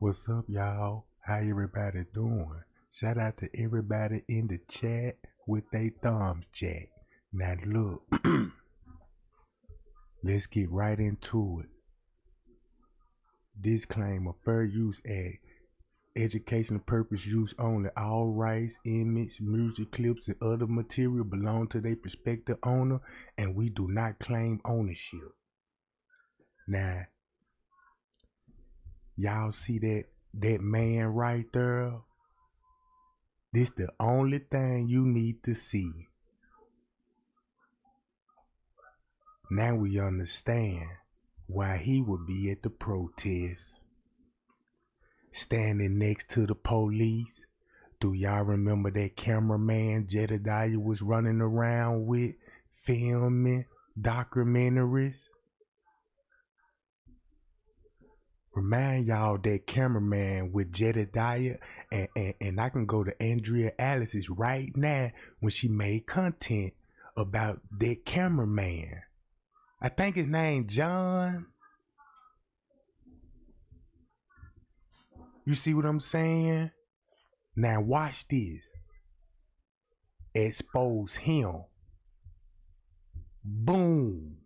What's up, y'all? How everybody doing? Shout out to everybody in the chat with they thumbs jack. Now look, let's get right into it. Disclaimer: fair use act. Educational purpose use only. All rights, image, music clips, and other material belong to their prospective owner, and we do not claim ownership. Now, y'all see that man right there? This the only thing you need to see. Now we understand why he would be at the protest, standing next to the police. Do y'all remember that cameraman Jedediah was running around with, filming documentaries? Remind y'all that cameraman with Jedediah, and I can go to Andrea Alice's right now when she made content about that cameraman. I think his name John. You see what I'm saying? Now watch this. Expose him. Boom.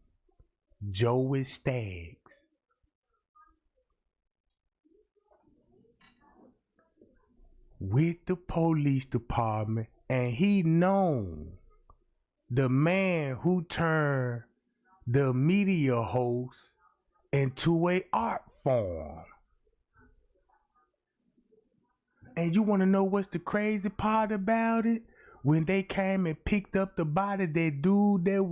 Joey Skaggs. With the police department, and he known the man who turned the media host into a art form. And you want to know what's the crazy part about it? When they came and picked up the body, the dude that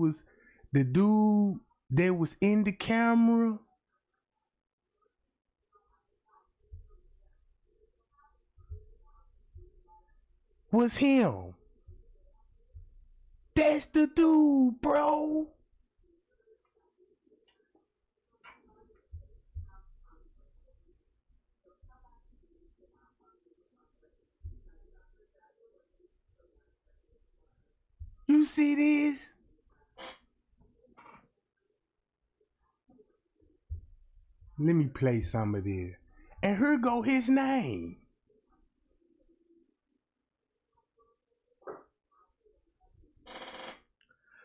was in the camera, was him. That's the dude, bro. You see this? Let me play some of this. And here go his name.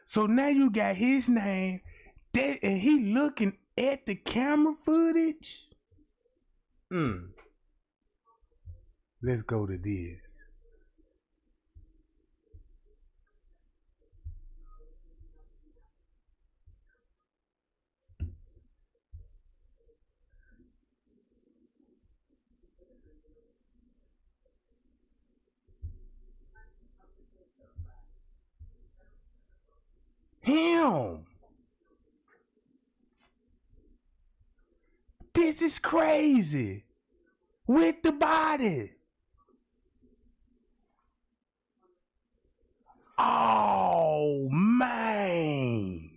So now you got his name, and he looking at the camera footage. Let's go to this. Him. This is crazy. With the body. Oh, man.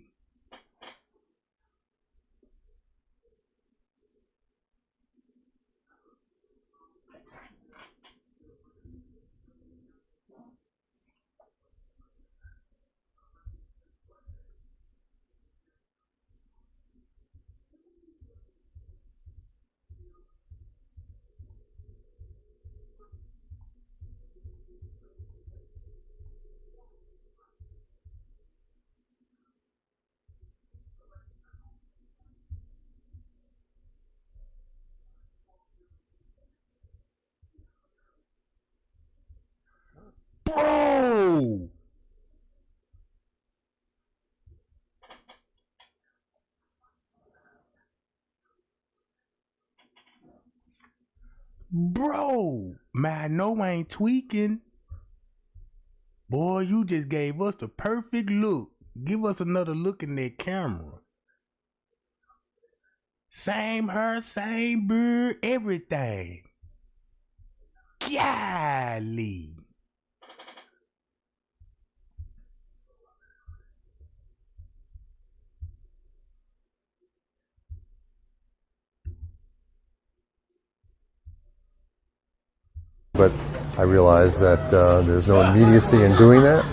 Bro. Bro. Man, I know I ain't tweaking. Boy, you just gave us the perfect look. Give us another look in that camera. Same hair, same beard, everything. Golly. But I realized that there's no immediacy in doing that.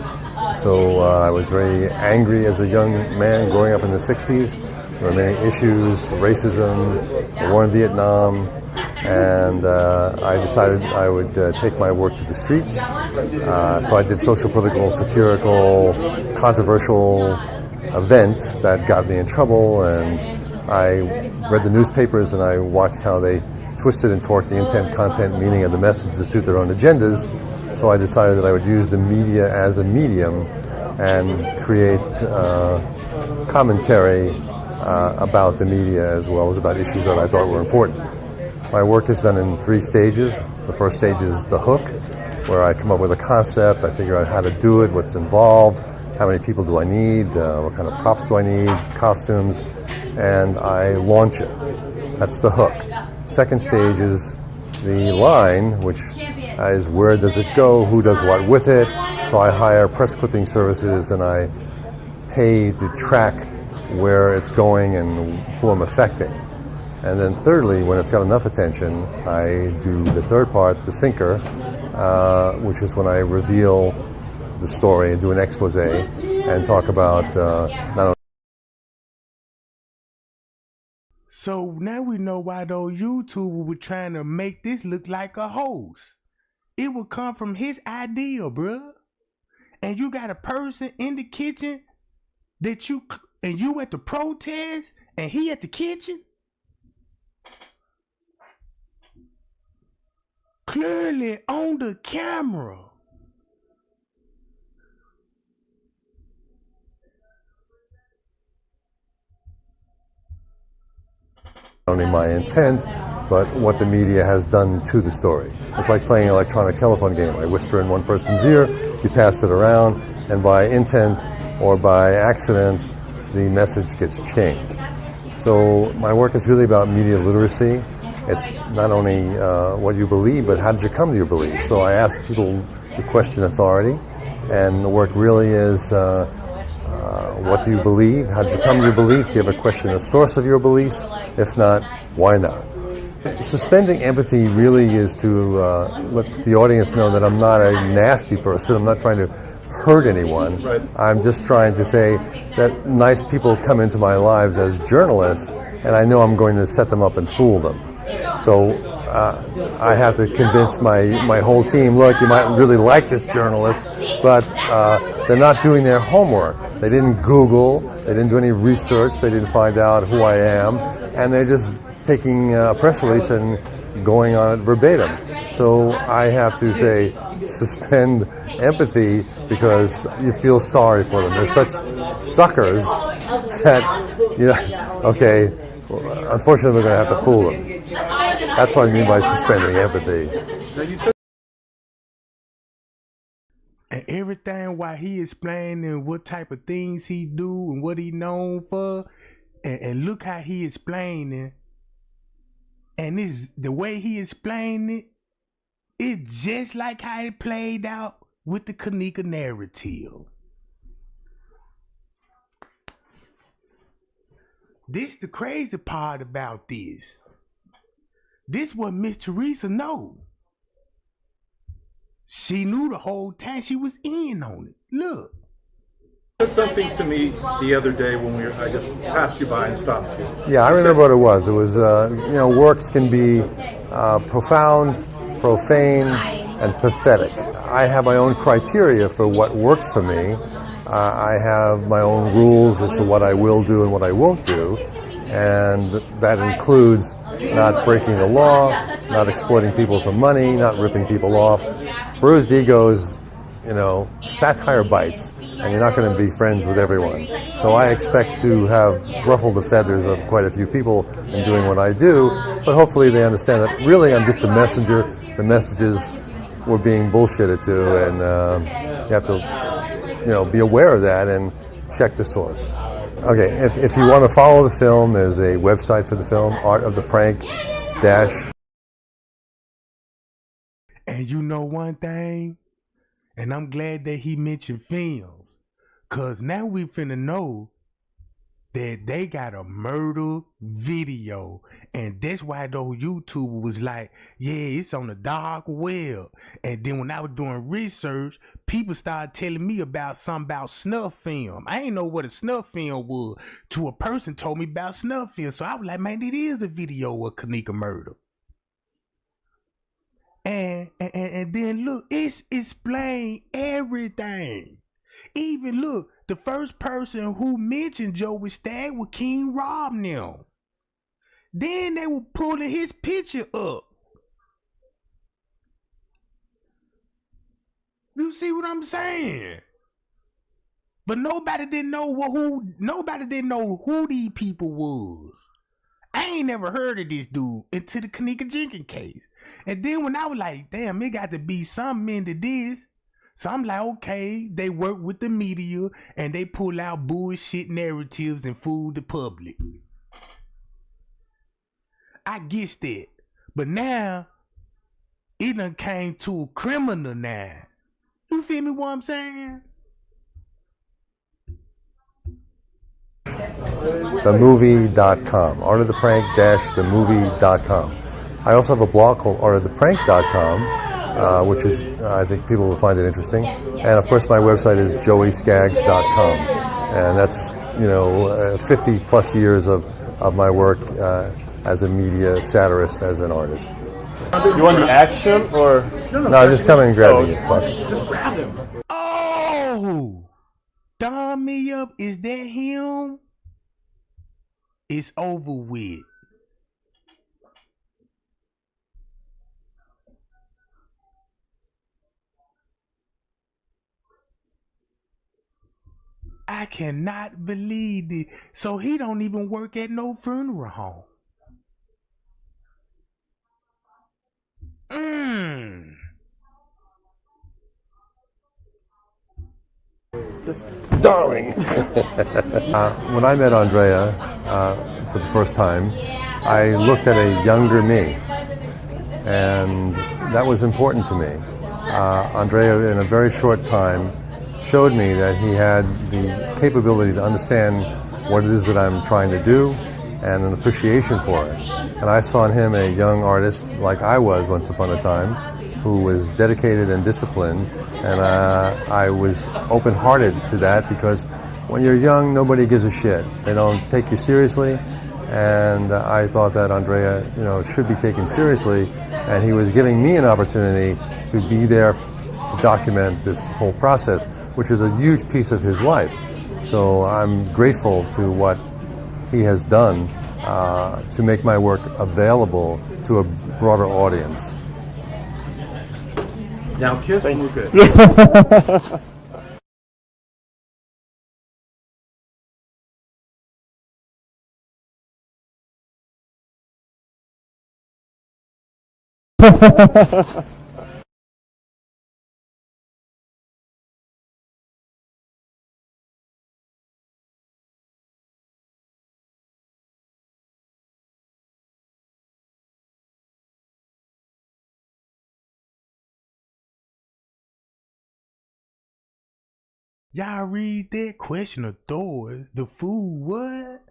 So I was very angry as a young man growing up in the 60s. There were many issues, racism, the war in Vietnam, and I decided I would take my work to the streets. So I did social, political, satirical, controversial events that got me in trouble, and I read the newspapers and I watched how they twisted and torqued the intent, content, meaning of the message to suit their own agendas. So I decided that I would use the media as a medium and create commentary about the media as well as about issues that I thought were important. My work is done in 3 stages. The first stage is the hook, where I come up with a concept, I figure out how to do it, what's involved, how many people do I need, what kind of props do I need, costumes, and I launch it. That's the hook. Second stage is the line, which is where does it go, who does what with it. So I hire press clipping services and I pay to track where it's going and who I'm affecting. And then thirdly, when it's got enough attention, I do the third part, the sinker, which is when I reveal the story and do an expose and talk about not only. So now we know why those YouTubers were trying to make this look like a hoax. It would come from his idea, bruh. And you got a person in the kitchen that you at the protest and he at the kitchen? Clearly on the camera. Only my intent, but what the media has done to the story. It's like playing an electronic telephone game. I whisper in one person's ear, you pass it around, and by intent or by accident, the message gets changed. So my work is really about media literacy. It's not only what you believe, but how did you come to your beliefs? So I ask people to question authority, and the work really is what do you believe? How did you come to your beliefs? Do you have a question the source of your beliefs? If not, why not? Suspending empathy really is to let the audience know that I'm not a nasty person. I'm not trying to hurt anyone. Right. I'm just trying to say that nice people come into my lives as journalists, and I know I'm going to set them up and fool them. So I have to convince my whole team, look, you might really like this journalist, but they're not doing their homework. They didn't Google, they didn't do any research, they didn't find out who I am, and they're just taking a press release and going on it verbatim. So I have to say, suspend empathy because you feel sorry for them. They're such suckers that, okay, unfortunately we're going to have to fool them. That's what I mean by suspending empathy. And everything while he explaining what type of things he do and what he known for, and look how he explaining, and the way he explained it, it's just like how it played out with the Kenneka narrative. This the crazy part about this. This what Miss Teresa know. She knew the whole time. She was in on it. Look. You said something to me the other day when I just passed you by and stopped you. Yeah, I remember what it was. It was, works can be profound, profane, and pathetic. I have my own criteria for what works for me. I have my own rules as to what I will do and what I won't do, and that includes not breaking the law, not exploiting people for money, not ripping people off. Bruised egos, satire bites, and you're not going to be friends with everyone. So I expect to have ruffled the feathers of quite a few people in doing what I do, but hopefully they understand that really I'm just a messenger. The messages were being bullshitted to, and you have to, be aware of that and check the source. Okay, if you want to follow the film, there's a website for the film, artoftheprank- And you know one thing? And I'm glad that he mentioned films. Cause now we finna know that they got a murder video. And that's why those YouTubers was like, yeah, it's on the dark web. And then when I was doing research, people started telling me about something about snuff film. I ain't know what a snuff film was till a person told me about snuff film. So I was like, man, it is a video of Kenneka murder. And then look, it's explained everything. Even look, the first person who mentioned Joey Skagg was King Rob now. Then they were pulling his picture up. You see what I'm saying? But nobody didn't know who these people was. I ain't never heard of this dude until the Kenneka Jenkins case. And then when I was like, damn, it got to be something into this. So I'm like, okay, they work with the media and they pull out bullshit narratives and fool the public. I guess that. But now, it done came to a criminal now. You feel me what I'm saying? themovie.com, artoftheprank-themovie.com. I also have a blog called artoftheprank.com, which is, I think people will find it interesting. And of course my website is joeyskaggs.com. And that's, 50 plus years of my work as a media satirist, as an artist. You want the action or? No, just come and grab me, you fuck. Just grab him. Oh! Thumb me up, is that him? It's over with. I cannot believe it. So he don't even work at no funeral home. Darling. When I met Andrea for the first time, I looked at a younger me, and that was important to me. Andrea, in a very short time, showed me that he had the capability to understand what it is that I'm trying to do and an appreciation for it. And I saw in him a young artist like I was once upon a time, who was dedicated and disciplined, and I was open-hearted to that, because when you're young, nobody gives a shit. They don't take you seriously, and I thought that Andrea, should be taken seriously, and he was giving me an opportunity to be there to document this whole process, which is a huge piece of his life. So I'm grateful to what he has done to make my work available to a broader audience. Now kiss Lucas. Y'all read that? Question of Thor. The fool what?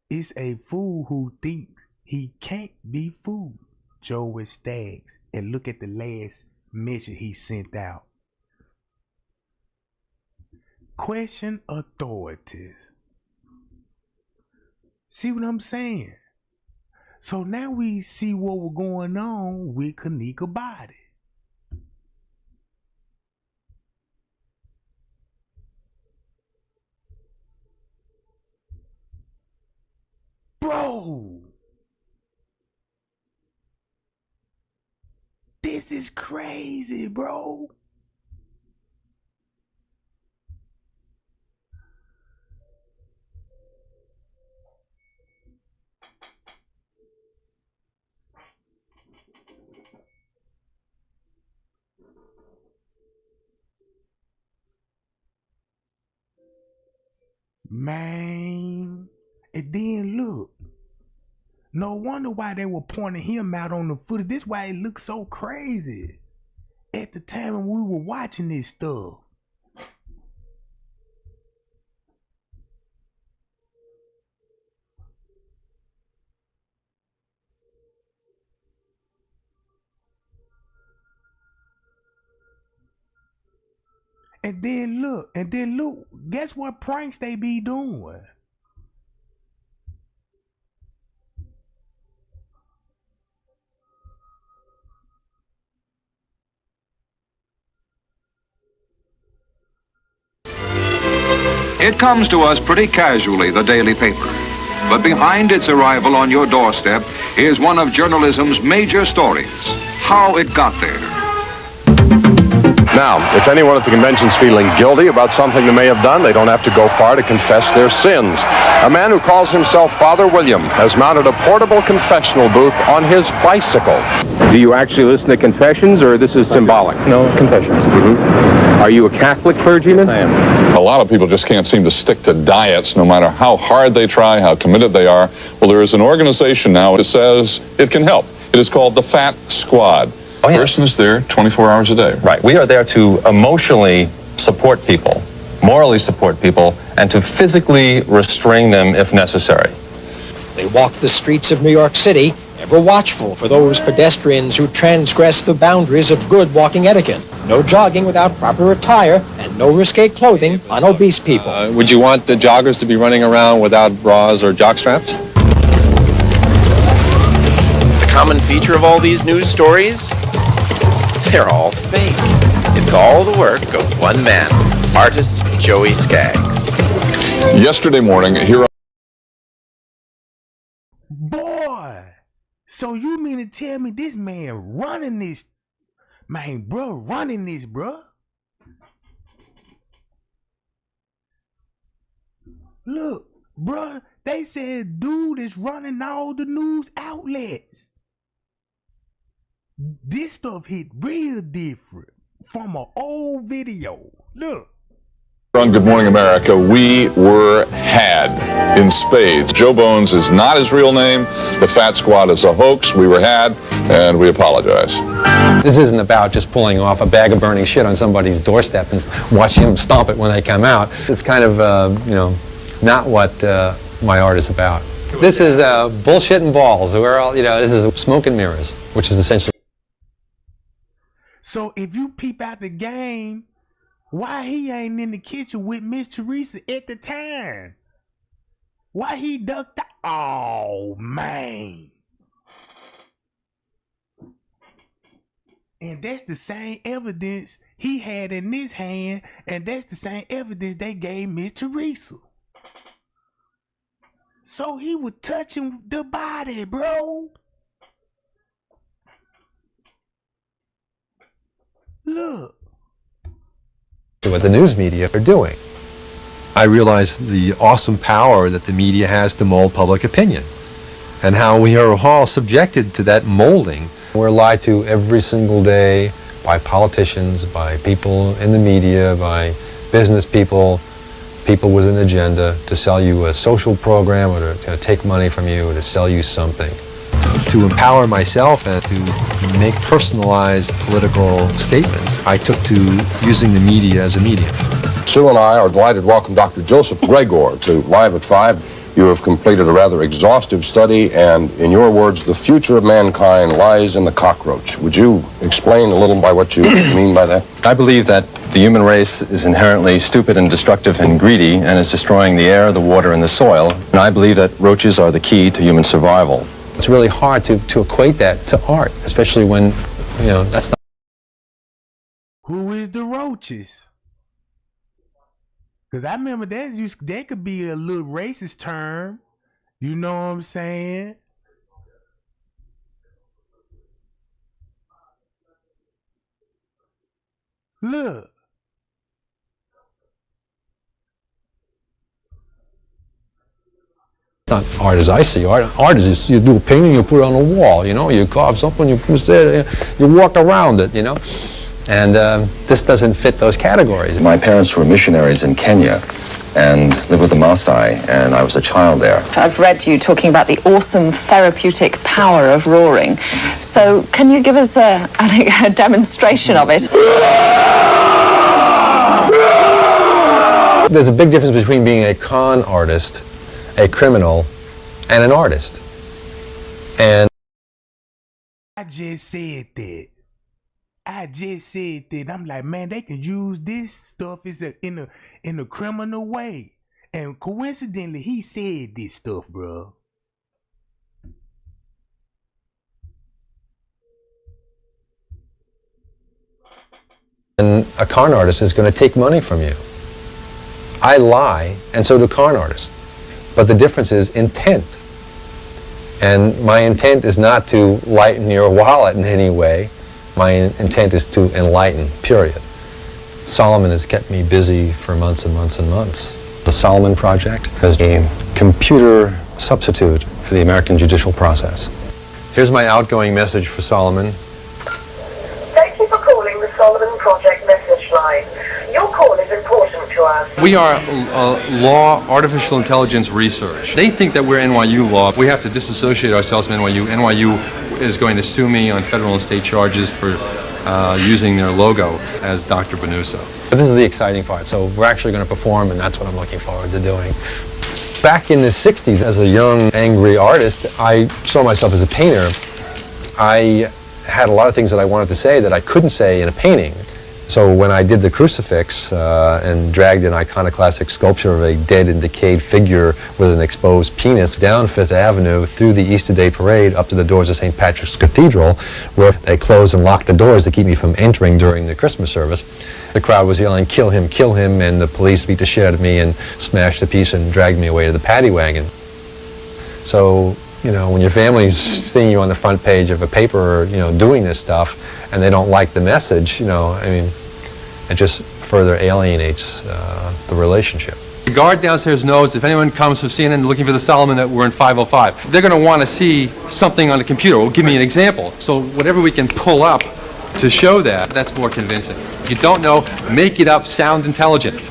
It's a fool who thinks he can't be fooled. Joey Skagg. And look at the last message he sent out. Question authorities. See what I'm saying? So now we see what was going on with Kenneka body. Bro, this is crazy, bro. Man, and then look, no wonder why they were pointing him out on the footage. This is why it looks so crazy at the time when we were watching this stuff. And then look, guess what pranks they be doing? It comes to us pretty casually, the daily paper. But behind its arrival on your doorstep is one of journalism's major stories, how it got there. Now, if anyone at the convention's feeling guilty about something they may have done, they don't have to go far to confess their sins. A man who calls himself Father William has mounted a portable confessional booth on his bicycle. Do you actually listen to confessions, or this is symbolic? No, confessions. Are you a Catholic clergyman? I am. A lot of people just can't seem to stick to diets no matter how hard they try, how committed they are. Well, there is an organization now that says it can help. It is called the Fat Squad. Oh, yes. Person is there 24 hours a day. Right. We are there to emotionally support people, morally support people, and to physically restrain them if necessary. They walk the streets of New York City, ever watchful for those pedestrians who transgress the boundaries of good walking etiquette. No jogging without proper attire, and no risque clothing on obese people. Would you want the joggers to be running around without bras or jock straps? The common feature of all these news stories? They're all fake. It's all the work of one man, artist Joey Skaggs. Yesterday morning, here. Boy, so you mean to tell me this man running this? Man, bro, running this, bro. Look, bro, they said dude is running all the news outlets. This stuff hit real different from an old video. Look. On Good Morning America, we were had in spades. Joe Bones is not his real name. The Fat Squad is a hoax. We were had, and we apologize. This isn't about just pulling off a bag of burning shit on somebody's doorstep and watching them stomp it when they come out. It's kind of, not what my art is about. This is bullshit and balls. We're all, this is smoke and mirrors, which is essentially. So if you peep out the game, why he ain't in the kitchen with Miss Teresa at the time? Why he ducked out? Oh, man. And that's the same evidence he had in his hand, and that's the same evidence they gave Miss Teresa. So he was touching the body, bro. Look. What the news media are doing. I realize the awesome power that the media has to mold public opinion and how we are all subjected to that molding. We're lied to every single day by politicians, by people in the media, by business people, people with an agenda to sell you a social program or to take money from you or to sell you something. To empower myself and to make personalized political statements, I took to using the media as a medium. Sue and I are delighted to welcome Dr. Joseph Gregor to Live at 5. You have completed a rather exhaustive study, and in your words, the future of mankind lies in the cockroach. Would you explain a little by what you mean by that? I believe that the human race is inherently stupid and destructive and greedy and is destroying the air, the water, and the soil. And I believe that roaches are the key to human survival. It's really hard to equate that to art, especially when, that's not. Who is the roaches? Because I remember that could be a little racist term. You know what I'm saying? Look. It's not art as I see art. Art is just, you do a painting, you put it on a wall, you carve something, you put it there, you walk around it, And this doesn't fit those categories. My parents were missionaries in Kenya and lived with the Maasai, and I was a child there. I've read you talking about the awesome therapeutic power of roaring. So can you give us a demonstration of it? There's a big difference between being a con artist, a criminal, and an artist. And I just said that. I'm like, man, they can use this stuff in a criminal way. And coincidentally, he said this stuff, bro. And a con artist is going to take money from you. I lie, and so do con artists. But the difference is intent. And my intent is not to lighten your wallet in any way. My intent is to enlighten, period. Solomon has kept me busy for months and months and months. The Solomon Project is a computer substitute for the American judicial process. Here's my outgoing message for Solomon. Thank you for calling the Solomon Project message line. Your call is important to us. We are law, artificial intelligence research. They think that we're NYU law. We have to disassociate ourselves from NYU. NYU is going to sue me on federal and state charges for using their logo as Dr. Benuso. But this is the exciting part. So we're actually going to perform, and that's what I'm looking forward to doing. Back in the 60s, as a young, angry artist, I saw myself as a painter. I had a lot of things that I wanted to say that I couldn't say in a painting. So when I did the crucifix and dragged an iconoclastic sculpture of a dead and decayed figure with an exposed penis down Fifth Avenue through the Easter Day Parade up to the doors of St. Patrick's Cathedral, where they closed and locked the doors to keep me from entering during the Christmas service, the crowd was yelling, kill him, and the police beat the shit out of me and smashed the piece and dragged me away to the paddy wagon. So, you know, when your family's seeing you on the front page of a paper, you know, doing this stuff, and they don't like the message, you know, I mean, it just further alienates the relationship. The guard downstairs knows if anyone comes from CNN looking for the Solomon that we're in 505, they're going to want to see something on the computer. Well, give me an example. So whatever we can pull up to show that, that's more convincing. If you don't know, make it up, sound intelligent.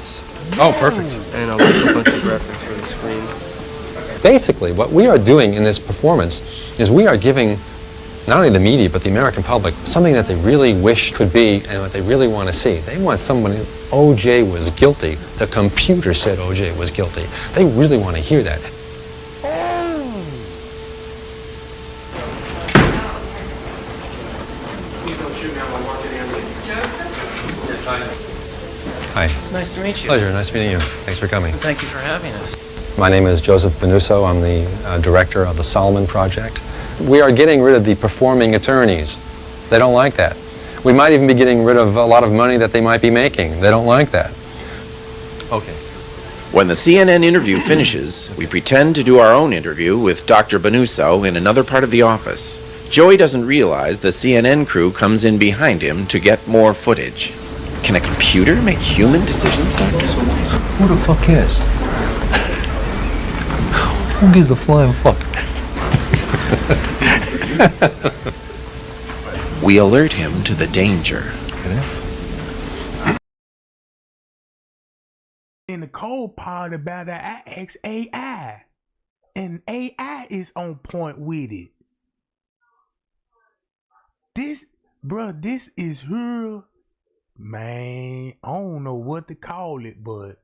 Oh, perfect. And I'll leave a bunch of graphics for the screen. Basically, what we are doing in this performance is we are giving not only the media, but the American public, something that they really wish could be and what they really want to see. They want someone, O.J. was guilty. The computer said O.J. was guilty. They really want to hear that. Hi. Nice to meet you. Pleasure. Nice meeting you. Thanks for coming. Thank you for having us. My name is Joseph Benuso. I'm the director of the Solomon Project. We are getting rid of the performing attorneys. They don't like that. We might even be getting rid of a lot of money that they might be making. They don't like that. Okay. When the CNN interview finishes, we pretend to do our own interview with Dr. Benuso in another part of the office. Joey doesn't realize the CNN crew comes in behind him to get more footage. Can a computer make human decisions, Dr. Benuso? Who the fuck cares? Who gives a flying fuck? We alert him to the danger. And the cold part about it, I asked AI. And AI is on point with it. This is her, man, I don't know what to call it, but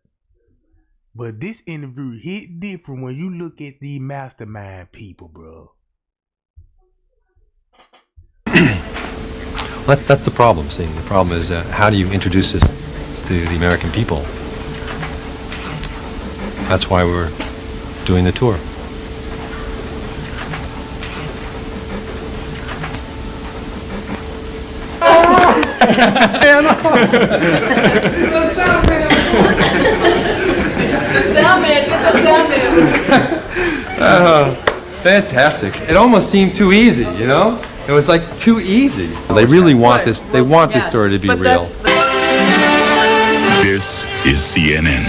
this interview hit different when you look at the mastermind people, bro. That's the problem, see. The problem is how do you introduce this to the American people? That's why we're doing the tour. Get the sound man. Fantastic. It almost seemed too easy, you know? It was like too easy. They really want this, they want this story to be real. This is CNN.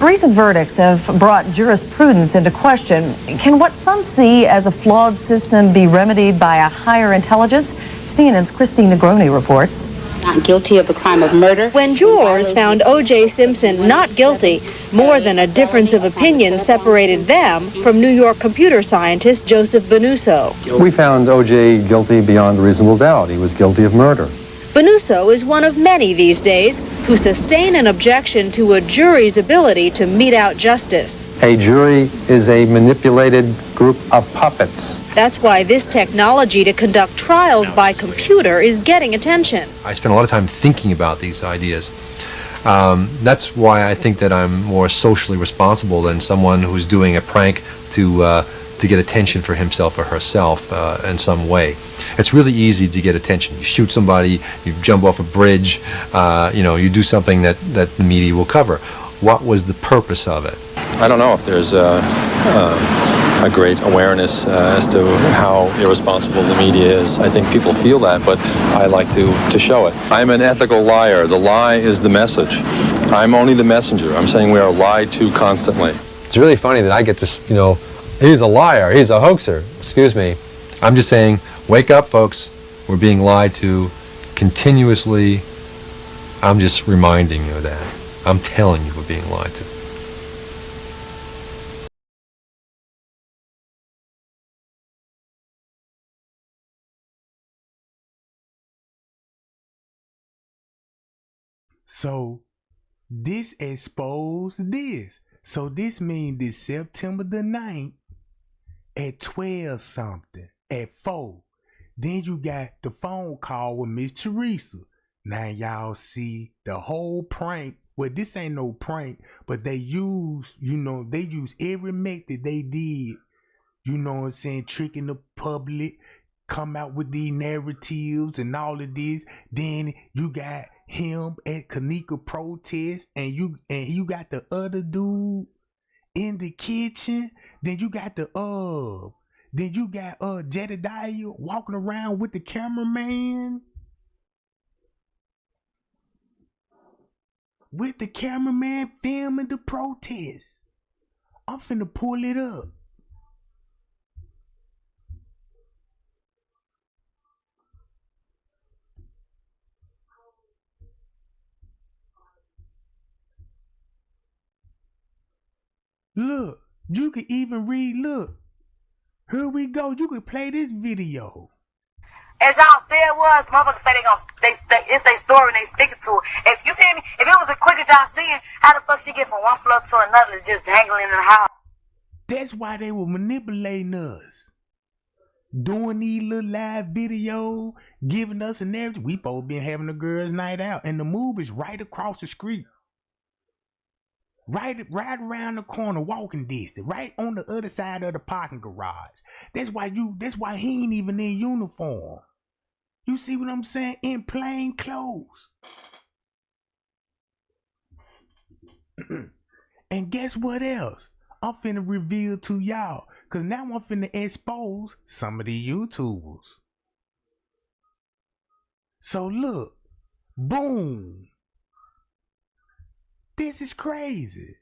Recent verdicts have brought jurisprudence into question. Can what some see as a flawed system be remedied by a higher intelligence? CNN's Christine Negroni reports. Not guilty of the crime of murder. When jurors found O.J. Simpson not guilty, more than a difference of opinion separated them from New York computer scientist Joseph Benuso. We found O.J. guilty beyond reasonable doubt. He was guilty of murder. Benuso is one of many these days who sustain an objection to a jury's ability to mete out justice. A jury is a manipulated group of puppets. That's why this technology to conduct trials by computer is getting attention. I spend a lot of time thinking about these ideas. That's why I think that I'm more socially responsible than someone who's doing a prank to get attention for himself or herself in some way. It's really easy to get attention. You shoot somebody, you jump off a bridge, you know, you do something that the media will cover. what was the purpose of it? I don't know if there's a great awareness as to how irresponsible the media is. I think people feel that, but I like to show it. I'm an ethical liar. The lie is the message. I'm only the messenger. I'm saying we are lied to constantly. It's really funny that I get to, he's a liar, he's a hoaxer. Excuse me. I'm just saying, wake up, folks. We're being lied to continuously. I'm just reminding you of that. I'm telling you we're being lied to. So this exposed this. So this means this September the 9th at 12 something, at 4. Then you got the phone call with Miss Teresa. Now y'all see the whole prank. Well, this ain't no prank, but they use, they use every method they did, tricking the public, come out with these narratives and all of this. Then you got him at Kenneka protest, and you got the other dude in the kitchen. Then you got Jedediah walking around with the cameraman. With the cameraman filming the protest. I'm finna pull it up. Look, you can even read, look. Here we go. You can play this video. As y'all said was, motherfuckers say it's their story and they sticking to it. If you feel me, if it was as quick as y'all seeing, how the fuck she get from one floor to another just dangling in the house? That's why they were manipulating us. Doing these little live videos, giving us a narrative. We both been having a girls' night out, and the move is right across the street. Right around the corner, walking distance, right on the other side of the parking garage. That's why he ain't even in uniform. You see what I'm saying? In plain clothes. And guess what else? I'm finna reveal to y'all. Cause now I'm finna expose some of the YouTubers. So look, boom. This is crazy.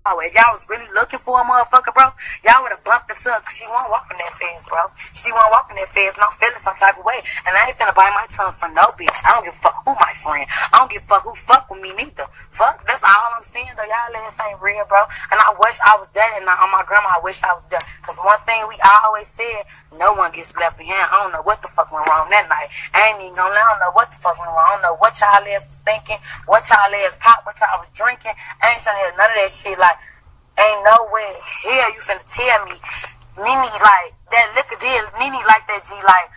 If y'all was really looking for a motherfucker, bro, y'all would have bumped into her because she wasn't walking that fast, bro. She wasn't walking that fast, and I'm feeling some type of way. And I ain't finna bite my tongue for no bitch. I don't give a fuck who my friend. I don't give a fuck who fuck with me neither. Fuck, that's all I'm saying, though. Y'all ass ain't real, bro. And I wish I was there, and on my grandma, I wish I was there. Because one thing we always said, no one gets left behind. I don't know what the fuck went wrong that night. I ain't even gonna let. I don't know what the fuck went wrong. I don't know what y'all ass was thinking, what y'all ass popped, what y'all was drinking. I ain't trying to hear none of that shit. Like, ain't no way hell you finna tell me Nene like that liquor deal. Nene like that, G. Like,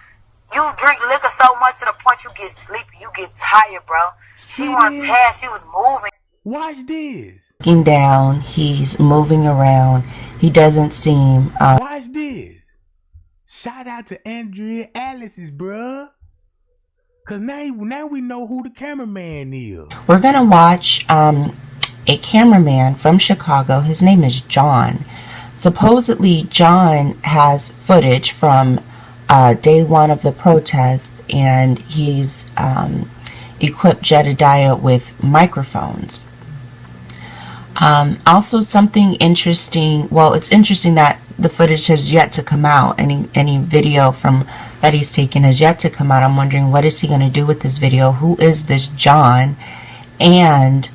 you drink liquor so much to the point you get sleepy, you get tired, bro. She wasn't tired, she was moving. Watch this. Looking down, he's moving around. He doesn't seem. Watch this. Shout out to Andrea Alice's, bruh. Cause now we know who the cameraman is. We're gonna watch a cameraman from Chicago. His name is John. Supposedly, John has footage from day one of the protest, and he's equipped Jedediah with microphones. Also, something interesting. Well, it's interesting that the footage has yet to come out. Any video from that he's taken has yet to come out. I'm wondering, what is he going to do with this video? Who is this John? And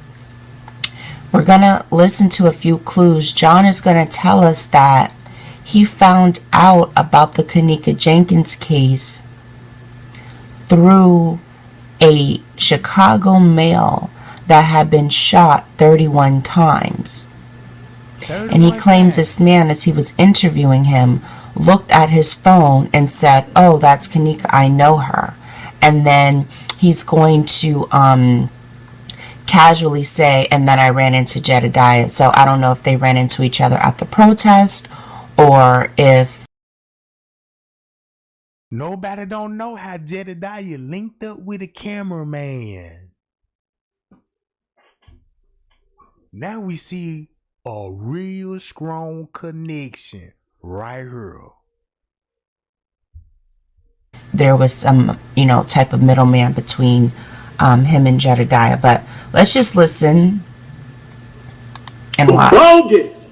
we're going to listen to a few clues. John is going to tell us that he found out about the Kenneka Jenkins case through a Chicago male that had been shot 31 times. And he claims this man, as he was interviewing him, looked at his phone and said, "Oh, that's Kenneka, I know her." And then he's going to casually say, "And then I ran into Jedediah." So I don't know if they ran into each other at the protest, or if... Nobody don't know how Jedediah linked up with a cameraman. Now we see a real strong connection right here. There was some, type of middleman between him and Jedediah. But let's just listen and watch. Bogus!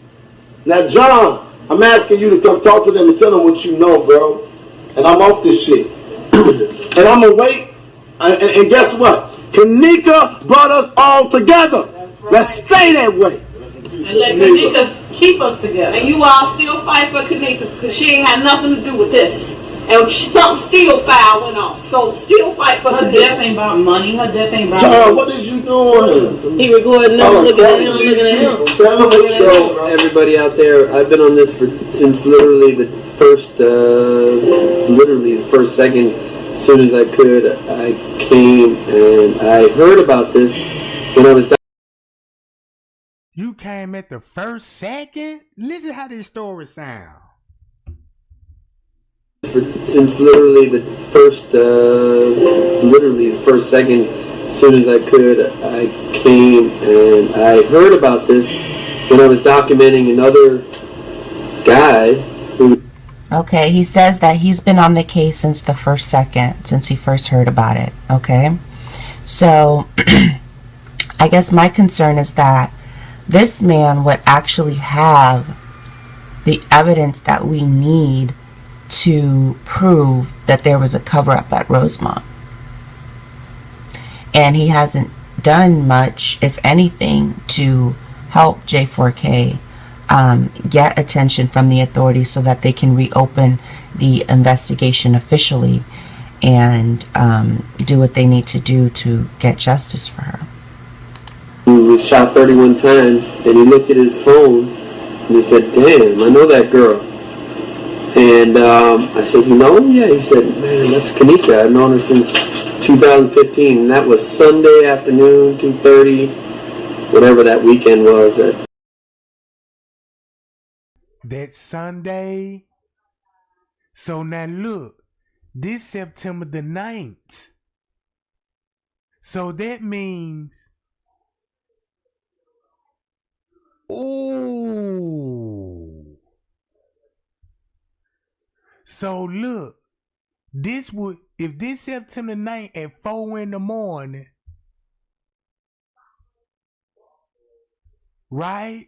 Now, John, I'm asking you to come talk to them and tell them what you know, bro. And I'm off this shit. And I'm gonna wait. And guess what? Kenneka brought us all together. Let's stay that way. And let Kenneka keep us together. And you all still fight for Kenneka because she ain't had nothing to do with this. And something still foul went on. So still fight for her. Her death ain't about money. Her death ain't about John, what is you doing? He recording them, looking at him, looking at him. So everybody out there, I've been on this since literally the first second. As soon as I could, I came and I heard about this when I was. You came at the first second? Listen how this story sounds. Since literally the first second, as soon as I could, I came and I heard about this when I was documenting another guy who. Okay, he says that he's been on the case since the first second, since he first heard about it. Okay, so I guess my concern is that this man would actually have the evidence that we need to prove that there was a cover-up at Rosemont. And he hasn't done much, if anything, to help J4K get attention from the authorities so that they can reopen the investigation officially and do what they need to do to get justice for her. He was shot 31 times, and he looked at his phone and he said, "Damn, I know that girl." And I said, "You know him?" "Yeah." He said, "Man, that's Kenneka. I've known her since 2015. And that was Sunday afternoon, 2:30, whatever that weekend was. That Sunday. So now look, this September the 9th. So that means, ooh. So look, if this September 9th at 4 in the morning, right?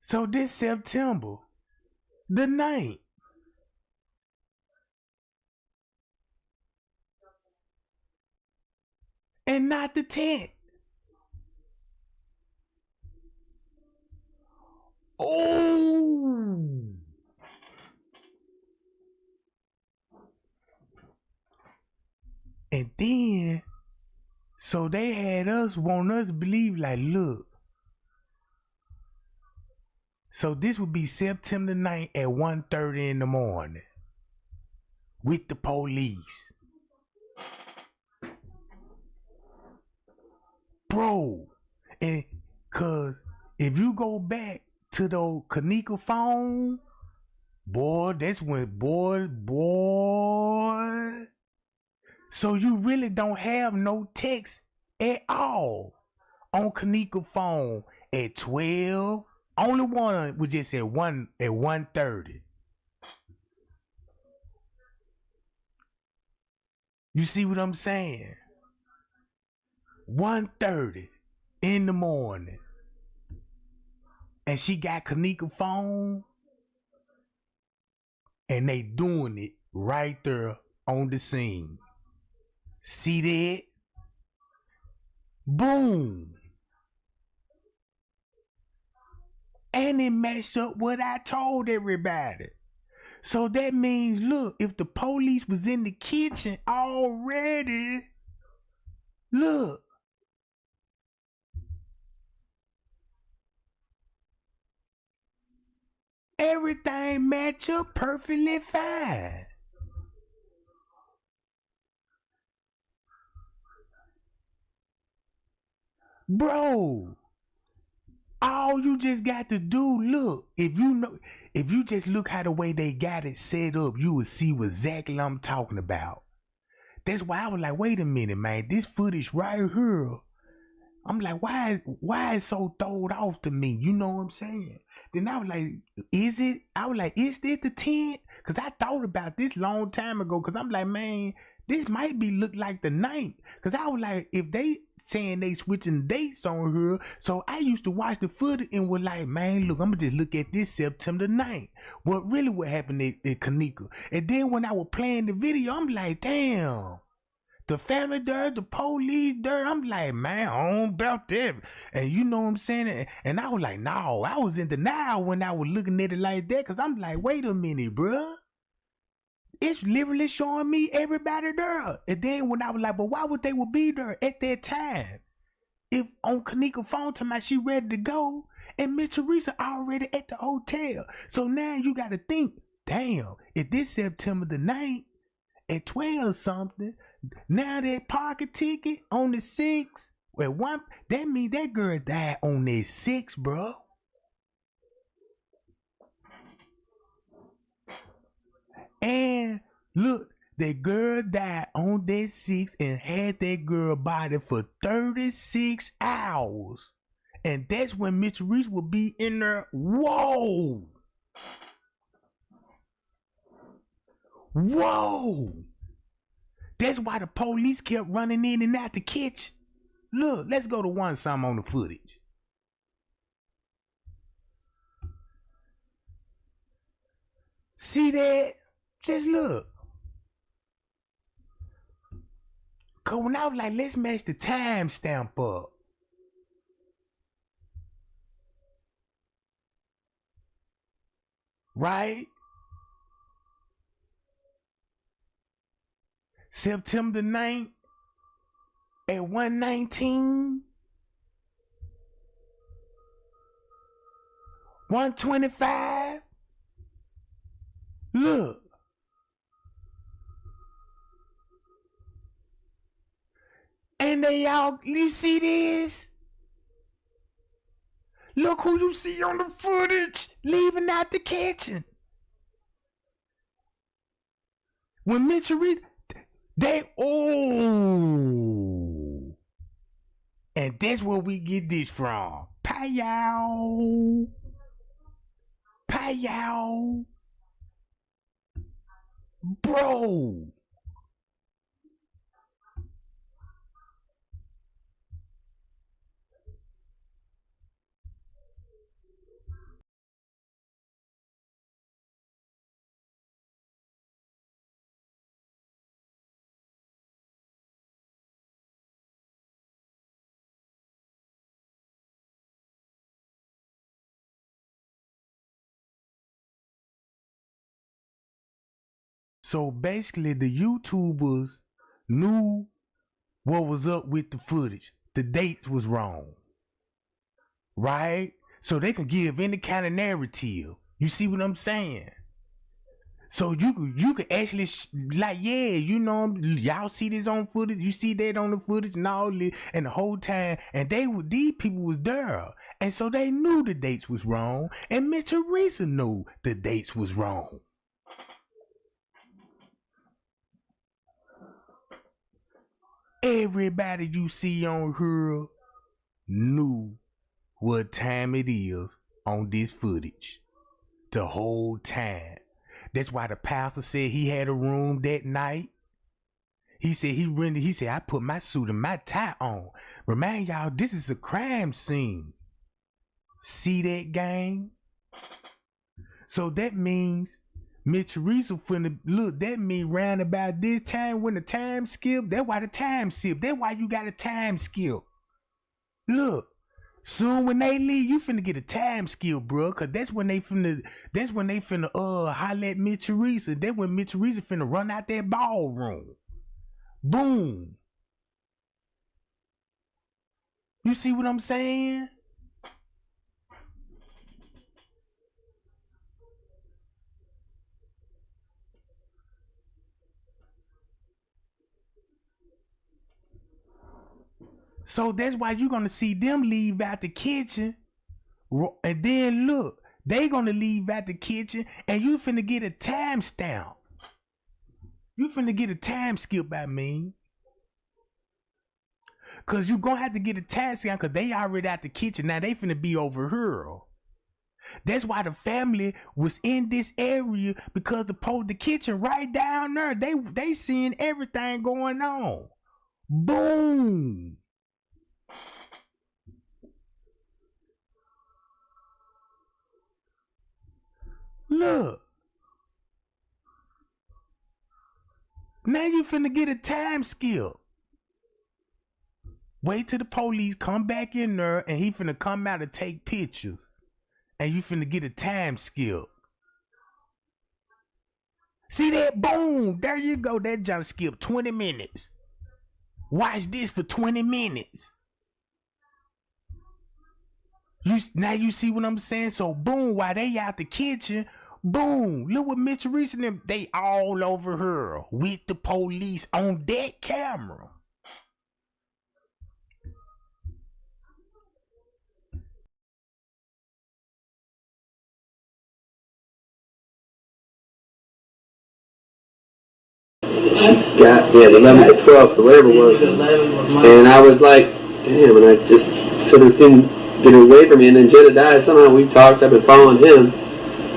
So this September the 9th. And not the 10th. Oh. And then, so they had want us to believe, like, look. So this would be September 9th at 1:30 in the morning with the police. Bro, and cause if you go back to the Kenneka phone, boy, that's when boy. So you really don't have no text at all on Kenneka phone at 12. Only one was just at 1:30. You see what I'm saying? 1:30 in the morning. And she got Kenneka phone. And they doing it right there on the scene. See that? Boom. And it matched up what I told everybody. So that means, look, if the police was in the kitchen already, look. Everything match up perfectly fine. Bro, All you just got to do, look, if you just look how the way they got it set up, you will see what exactly I'm talking about. That's why I was like, wait a minute, man, this footage right here. I'm like, why is so throwed off to me? You know what I'm saying? Then I was like, is this the tent? Cause I thought about this long time ago. Cause I'm like, man, this might be look like the 9th. Cause I was like, if they saying they switching dates on her, so I used to watch the footage and was like, man, look, I'm gonna just look at this September 9th. What happened at Kenneka? And then when I was playing the video, I'm like, damn. The family there, the police there, I'm like, man, I don't about that. And you know what I'm saying? And I was like, no, I was in denial when I was looking at it like that. Cause I'm like, wait a minute, bruh. It's literally showing me everybody there. And then when I was like, but why would they be there at that time? If on Kenneka phone to my she ready to go and Miss Teresa already at the hotel. So now you gotta think, damn, if this September the 9th, at 12 something, now that parking ticket on the 6th, that mean that girl died on that 6th, bro. And look, that girl died on that 6th and had that girl body for 36 hours. And that's when Miss Reese will be in there. Whoa! Whoa! That's why the police kept running in and out the kitchen. Look, let's go to one some on the footage. See that? Just look. Cause when I was like, let's match the timestamp up. Right? September 9th at 1:19, 1:25. Look. And you see this? Look who you see on the footage leaving out the kitchen. When Miss Teresa, and that's where we get this from. Pow. Bro. So basically the YouTubers knew what was up with the footage. The dates was wrong. Right? So they can give any kind of narrative. You see what I'm saying? So you could actually like, yeah, you know, y'all see this on footage, you see that on the footage and all this, and the whole time, and these people was there, and so they knew the dates was wrong, and Miss Teresa knew the dates was wrong. Everybody you see on her knew what time it is on this footage the whole time. That's why the pastor said he had a room that night. He said he said, I put my suit and my tie on. Remind y'all, this is a crime scene. See that, gang? So that means Miss Teresa finna look, that mean round about this time when the time skip, that's why the time skip. That's why you got a time skip. Look, soon when they leave, you finna get a time skip, bro. Cause that's when they finna holler at Miss Teresa. That's when Miss Teresa finna run out that ballroom. Boom. You see what I'm saying? So that's why you're gonna see them leave out the kitchen And then look, they gonna leave out the kitchen and you finna get a time stamp. You finna get a time skip, I mean. Cause you gonna have to get a time stamp cause they already out the kitchen. Now they finna be over here. That's why the family was in this area because the kitchen right down there. They seeing everything going on. Boom. Look. Now you finna get a time skip. Wait till the police come back in there and he finna come out and take pictures. And you finna get a time skip. See that? Boom. There you go. That jump skip 20 minutes. Watch this for 20 minutes. Now you see what I'm saying? So boom, while they out the kitchen, boom. Look what Mr. Reese and them, they all over her with the police on that camera. She got, the 11th or 12th or whatever it was. And I was like, damn, and I just sort of didn't get away from me. And then Jedediah, somehow we talked, I've been following him.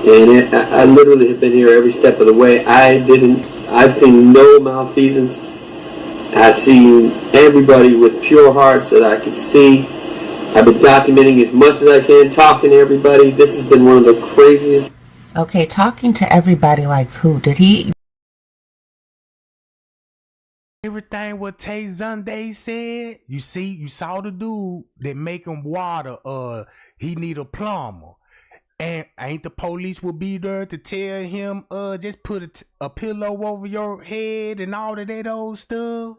And I literally have been here every step of the way. I've seen no malfeasance. I've seen everybody with pure hearts that I could see. I've been documenting as much as I can, talking to everybody. This has been one of the craziest. Okay, talking to everybody like who? Did he... Everything what Tay Zunday said, you saw the dude that make him water, he need a plumber. And ain't the police will be there to tell him, just put a pillow over your head and all of that old stuff?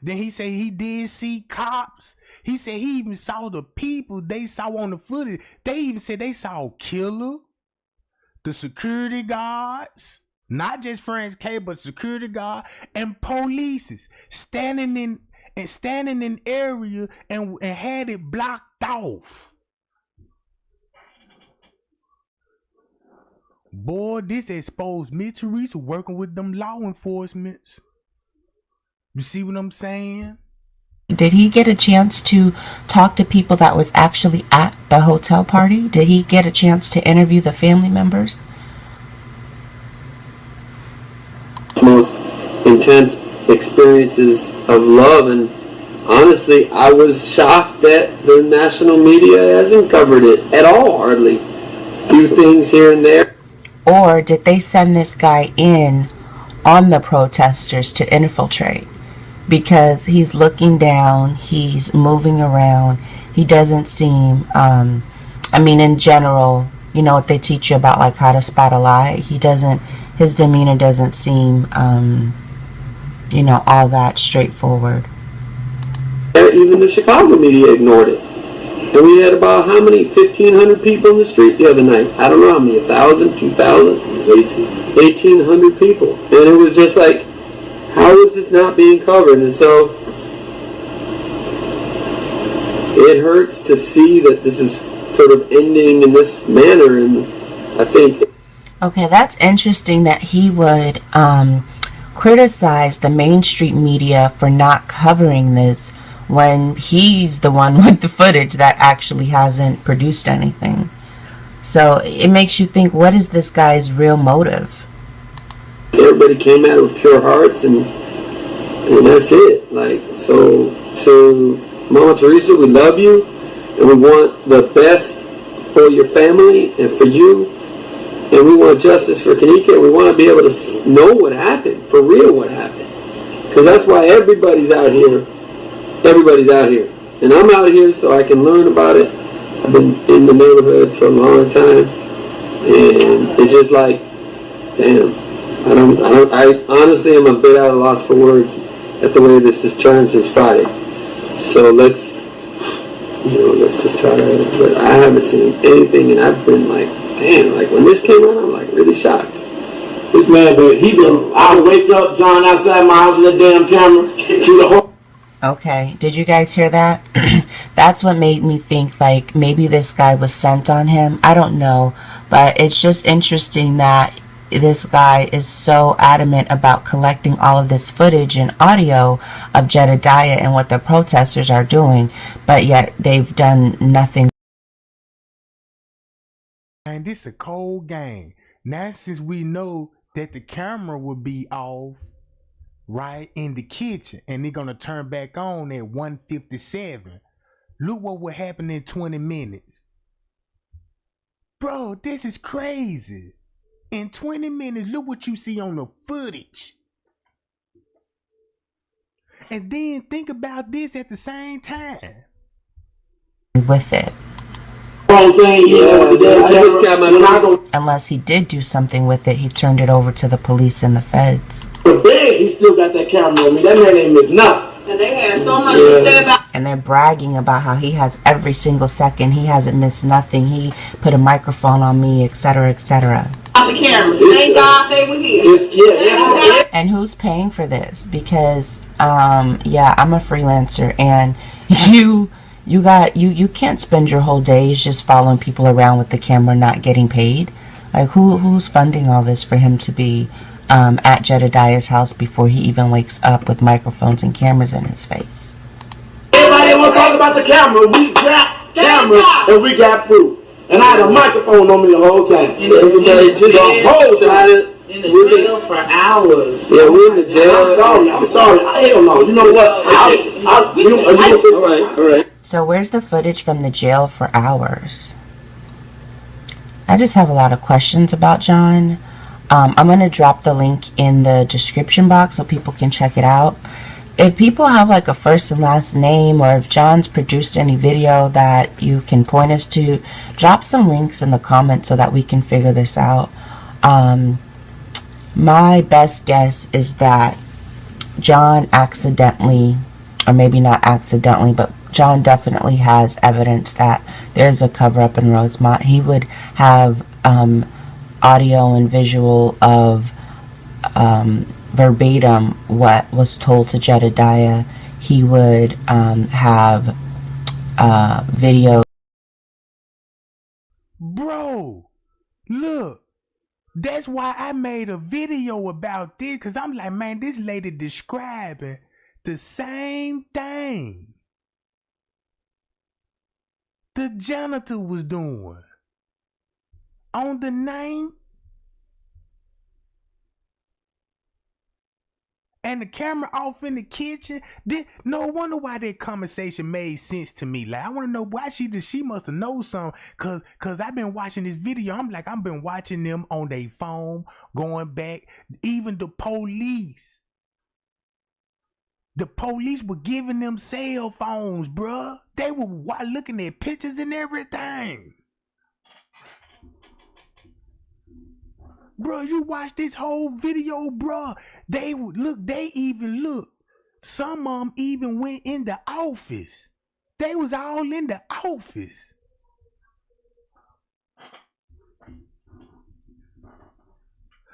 Then he said he did see cops. He said he even saw the people they saw on the footage. They even said they saw Killer, the security guards, not just Friends K, but security guard and police standing in area and had it blocked off. Boy, this exposed me, Teresa, working with them law enforcements. You see what I'm saying? Did he get a chance to talk to people that was actually at the hotel party? Did he get a chance to interview the family members? Most intense experiences of love, and honestly, I was shocked that the national media hasn't covered it at all, hardly. A few things here and there. Or did they send this guy in on the protesters to infiltrate? Because he's looking down, he's moving around, he doesn't seem, in general, you know what they teach you about, like how to spot a lie? His demeanor doesn't seem, all that straightforward. Even the Chicago media ignored it. And we had about how many? 1,500 people in the street the other night. I don't know how many, 1,000, 2,000? It was 1,800 people. And it was just like, how is this not being covered? And so it hurts to see that this is sort of ending in this manner. And I think... Okay, that's interesting that he would criticize the mainstream media for not covering this when he's the one with the footage that actually hasn't produced anything. So it makes you think, what is this guy's real motive? Everybody came out with pure hearts, and that's it. Like, so to Mama Teresa, we love you, and we want the best for your family and for you, and we want justice for Kenneka, and we want to be able to know what happened, for real what happened. Because that's why everybody's out here. Everybody's out here. And I'm out here so I can learn about it. I've been in the neighborhood for a long time, and it's just like, damn. I honestly am a bit at a loss for words at the way this has turned since Friday. So let's just try to, but I haven't seen anything, and I've been like, damn, like when this came out, I'm like really shocked. This man, I wake up, John, outside my house with a damn camera, shoot a whole... Okay, did you guys hear that? that's what made me think like maybe this guy was sent on him. I don't know, but it's just interesting that this guy is so adamant about collecting all of this footage and audio of Jedediah and what the protesters are doing, but yet they've done nothing. And this a cold game. Now since we know that the camera will be off right in the kitchen and they're gonna turn back on at 1:57, look what will happen in 20 minutes. Bro, this is crazy. In 20 minutes, look what you see on the footage. And then think about this at the same time. With it. Unless he did do something with it, he turned it over to the police and the feds. He still got that camera on me. That man ain't missed nothing. And they had so much to say about. And they're bragging about how he has every single second. He hasn't missed nothing. He put a microphone on me, etc., etc. The cameras. Thank God they were here. And who's paying for this? Because yeah, I'm a freelancer, and you can't spend your whole days just following people around with the camera not getting paid. Like who's funding all this for him to be at Jedediah's house before he even wakes up with microphones and cameras in his face? Everybody want to talk about the camera. We got camera and we got proof. And I had a microphone on me the whole time. Everybody just the whole time. In the jail for hours. Yeah, we're in the jail. I'm sorry. Hell no. You know what? All right. So where's the footage from the jail for hours? I just have a lot of questions about John. I'm going to drop the link in the description box so people can check it out. If people have like a first and last name, or if John's produced any video that you can point us to, drop some links in the comments so that we can figure this out. My best guess is that John accidentally, or maybe not accidentally, but John definitely has evidence that there's a cover-up in Rosemont. He would have audio and visual of verbatim what was told to Jedediah. He would have video. Bro, look, that's why I made a video about this, because I'm like, man, this lady describing the same thing the janitor was doing on the 9th. And the camera off in the kitchen. No wonder why that conversation made sense to me. Like, I want to know why she must have known something. Cause I've been watching this video. I've been watching them on their phone, going back. Even the police. The police were giving them cell phones, bruh. They were looking at pictures and everything. Bro, you watch this whole video, bro. Some of them even went in the office. They was all in the office.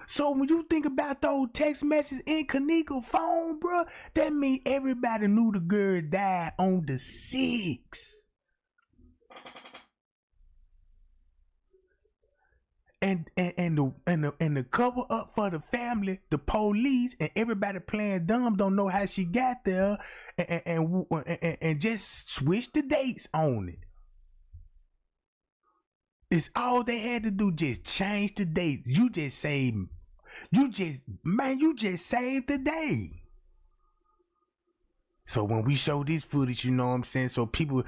So when you think about those text messages in Kenneka's phone, bro, that means everybody knew the girl died on the 6th. And the cover up for the family, the police, and everybody playing dumb don't know how she got there, and just switch the dates on it. It's all they had to do, just change the dates. You just saved the day. So when we show this footage, you know what I'm saying? So people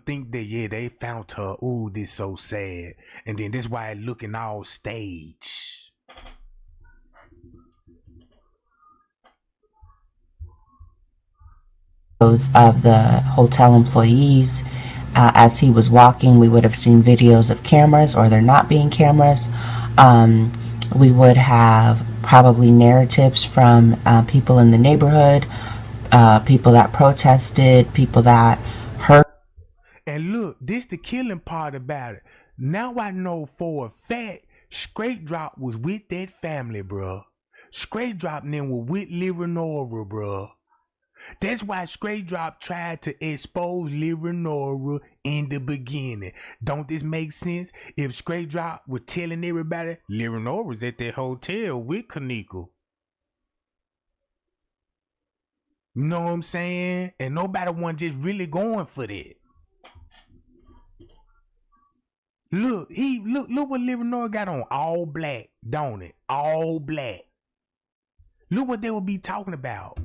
think that, yeah, they found her. Ooh, this so sad. And then this why it looking all staged. Those of the hotel employees, as he was walking, we would have seen videos of cameras, or there not being cameras. We would have probably narratives from people in the neighborhood, people that protested, people that hurt. And look, this the killing part about it. Now I know for a fact Straight Drop was with that family, bruh. Straight Drop and them were with Leonora, bruh. That's why Straight Drop tried to expose Leonora in the beginning. Don't this make sense? If Straight Drop was telling everybody Leonora was at that hotel with Kenneka. You know what I'm saying? And nobody wasn't just really going for that. Look what Leonora got on. All black, don't it? All black. Look what they will be talking about.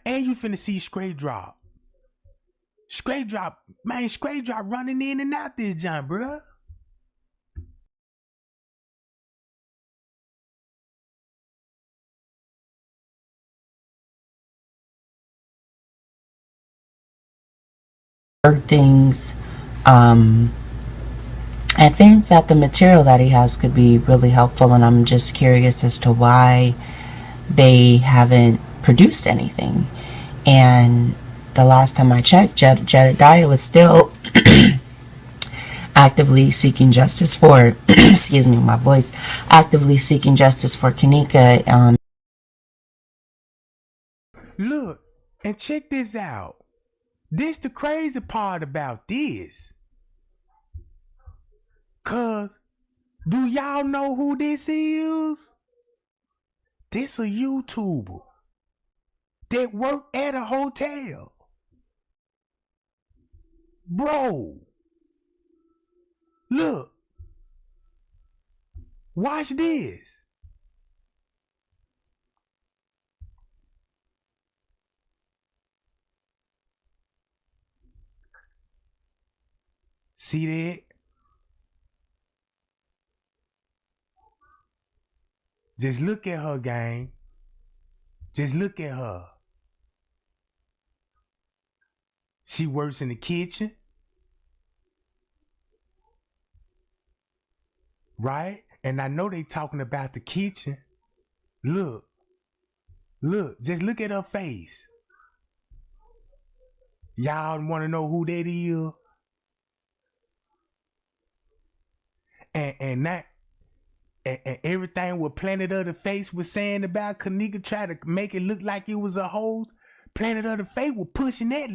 And you finna see Straight Drop. Straight Drop running in and out this jump, bruh. Things, I think that the material that he has could be really helpful, and I'm just curious as to why they haven't produced anything. And the last time I checked, Jedediah was still actively seeking justice for excuse me, my voice, actively seeking justice for Kenneka. Look, and check this out. This the crazy part about this. Cause do y'all know who this is? This a YouTuber that work at a hotel. Bro, look, watch this. See that? Just look at her, gang. Just look at her. She works in the kitchen. Right? And I know they talking about the kitchen. Look. Look. Just look at her face. Y'all want to know who that is? And everything what Planet of the Face was saying about Kenneka, try to make it look like it was a hoax. Planet of the Face was pushing that.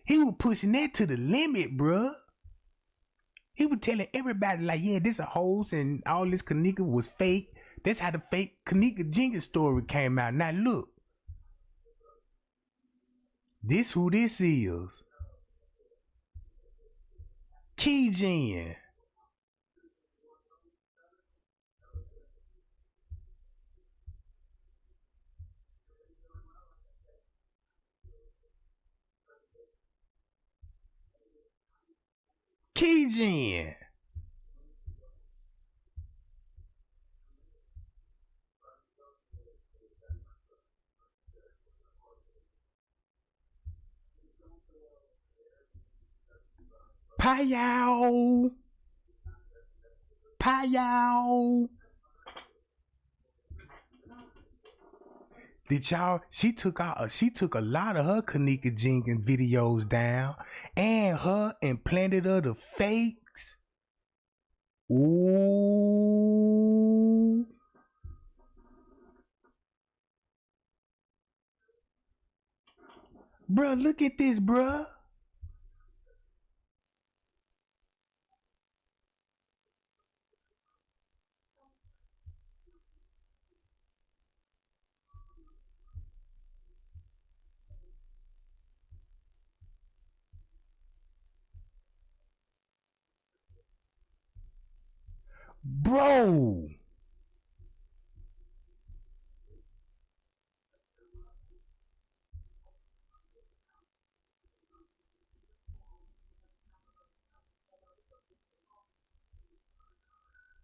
He was pushing that to the limit, bruh. He was telling everybody like, yeah, this a hoax and all this Kenneka was fake. That's how the fake Kenneka Jenkins story came out. Now look. This who this is. Keygen. Keygen. Payow. Payow. Did y'all? She took a lot of her Kenneka Jenkins videos down, and her and Planet of the Fakes. Ooh. Bruh, look at this, bruh. Bro.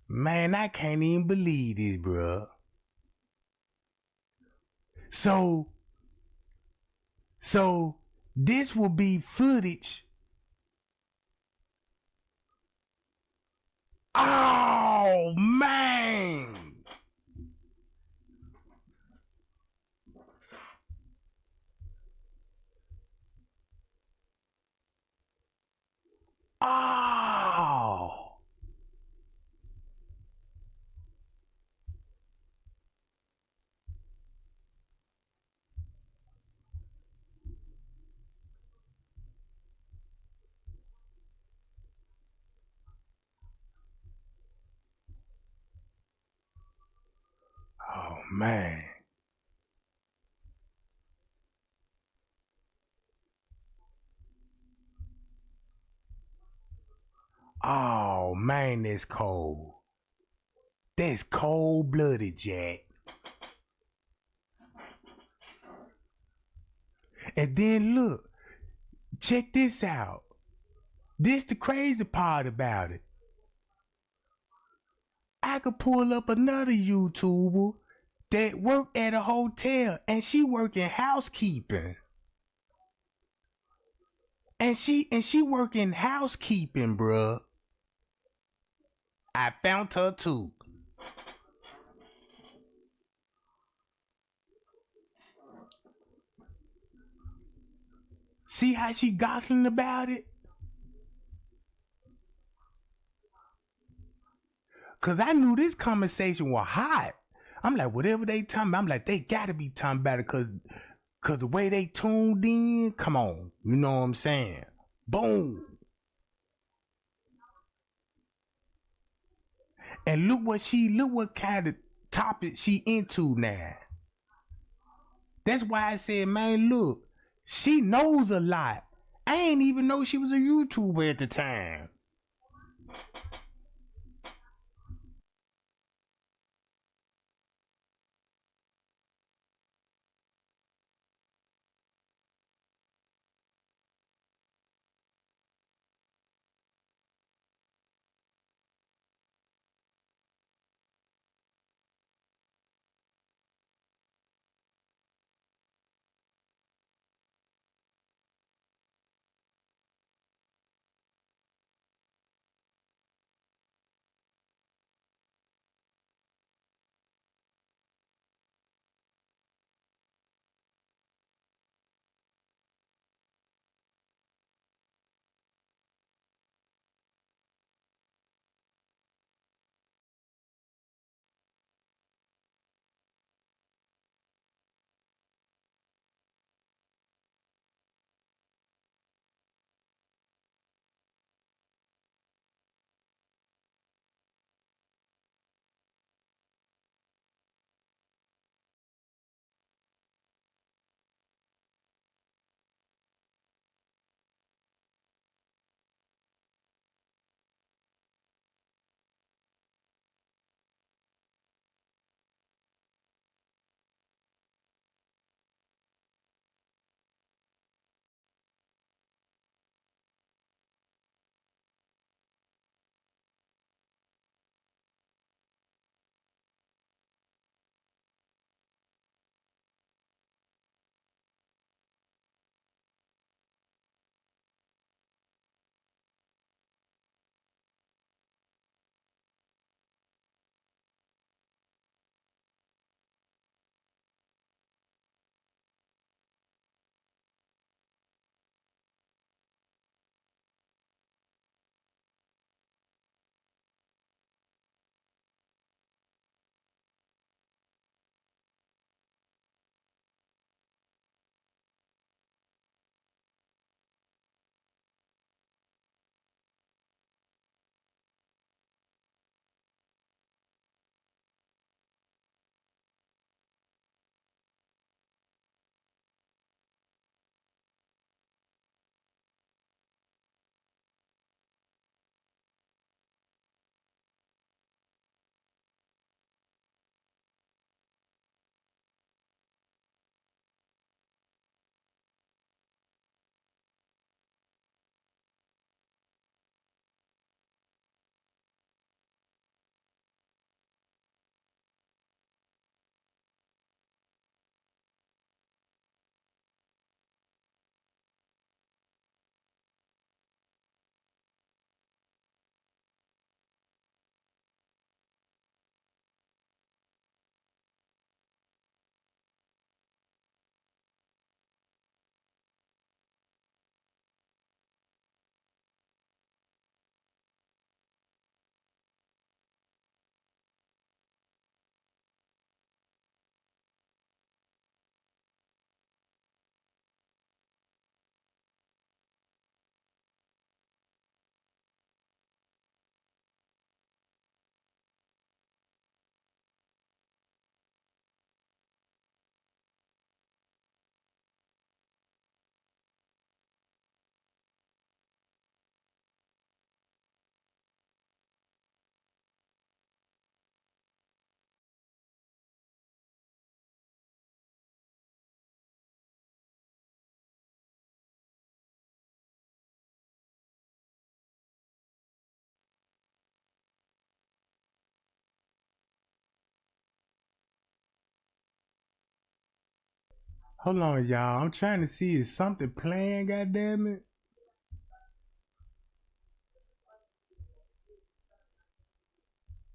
Man, I can't even believe this, bruh. So this will be footage. Oh, man. Oh. man. Oh man, that's cold. That's cold-blooded, Jack. And then look, check this out. This the crazy part about it. I could pull up another YouTuber that worked at a hotel and she working housekeeping. And she working housekeeping, bruh. I found her too. See how she gossiping about it? Cause I knew this conversation was hot. I'm like, whatever they talking about, I'm like, they gotta be talking about it cause the way they tuned in, come on. You know what I'm saying? Boom. And look what kind of topic she into now. That's why I said, man, look, she knows a lot. I ain't even know she was a YouTuber at the time. Hold on, y'all. I'm trying to see is something playing, goddammit.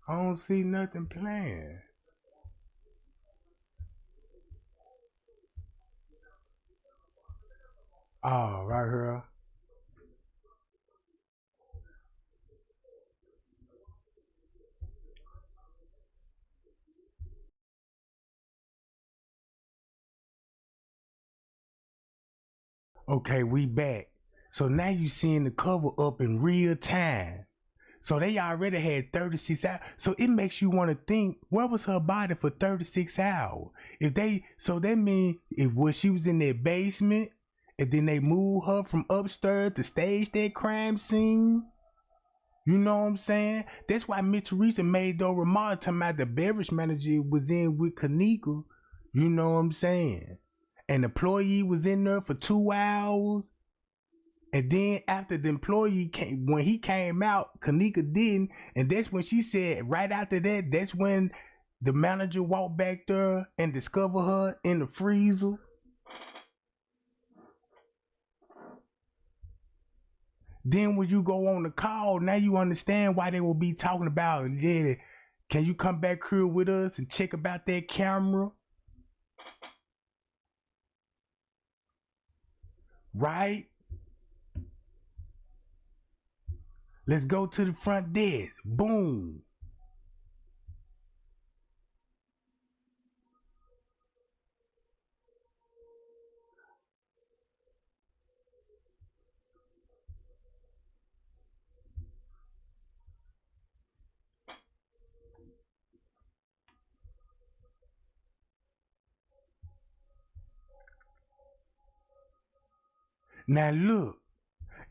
I don't see nothing playing. Oh, right here. Okay, we back. So now you seeing the cover up in real time. So they already had 36 hours. So it makes you want to think, where was her body for 36 hours? So that means she was in their basement, and then they moved her from upstairs to stage that crime scene. You know what I'm saying? That's why Miss Teresa made those remarks talking about the beverage manager was in with Kenneka. You know what I'm saying? An employee was in there for 2 hours. And then after the employee came, when he came out, Kenneka didn't. And that's when she said, right after that, that's when the manager walked back there and discovered her in the freezer. Then when you go on the call, now you understand why they will be talking about, yeah, can you come back here with us and check about that camera? Right? Let's go to the front desk. Boom. Now look,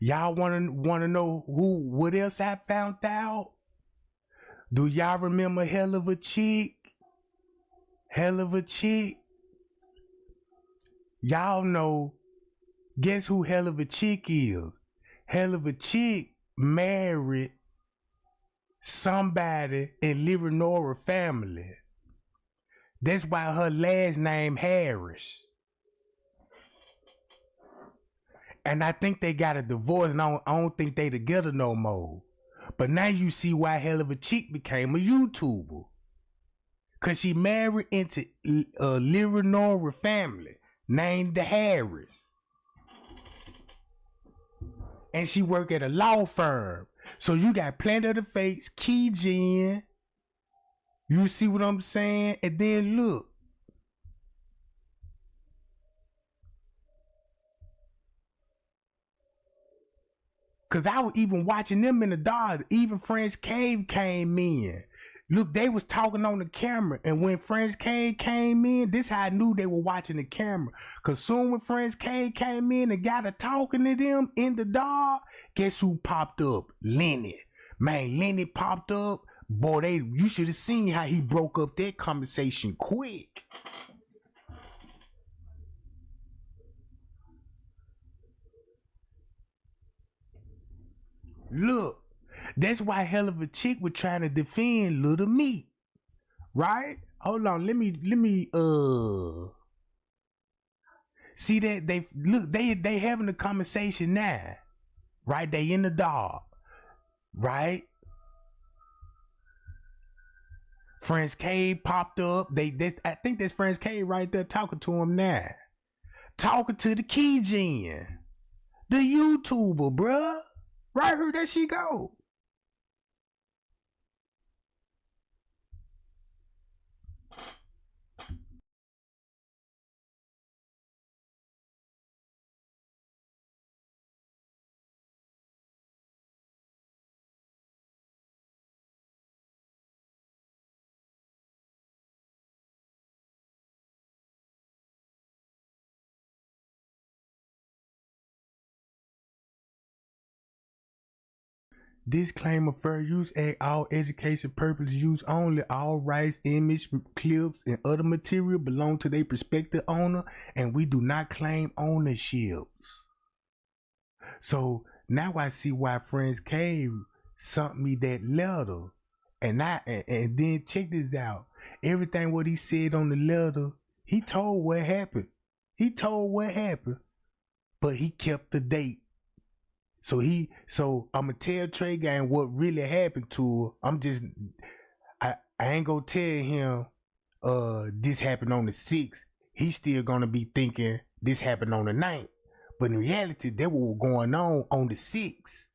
y'all wanna know what else I found out? Do y'all remember Hell of a Chick? Hell of a Chick? Y'all know, guess who Hell of a Chick is? Hell of a Chick married somebody in Leonora family. That's why her last name Harris. And I think they got a divorce, and I don't think they together no more. But now you see why Hell of a Chick became a YouTuber. Cause she married into a Leonora family named the Harris. And she worked at a law firm. So you got Plenty of the Fakes, Key Jen. You see what I'm saying? And then look. Cause I was even watching them in the dark. Even French Cave came in. Look, they was talking on the camera. And when French Cave came in, this how I knew they were watching the camera. Cause soon when French Cave came in and got to talking to them in the dark, guess who popped up? Lenny. Man, Lenny popped up. Boy, you should have seen how he broke up that conversation quick. Look, that's why Hell of a Chick was trying to defend Little Meat. Right? Hold on, let me see that they having a conversation now. Right? They in the dark. Right? French K popped up. I think that's French K right there talking to him now. Talking to the Key Jen. The YouTuber, bruh. Right here, there she go. Disclaimer: fair use act. All education purposes use only. All rights, image, clips, and other material belong to their prospective owner, and we do not claim ownerships. So now I see why Friends Cave sent me that letter, and then check this out. Everything what he said on the letter, he told what happened. He told what happened, but he kept the date. So I'ma tell Trey Gang what really happened to her. I ain't gonna tell him this happened on the 6th. He's still gonna be thinking this happened on the 9th. But in reality, that was going on the 6th.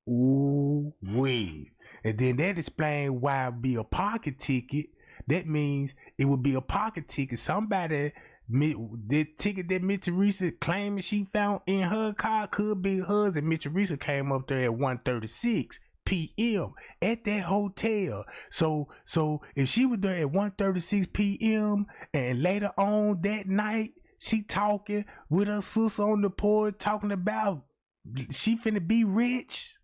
Ooh wee. And then that explains why it'd be a pocket ticket. That means it would be a pocket ticket. Somebody, the ticket that Miss Teresa claiming she found in her car could be hers, and Miss Teresa came up there at 1:36 p.m. at that hotel. So if she was there at 1:36 p.m. and later on that night she talking with her sister on the porch talking about she finna be rich.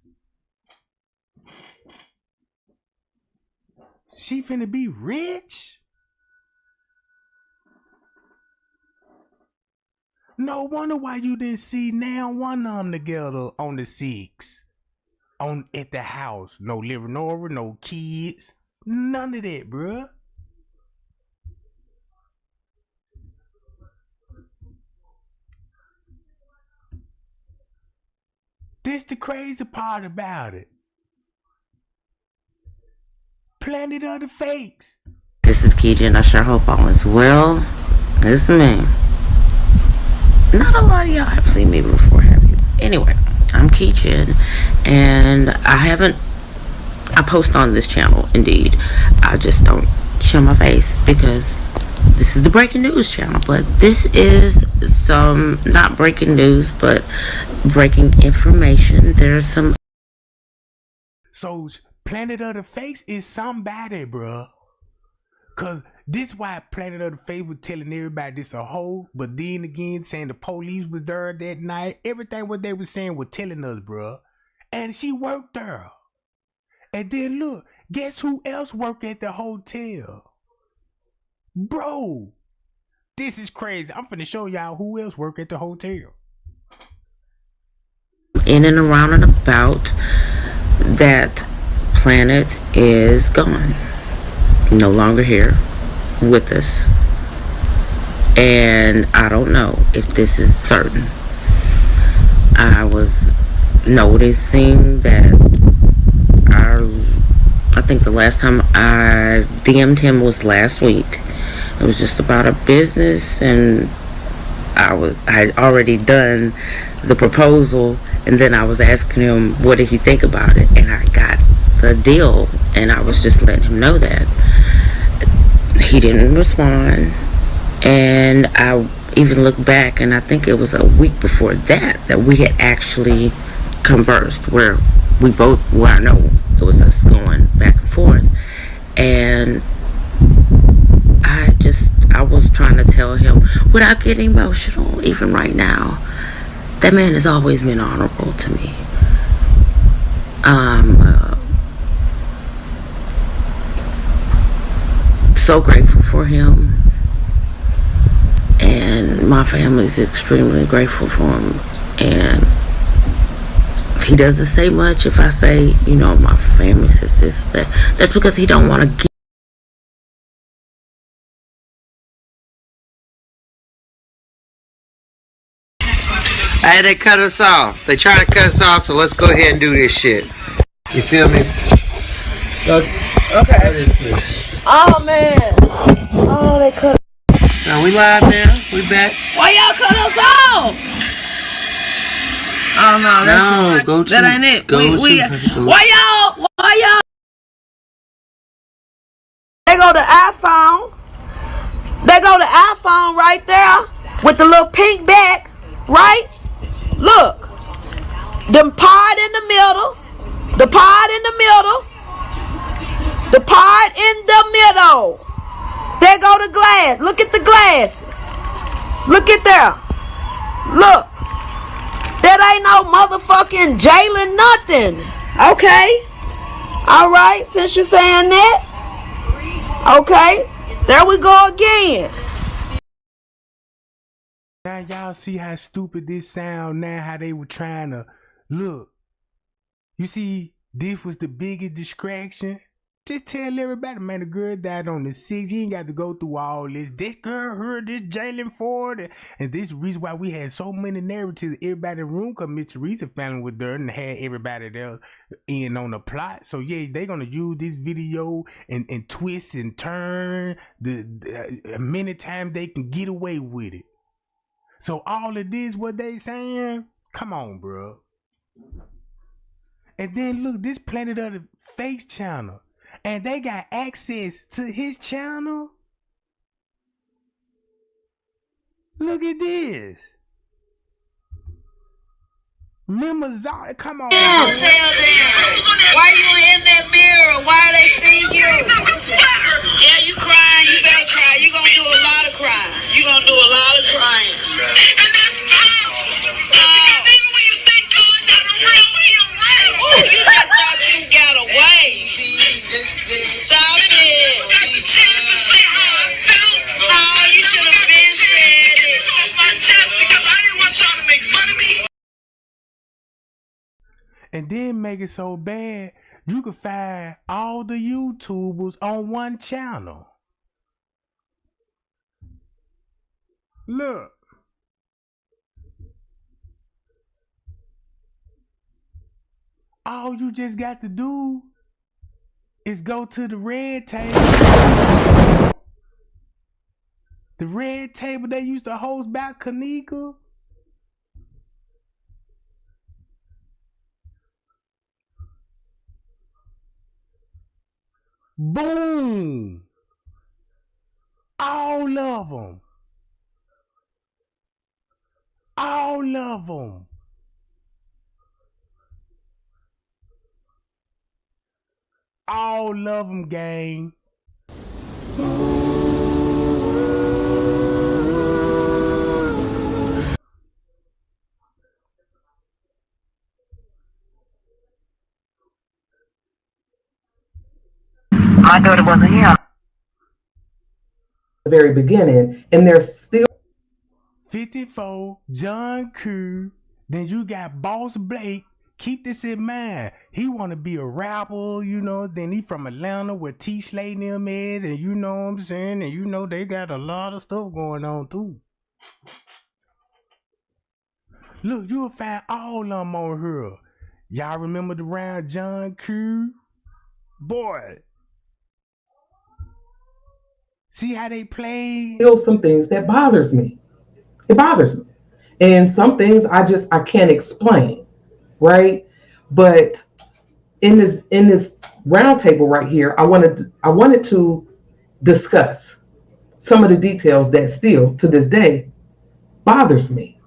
She finna be rich? No wonder why you didn't see now one of them together on the 6th. At the house. No living over, no kids. None of that, bruh. This the crazy part about it. Planet of the Fakes. This is Keegan. I sure hope all is well. It's me. Not a lot of y'all have seen me before, have you? Anyway, I'm Keegan, and I post on this channel, indeed. I just don't show my face because this is the breaking news channel, but this is some, not breaking news, but breaking information. There's some... So, Planet of the Fakes is somebody, bruh. Cause this why Planet of the Fakes was telling everybody this a hoe, but then again saying the police was there that night. Everything what they was saying was telling us, bruh. And she worked there. And then look, guess who else worked at the hotel? Bro, this is crazy. I'm finna show y'all who else worked at the hotel. In and around and about that Planet is gone. No longer here with us. And I don't know if this is certain. I was noticing that I think the last time I DM'd him was last week. It was just about a business, and I had already done the proposal, and then I was asking him what did he think about it, and I got the deal, and I was just letting him know that. He didn't respond, and I even looked back, and I think it was a week before that we had actually conversed, where I know it was us going back and forth, and I was trying to tell him without getting emotional, even right now, that man has always been honorable to me. So grateful for him, and my family's extremely grateful for him, and he doesn't say much. If I say, my family says this, that's because he don't want to give. Hey, they cut us off. They try to cut us off, so let's go ahead and do this shit. You feel me? Okay. Oh man. Oh, they cut. Now we live now. We back. Why y'all cut us off? Oh no, that ain't it. Why y'all? They go to iPhone. They go to iPhone right there with the little pink back, right? Look, the part in the middle, the part in the middle, the part in the middle. There go the glass. Look at the glasses. Look at there. Look. That ain't no motherfucking Jalen nothing. Okay. All right. Since you're saying that. Okay. There we go again. Now y'all see how stupid this sound now, how they were trying to look. You see, this was the biggest distraction Just tell everybody, man, the girl died on the 6th. You ain't got to go through all this. This girl heard this Jalen Ford. And this is the reason why we had so many narratives. Everybody in the room, because Miss Teresa family was there and had everybody there in on the plot. So, yeah, they going to use this video and twist and turn the many times they can get away with it. So, all of this, what they saying? Come on, bro. And then, look, this Planet of the Fakes channel. And they got access to his channel. Look at this. Remember Zara? Come on. Tell them. Why you in that mirror? Why they see you? Yeah, you crying. You better cry. You gonna do a lot of crying. You gonna do a lot of crying. And that's fine. Because even when you think God not around, he around. You just thought you got away. Stop it. No, you should have been said it. Off my chest because I didn't want y'all to make fun of me. And then make it so bad, you can find all the YouTubers on one channel. Look. All you just got to do is go to the red table. The red table they used to host back Kenneka. Boom! All of them. All of them. All of them, gang. My daughter wasn't here. The very beginning, and there's still 54, John Kerr. Then you got Boss Blake. Keep this in mind. He want to be a rapper, you know. Then he from Atlanta where T. Slay and them is, and you know what I'm saying. And you know they got a lot of stuff going on too. Look, you'll find all of them on here. Y'all remember the round John Kerr? Boy. See how they play? Still some things that bothers me. It bothers me. And some things I can't explain, right? But in this round table right here, I wanted to discuss some of the details that still to this day bothers me.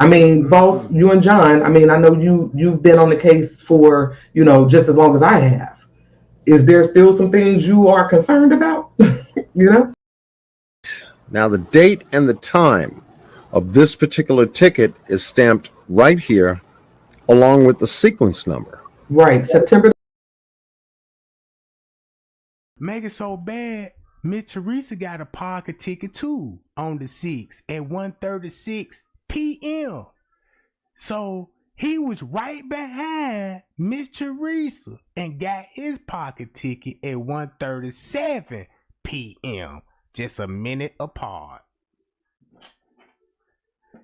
I mean, boss, you and John, I mean, I know you've been on the case for, you know, just as long as I have. Is there still some things you are concerned about? You know? Now, the date and the time of this particular ticket is stamped right here, along with the sequence number. Right, September. Make it so bad, Miss Teresa got a pocket ticket too on the 6th at 1:36 p.m. So he was right behind Miss Teresa and got his pocket ticket at 1:37 p.m. just a minute apart.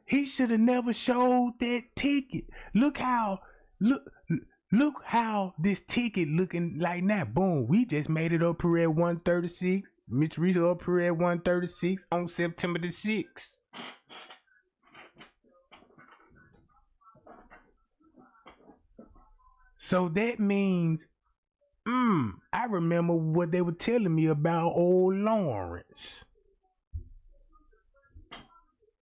He should have never showed that ticket. Look how this ticket looking like now. Boom, we just made it up here at 1:36. Miss Teresa up here at 1:36 on September the 6th. So that means, I remember what they were telling me about old Lawrence.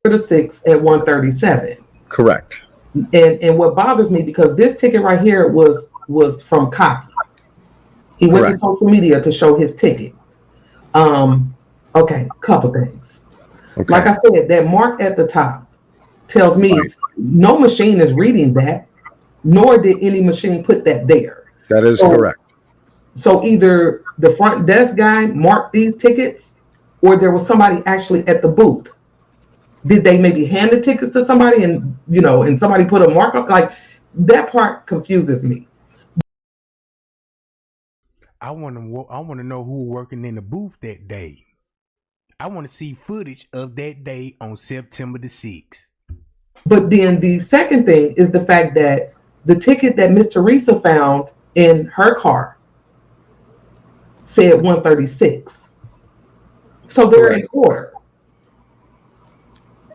The 6th at 1:37. Correct. And what bothers me, because this ticket right here was from Copy. He went to social media to show his ticket. Okay, couple things. Okay. Like I said, that mark at the top tells me no machine is reading that, nor did any machine put that there. That is correct. So either the front desk guy marked these tickets, or there was somebody actually at the booth. Did they maybe hand the tickets to somebody and, you know, and somebody put a mark up? Like, that part confuses me. I want to know who was working in the booth that day. I want to see footage of that day on September the 6th. But then the second thing is the fact that the ticket that Miss Teresa found in her car said 136. So they're in order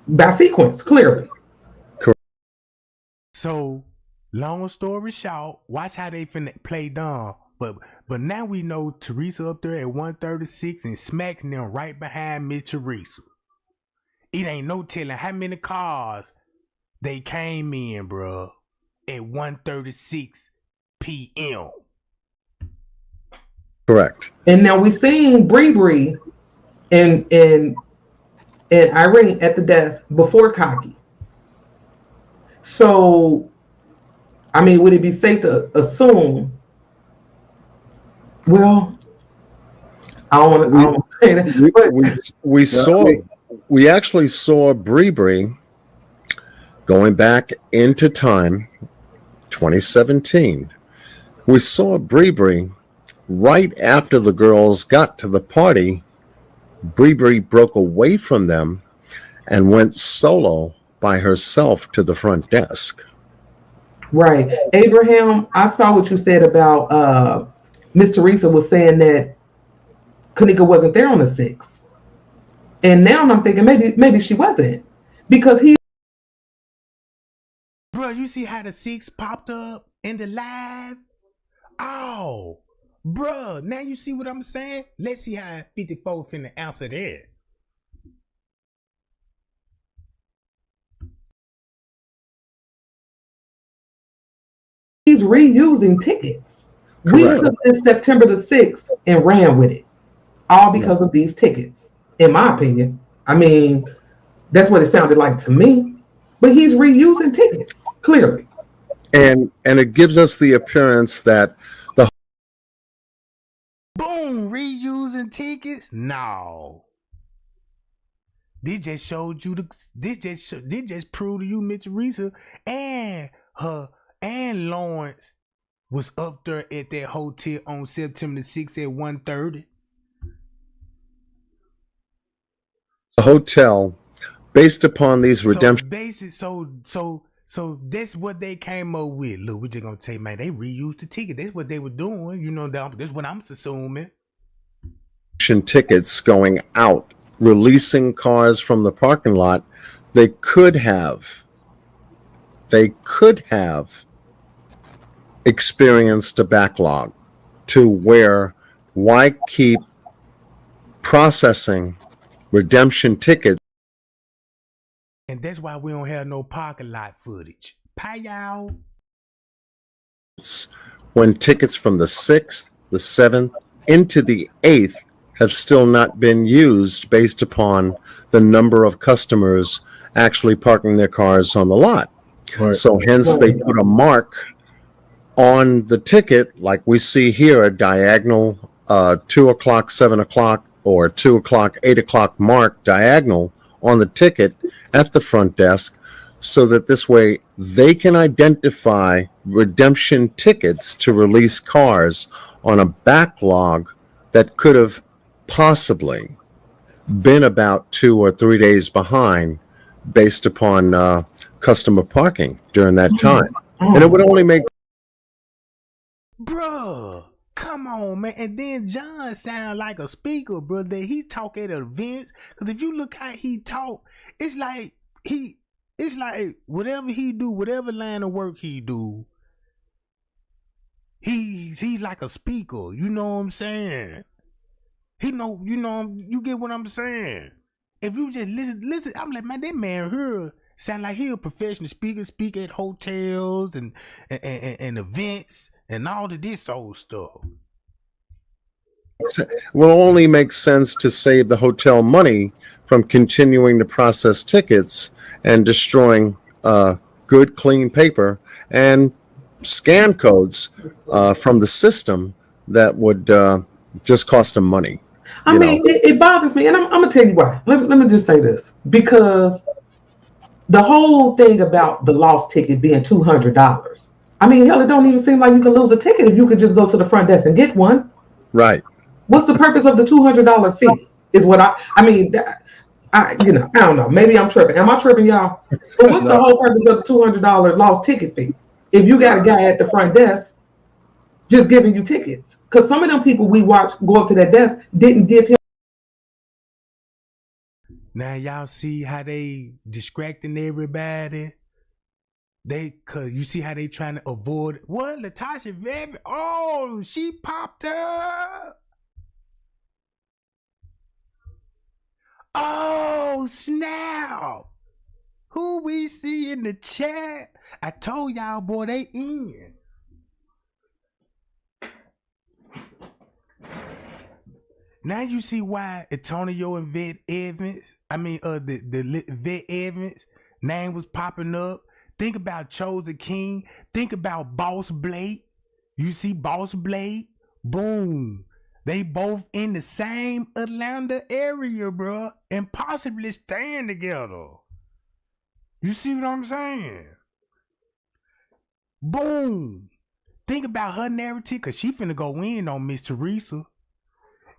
by sequence, clearly. Correct. So, long story short, watch how they finna play dumb. But now we know Teresa up there at 136 and smacking them right behind Miss Teresa. It ain't no telling how many cars they came in, bruh, at 1:36 p.m. Correct. And now we seen Bree and Irene at the desk before Cocky. So, I mean, would it be safe to assume? Well, I don't want to say that. We actually saw Bree going back into time, 2017. We saw Bree right after the girls got to the party. Bree broke away from them and went solo by herself to the front desk. Right. Abraham, I saw what you said about Miss Teresa was saying that Kenneka wasn't there on the 6th. And now I'm thinking maybe she wasn't. Because Bro, you see how the 6 popped up in the live? Oh, bro, now you see what I'm saying? Let's see how 54 finna answer that. he's reusing tickets. Correct. We took this September the 6th and ran with it. All because of these tickets, in my opinion. I mean, that's what it sounded like to me. But he's reusing tickets, clearly. And it gives us the appearance that the boom, reusing tickets? No. This just showed you this just proved to you Miss Teresa and Lawrence was up there at that hotel on September the 6th at 1:30. the hotel, based upon these redemption. So that's what they came up with. Look, we're just gonna say, man, they reused the ticket. That's what they were doing. You know, that's what I'm assuming. Tickets going out, releasing cars from the parking lot. They could have experienced a backlog to where why keep processing redemption tickets? And that's why we don't have no parking lot footage. Pie y'all. When tickets from the 6th, the 7th, into the 8th have still not been used based upon the number of customers actually parking their cars on the lot. Right. So hence they put a mark on the ticket, like we see here, a diagonal 2 o'clock, 7 o'clock, or 2 o'clock, 8 o'clock mark diagonal on the ticket at the front desk, so that this way they can identify redemption tickets to release cars on a backlog that could have possibly been about 2 or 3 days behind based upon customer parking during that time. And it would only make... Bruh, come on, man. And then John sound like a speaker, bro, that he talk at events. Because if you look how he talk, it's like whatever he do, whatever line of work he do, he's like a speaker. You know what I'm saying? You get what I'm saying? If you just listen, I'm like, man, that man here sound like he a professional speaker, speak at hotels and events and all of this old stuff. Will only make sense to save the hotel money from continuing to process tickets and destroying good, clean paper and scan codes from the system that would just cost them money. I mean, it bothers me, and I'm going to tell you why. Let me just say this. Because the whole thing about the lost ticket being $200, I mean, hell, it don't even seem like you can lose a ticket if you could just go to the front desk and get one. Right. What's the purpose of the $200 fee? Is what I mean. I don't know. Maybe I'm tripping. Am I tripping, y'all? But what's the whole purpose of the $200 lost ticket fee? If you got a guy at the front desk just giving you tickets, because some of them people we watch go up to that desk didn't give him. Now y'all see how they distracting everybody. Cause you see how they trying to avoid what Latasha Very. Oh, she popped up. Oh snap! Who we see in the chat? I told y'all, boy, they in. Now you see why Antonio and Vet Evans. The Vet Evans name was popping up. Think about Chosen King. Think about Boss Blake. You see Boss Blake? Boom. They both in the same Atlanta area, bro, and possibly staying together. You see what I'm saying? Boom. Think about her narrative, because she finna go in on Miss Teresa.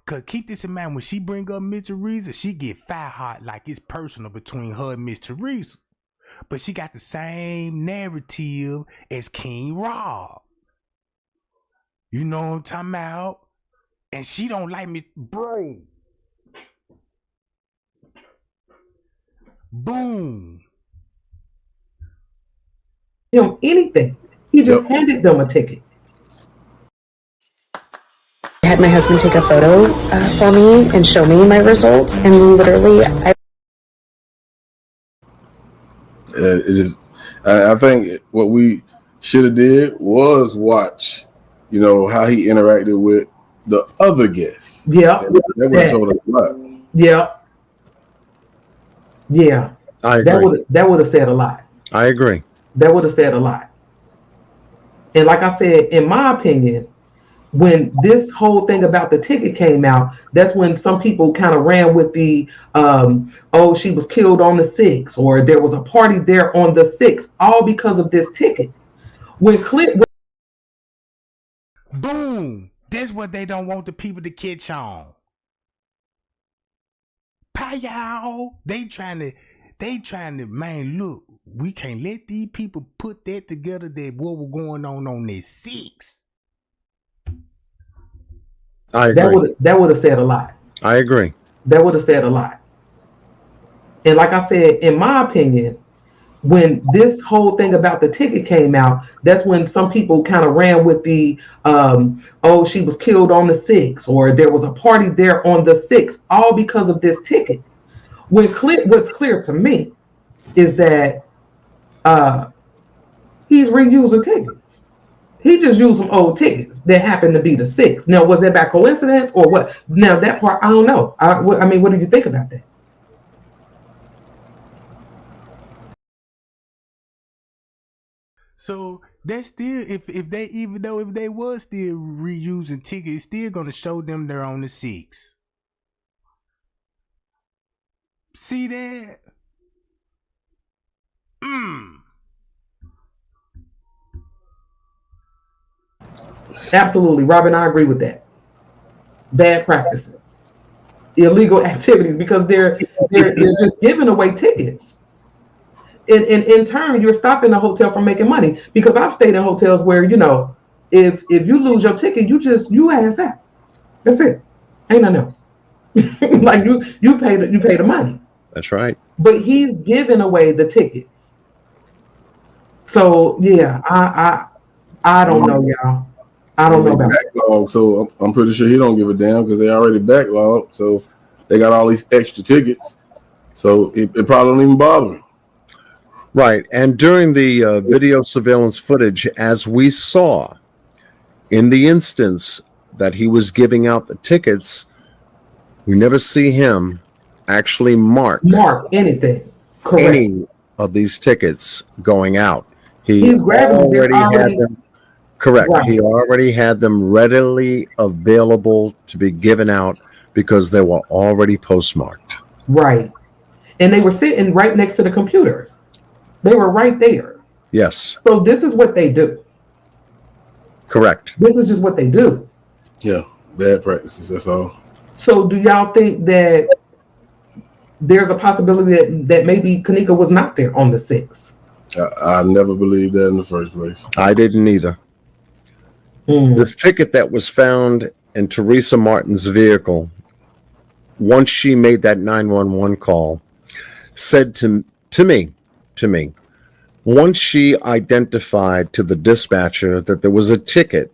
Because keep this in mind, when she bring up Miss Teresa, she get fire hot like it's personal between her and Miss Teresa. But she got the same narrative as King Rob. You know what I'm talking about? And she don't like me, bro. Boom. Him anything. He just handed them a ticket. I had my husband take a photo for me and show me my results, and literally, I think what we should have did was watch, how he interacted with the other guests. Yeah, that would have told us a lot. Yeah. I agree. That would have said a lot. I agree. That would have said a lot. And like I said, in my opinion, when this whole thing about the ticket came out, that's when some people kind of ran with the, she was killed on the 6th, or there was a party there on the 6th, all because of this ticket. Boom. That's what they don't want the people to catch on. Pow. They trying to, man, look, we can't let these people put that together, that what was going on this 6th. I agree. That would have said a lot. I agree. That would have said a lot. And like I said, in my opinion, when this whole thing about the ticket came out, that's when some people kind of ran with the, she was killed on the 6th, or there was a party there on the 6th, all because of this ticket. What's clear to me is that he's reusing tickets. He just used some old tickets that happened to be the 6th. Now, was that by coincidence or what? Now, that part, I don't know. I mean, what do you think about that? So that's still, if they was still reusing tickets, it's still gonna show them they're on the 6th. See that? Absolutely, Robin, I agree with that. Bad practices, illegal activities, because they're just giving away tickets. In turn, you're stopping the hotel from making money. Because I've stayed in hotels where, if you lose your ticket, you ass out. That's it. Ain't nothing else. Like you pay the money. That's right. But he's giving away the tickets. So yeah, I don't know, y'all. I don't know about backlog, so I'm pretty sure he don't give a damn because they already backlogged. So they got all these extra tickets. So it probably don't even bother him. Right. And during the video surveillance footage, as we saw in the instance that he was giving out the tickets, we never see him actually mark anything. Correct. Any of these tickets going out. He's already had them. Correct. Right. He already had them readily available to be given out because they were already postmarked. Right. And they were sitting right next to the computers. They were right there. Yes. So this is what they do. Correct. This is just what they do. Yeah. Bad practices, that's all. So do y'all think that there's a possibility that maybe Kenneka was not there on the 6th? I never believed that in the first place. I didn't either. This ticket that was found in Teresa Martin's vehicle, once she made that 911 call, said to me, once she identified to the dispatcher that there was a ticket,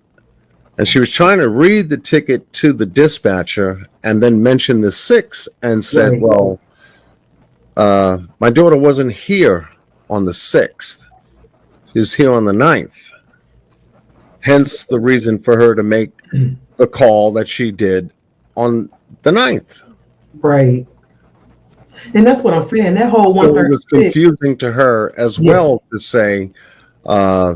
and she was trying to read the ticket to the dispatcher and then mention the 6th and said, Right. well, my daughter wasn't here on the 6th. She was here on the 9th. Hence the reason for her to make the call that she did on the 9th. Right. And that's what I'm saying. That whole So it was 136. confusing to her as well to say, I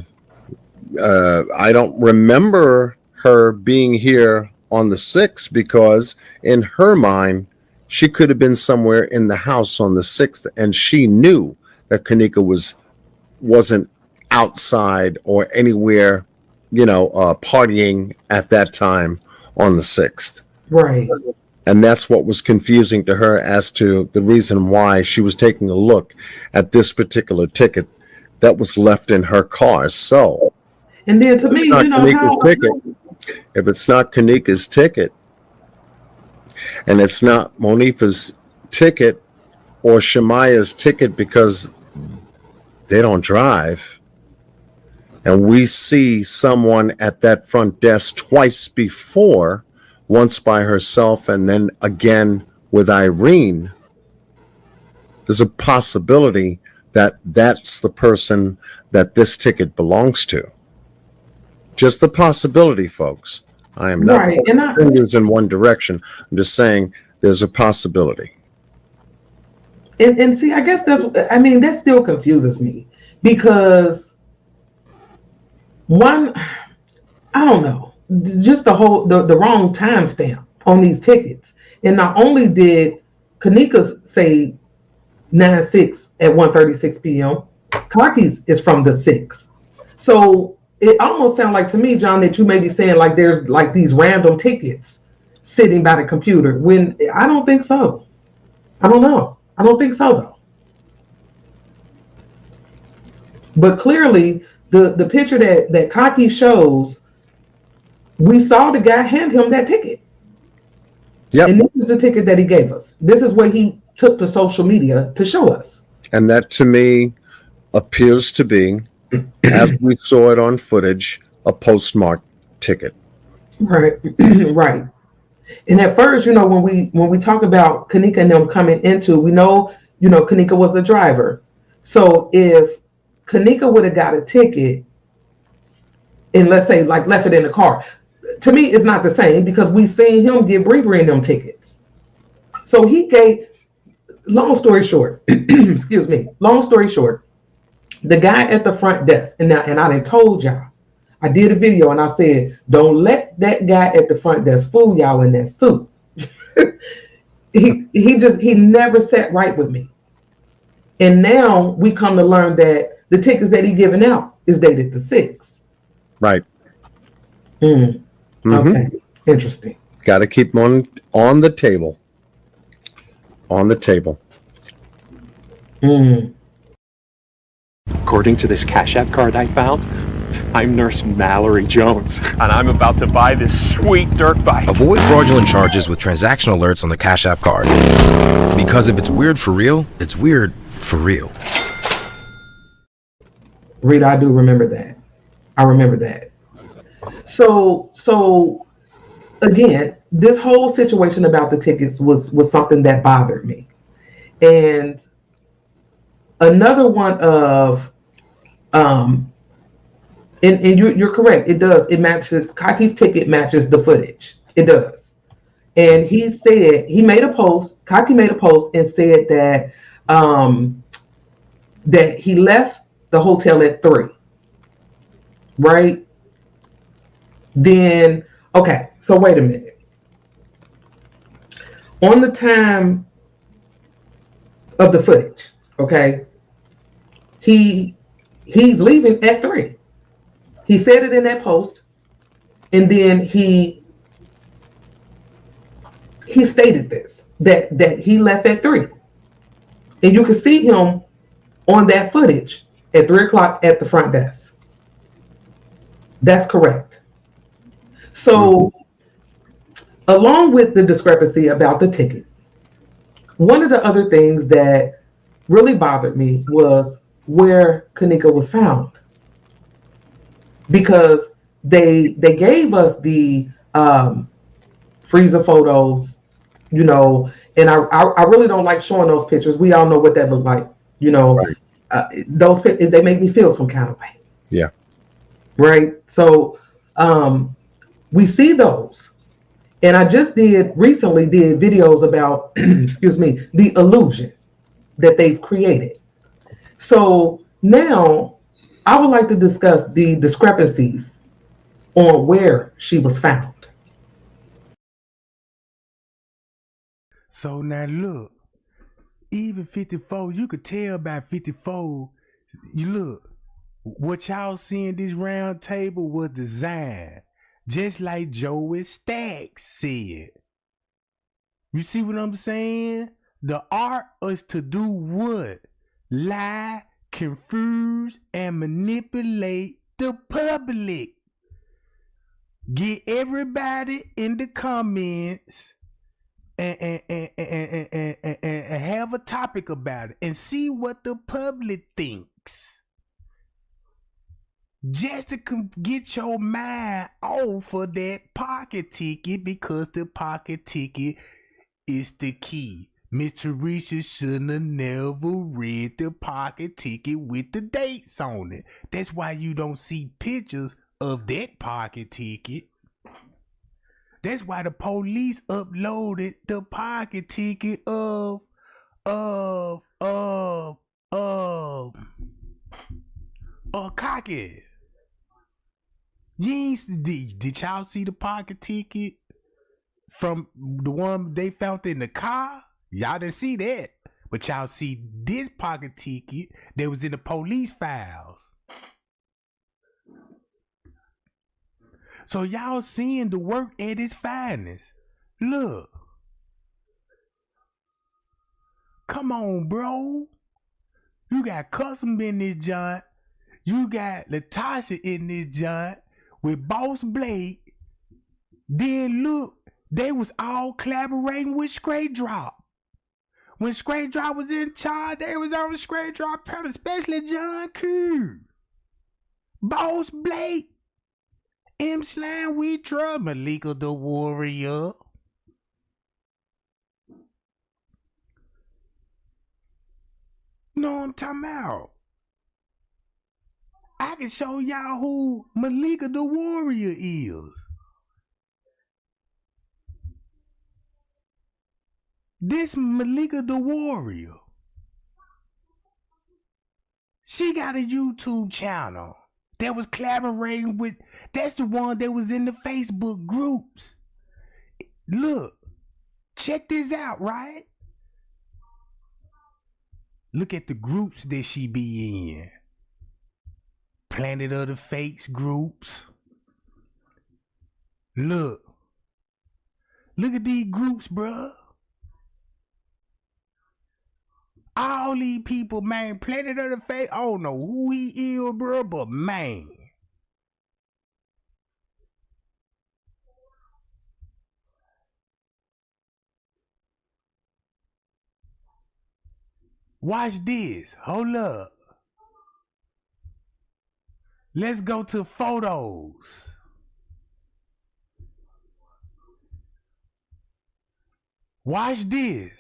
don't remember her being here on the 6th, because in her mind, she could have been somewhere in the house on the 6th, and she knew that Kenneka wasn't outside or anywhere, partying at that time on the 6th. Right. And that's what was confusing to her as to the reason why she was taking a look at this particular ticket that was left in her car. So, And then to me, if it's not Kenneka's ticket, and it's not Monifa's ticket or Shemaya's ticket because they don't drive, and we see someone at that front desk twice before, once by herself and then again with Irene, there's a possibility that that's the person that this ticket belongs to. Just the possibility, folks. I am not Right, and fingers in one direction. I'm just saying there's a possibility. And see, I guess that still confuses me, because one, I don't know, just the wrong timestamp on these tickets. And not only did Kenneka say 9/6 at 1:36 p.m., Cocky's is from the 6th. So it almost sounds like to me, John, that you may be saying like there's like these random tickets sitting by the computer, when I don't think so. I don't know. I don't think so, though. But clearly, the picture that Cocky shows, we saw the guy hand him that ticket. Yep. And this is the ticket that he gave us. This is what he took to social media to show us. And that, to me, appears to be, as we saw it on footage, a postmarked ticket. Right. Right. And at first, when we talk about Kenneka and them coming into, we know, Kenneka was the driver. So if Kenneka would have got a ticket and, let's say, like left it in the car, to me, it's not the same, because we seen him give Bree them tickets. So he gave, long story short, excuse me, long story short, the guy at the front desk, and I done told y'all, I did a video and I said, don't let that guy at the front desk fool y'all in that suit. he never sat right with me. And now we come to learn that the tickets that he giving out is dated the 6th. Right. Okay. Interesting. Got to keep them on the table. On the table. According to this Cash App card I found, I'm Nurse Mallory Jones, and I'm about to buy this sweet dirt bike. Avoid fraudulent charges with transaction alerts on the Cash App card. Because if it's weird for real, it's weird for real. Rita, I do remember that. I remember that. So again, this whole situation about the tickets was something that bothered me. And another one of and you're correct, it does, it matches, Cocky's ticket matches the footage. It does. And he said, Cocky made a post and said that that he left the hotel at 3. Right? Then, okay, so wait a minute. On the time of the footage, okay, he's leaving at 3. He said it in that post, and then he he stated this, that he left at 3. And you can see him on that footage at 3 o'clock at the front desk. That's correct. So, along with the discrepancy about the ticket, one of the other things that really bothered me was where Kenneka was found. Because they gave us the freezer photos, you know, and I really don't like showing those pictures. We all know what that looked like, you know. Right. Those they make me feel some kind of way. Yeah. Right. So we see those, and I just recently did videos about excuse me, the illusion that they've created. So now I would like to discuss the discrepancies on where she was found. So now look, even 54, you could tell by 54, you look, what y'all seeing this round table was designed, just like Joey Stacks said. You see what I'm saying? The art is to do what? Lie, confuse, and manipulate the public. Get everybody in the comments and have a topic about it and see what the public thinks. Just to get your mind off of that pocket ticket, because the pocket ticket is the key. Miss Teresa shouldn't have never read the pocket ticket with the dates on it. That's why you don't see pictures of that pocket ticket. That's why the police uploaded the pocket ticket of Cocky. Did y'all see the pocket ticket from the one they found in the car? Y'all didn't see that. But y'all see this pocket ticket that was in the police files. So y'all seeing the work at its finest. Look. Come on, bro. You got Custom in this joint. You got Latasha in this joint with Boss Blake. Then look, they was all collaborating with Straight Drop. When Straight Drop was in charge, they was on the Straight Drop panel, especially John Q. Boss Blake. M. Slime We Trust, Malika the Warrior. Know what I'm talking about? I can show y'all who Malika the Warrior is. This Malika the Warrior. She got a YouTube channel that was collaborating with, that's the one that was in the Facebook groups. Look, check this out, right? Look at the groups that she be in. Planet of the Fakes groups. Look at these groups, bruh. All these people, man, Planet of the Fakes, I don't know who he is, bruh, but man. Watch this. Hold up. Let's go to photos. Watch this.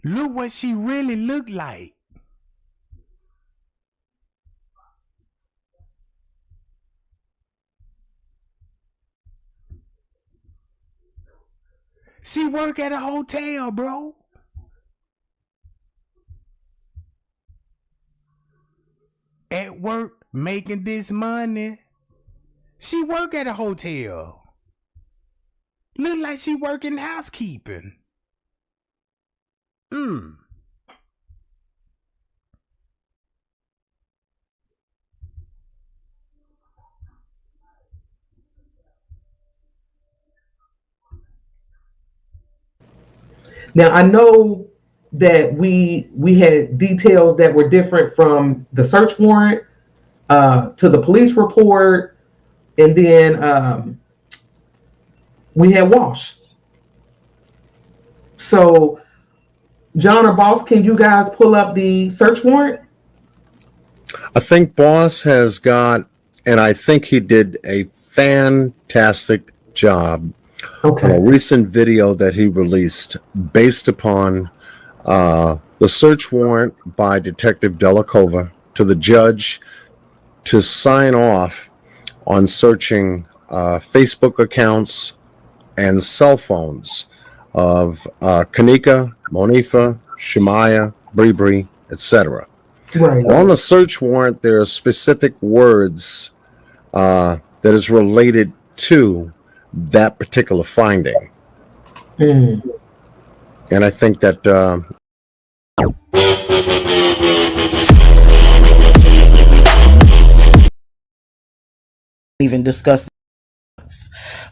Look what she really looked like. She work at a hotel, bro. At work, making this money. She work at a hotel. Look like she work in housekeeping. Now I know that we had details that were different from the search warrant to the police report, and then we had Walsh. So, John or Boss, can you guys pull up the search warrant? I think Boss has got, and I think he did a fantastic job on a recent video that he released based upon the search warrant by Detective Delacova to the judge to sign off on searching Facebook accounts and cell phones of Kenneka, Monifa, Shemaya, Bree, etc. Right. On the search warrant, there are specific words that is related to that particular finding. And I think that even discuss.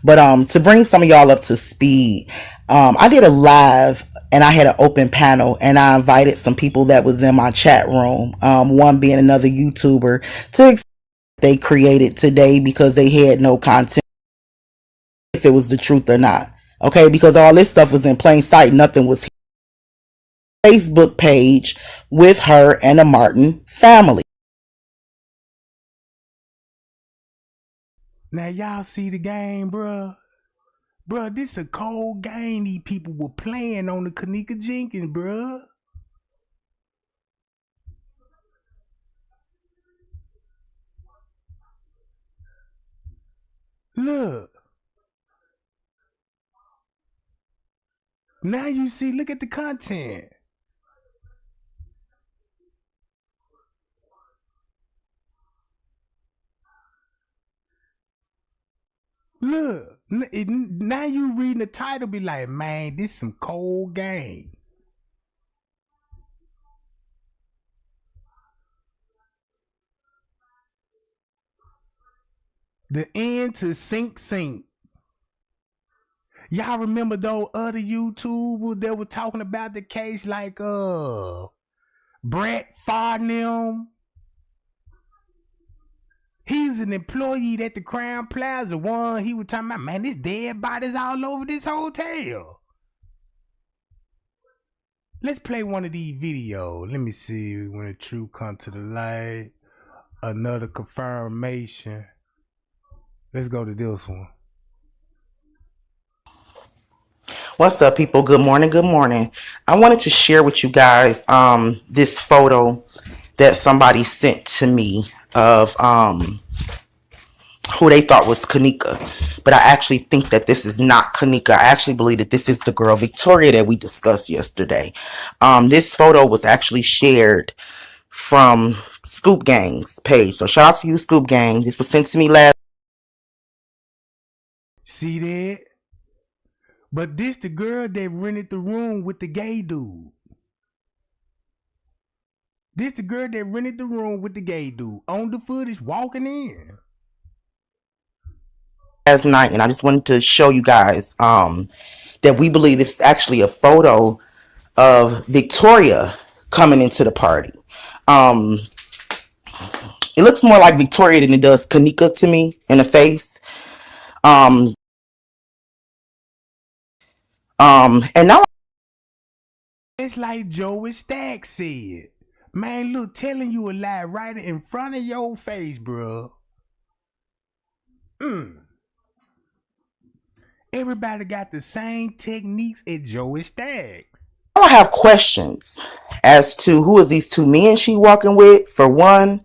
But to bring some of y'all up to speed, I did a live and I had an open panel and I invited some people that was in my chat room, one being another YouTuber, to explain what they created today because they had no content, if it was the truth or not. Okay, because all this stuff was in plain sight. Nothing was here. Facebook page with her and the Martin family. Now y'all see the game, bruh? Bruh, this a cold game these people were playing on the Kenneka Jenkins, bruh. Look. Now you see, look at the content. Look, now you reading the title, be like, man, this some cold game. The end to sink. Y'all remember those other YouTubers that were talking about the case, like Brett Farnham? He's an employee at the Crown Plaza. One he was talking about, man, there's dead bodies all over this hotel. Let's play one of these videos. Let me see when the truth comes to the light. Another confirmation. Let's go to this one. What's up, people? Good morning. Good morning. I wanted to share with you guys this photo that somebody sent to me of who they thought was Kenneka, but I actually think that this is not Kenneka. I actually believe that this is the girl Victoria that we discussed yesterday. This photo was actually shared from Scoop Gang's page, so shout out to you, Scoop Gang. This was sent to me last. See that? But this the girl that rented the room with the gay dude. This the girl that rented the room with the gay dude on the footage walking in. Last night, and I just wanted to show you guys that we believe this is actually a photo of Victoria coming into the party. It looks more like Victoria than it does Kenneka to me in the face. And now it's like Joey Skagg said. Man, look, telling you a lie right in front of your face, bro. Everybody got the same techniques as Joey Skagg. I have questions as to who is these two men she walking with, for one.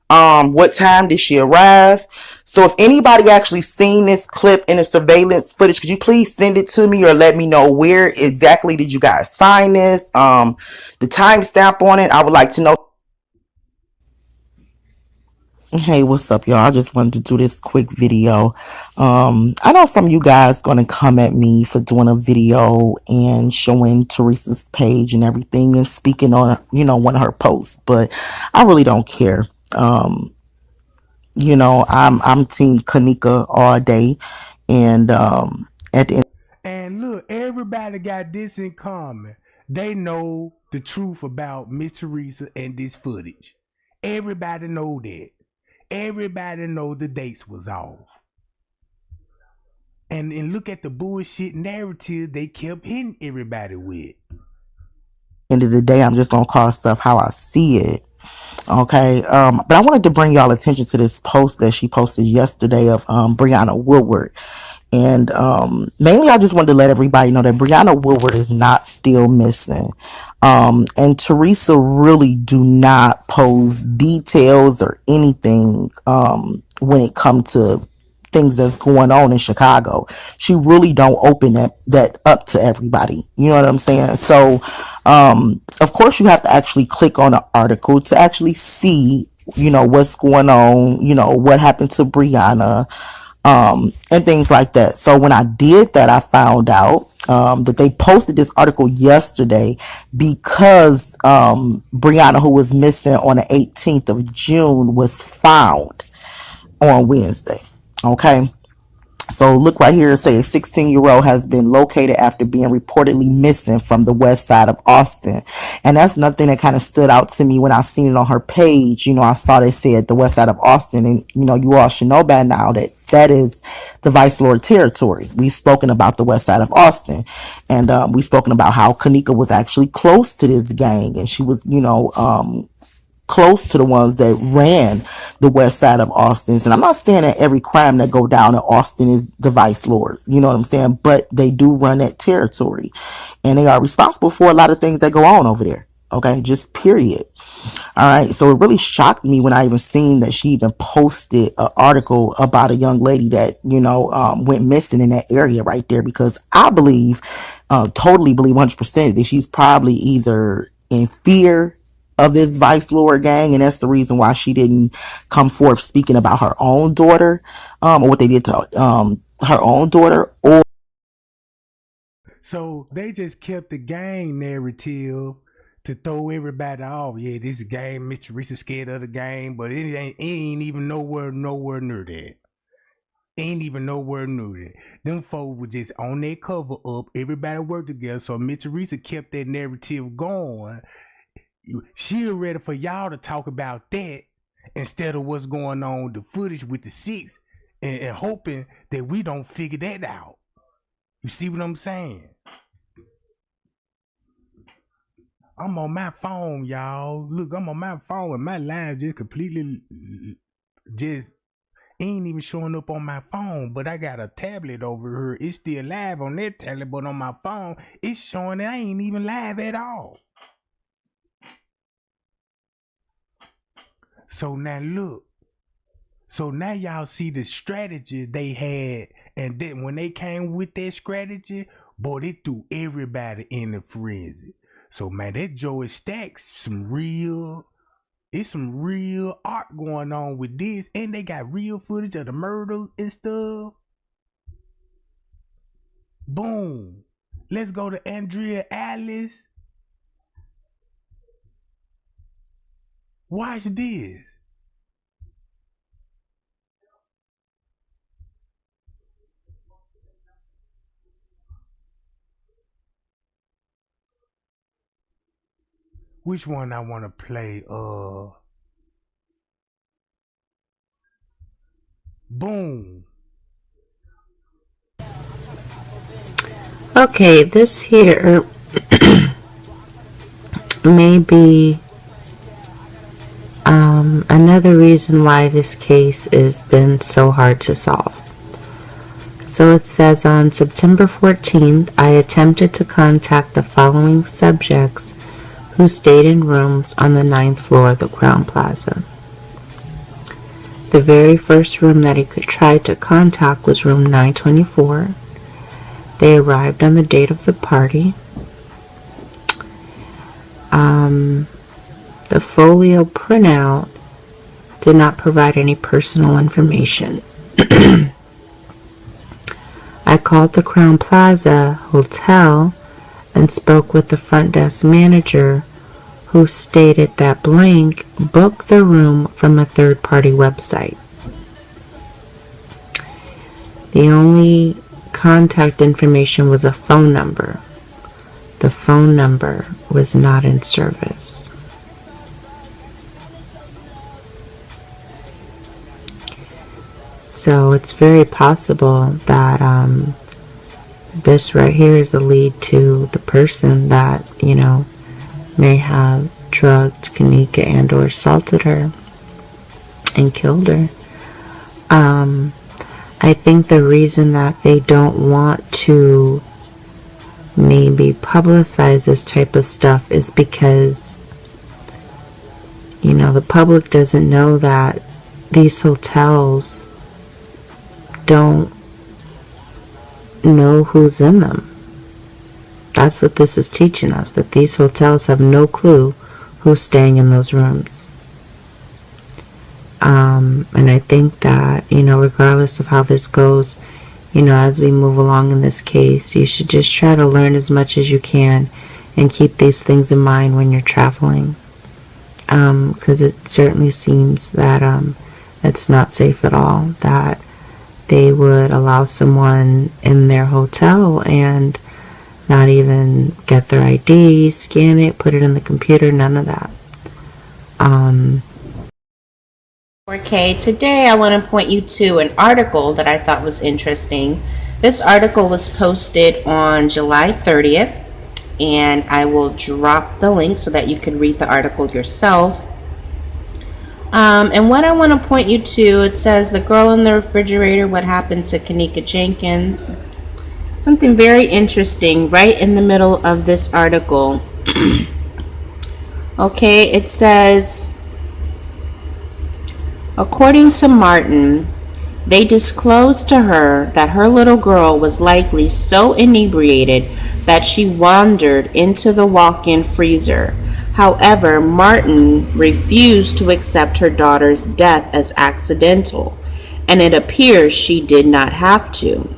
What time did she arrive? So if anybody actually seen this clip in the surveillance footage, could you please send it to me or let me know where exactly did you guys find this? The timestamp on it, I would like to know. Hey, what's up, y'all? I just wanted to do this quick video. I know some of you guys gonna come at me for doing a video and showing Teresa's page and everything and speaking on, one of her posts, but I really don't care. I'm team Kenneka all day, and at the end. And look, look, everybody got this in common. They know the truth about Miss Teresa and this footage. Everybody know that. Everybody know the dates was off. And look at the bullshit narrative they kept hitting everybody with. End of the day, I'm just gonna call stuff how I see it. Okay. But I wanted to bring y'all attention to this post that she posted yesterday of Brianna Woodward. And mainly I just wanted to let everybody know that Brianna Woodward is not still missing. And Teresa really do not pose details or anything when it comes to things that's going on in Chicago. She really don't open that up to everybody. You know what I'm saying? So of course you have to actually click on an article to actually see, you know, what's going on, you know, what happened to Brianna, and things like that. So when I did that, I found out that they posted this article yesterday because Brianna, who was missing on the 18th of June, was found on Wednesday. Okay. So look right here, say a 16-year-old has been located after being reportedly missing from the west side of Austin. And that's nothing that kind of stood out to me when I seen it on her page. You know, I saw they said the west side of Austin, and you know, you all should know by now that that is the Vice Lord territory. We've spoken about the west side of Austin, and we've spoken about how Kenneka was actually close to this gang, and she was, you know, close to the ones that ran the west side of Austin. And I'm not saying that every crime that go down in Austin is the Vice Lords, you know what I'm saying? But they do run that territory, and they are responsible for a lot of things that go on over there. Okay, just period. All right, so it really shocked me when I even seen that she even posted an article about a young lady that, you know, went missing in that area right there, because I believe, totally believe 100% that she's probably either in fear of this Vice Lord gang, and that's the reason why she didn't come forth speaking about her own daughter, or what they did to her own daughter. Or so they just kept the gang narrative to throw everybody off. Yeah, this game, Miss Teresa scared of the game, but it ain't even nowhere near that. Ain't even nowhere near that. Them folks were just on their cover up. Everybody worked together, so Miss Teresa kept that narrative going. She ready for y'all to talk about that instead of what's going on, the footage with the six, and hoping that we don't figure that out. You see what I'm saying? I'm on my phone, y'all. Look, I'm on my phone, and my live just completely just ain't even showing up on my phone. But I got a tablet over here. It's still live on that tablet, but on my phone, it's showing that I ain't even live at all. So now look, so now y'all see the strategy they had, and then when they came with that strategy, boy, they threw everybody in a frenzy. So man, that Joey Stacks, some real art going on with this, and they got real footage of the murder and stuff. Boom. Let's go to Andrea Alice. Watch this. Which one I want to play? Boom. Okay, this here may be another reason why this case has been so hard to solve. So it says, on September 14th, I attempted to contact the following subjects who stayed in rooms on the 9th floor of the Crown Plaza. The very first room that he tried to contact was room 924. They arrived on the date of the party. The folio printout did not provide any personal information. I called the Crown Plaza Hotel and spoke with the front desk manager, who stated that blank booked the room from a third-party website. The only contact information was a phone number. The phone number was not in service. So it's very possible that this right here is a lead to the person that, you know, may have drugged Kenneka and or assaulted her and killed her. I think the reason that they don't want to maybe publicize this type of stuff is because, you know, the public doesn't know that these hotels don't know who's in them. That's what this is teaching us, that these hotels have no clue who's staying in those rooms. And I think that, you know, regardless of how this goes, you know, as we move along in this case, you should just try to learn as much as you can and keep these things in mind when you're traveling. Because it certainly seems that it's not safe at all, that they would allow someone in their hotel and not even get their ID, scan it, put it in the computer, none of that. Okay, today I want to point you to an article that I thought was interesting. This article was posted on July 30th, and I will drop the link so that you can read the article yourself. And what I want to point you to, it says the girl in the refrigerator, what happened to Kenneka Jenkins. Something very interesting right in the middle of this article. Okay, it says, according to Martin, they disclosed to her that her little girl was likely so inebriated that she wandered into the walk-in freezer. However, Martin refused to accept her daughter's death as accidental, and it appears she did not have to.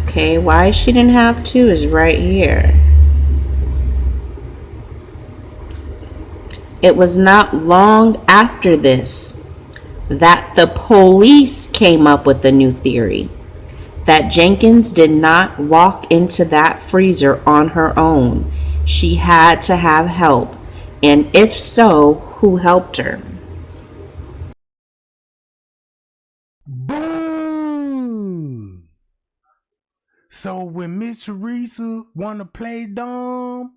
Okay, why she didn't have to is right here. It was not long after this that the police came up with a new theory, that Jenkins did not walk into that freezer on her own. She had to have help, and if so, who helped her? Boom! So when Miss Teresa wanna play dumb,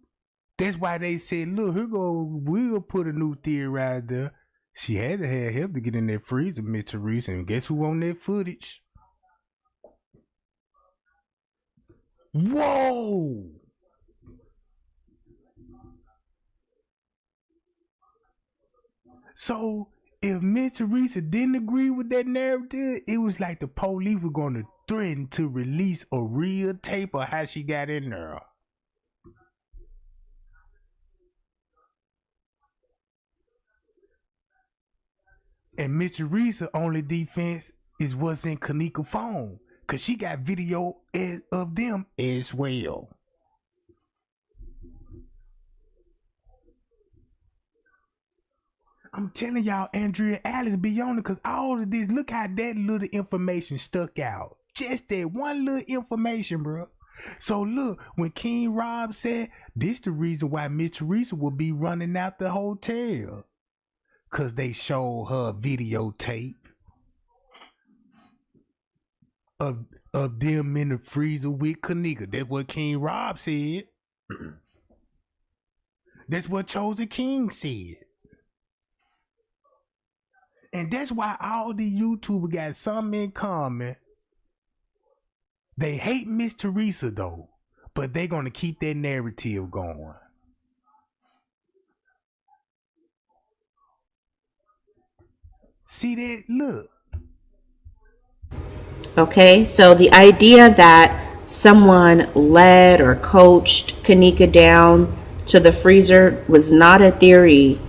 that's why they said, look, we'll put a new theory out there. She had to have help to get in that freezer, Miss Teresa, and guess who on that footage? Whoa! So if Miss Teresa didn't agree with that narrative, it was like the police were going to threaten to release a real tape of how she got in there. And Miss Teresa only defense is what's in Kenneka's phone, cause she got video of them as well. I'm telling y'all, Andrea Alice be on it, cause all of this, look how that little information stuck out. Just that one little information, bro. So look, when King Rob said this the reason why Miss Teresa will be running out the hotel, cause they showed her videotape of them in the freezer with Kenneka. That's what King Rob said. That's what Chosen King said. And that's why all the YouTubers got something in common. They hate Miss Teresa though, but they're gonna keep that narrative going. See that? Look. Okay, so the idea that someone led or coached Kenneka down to the freezer was not a theory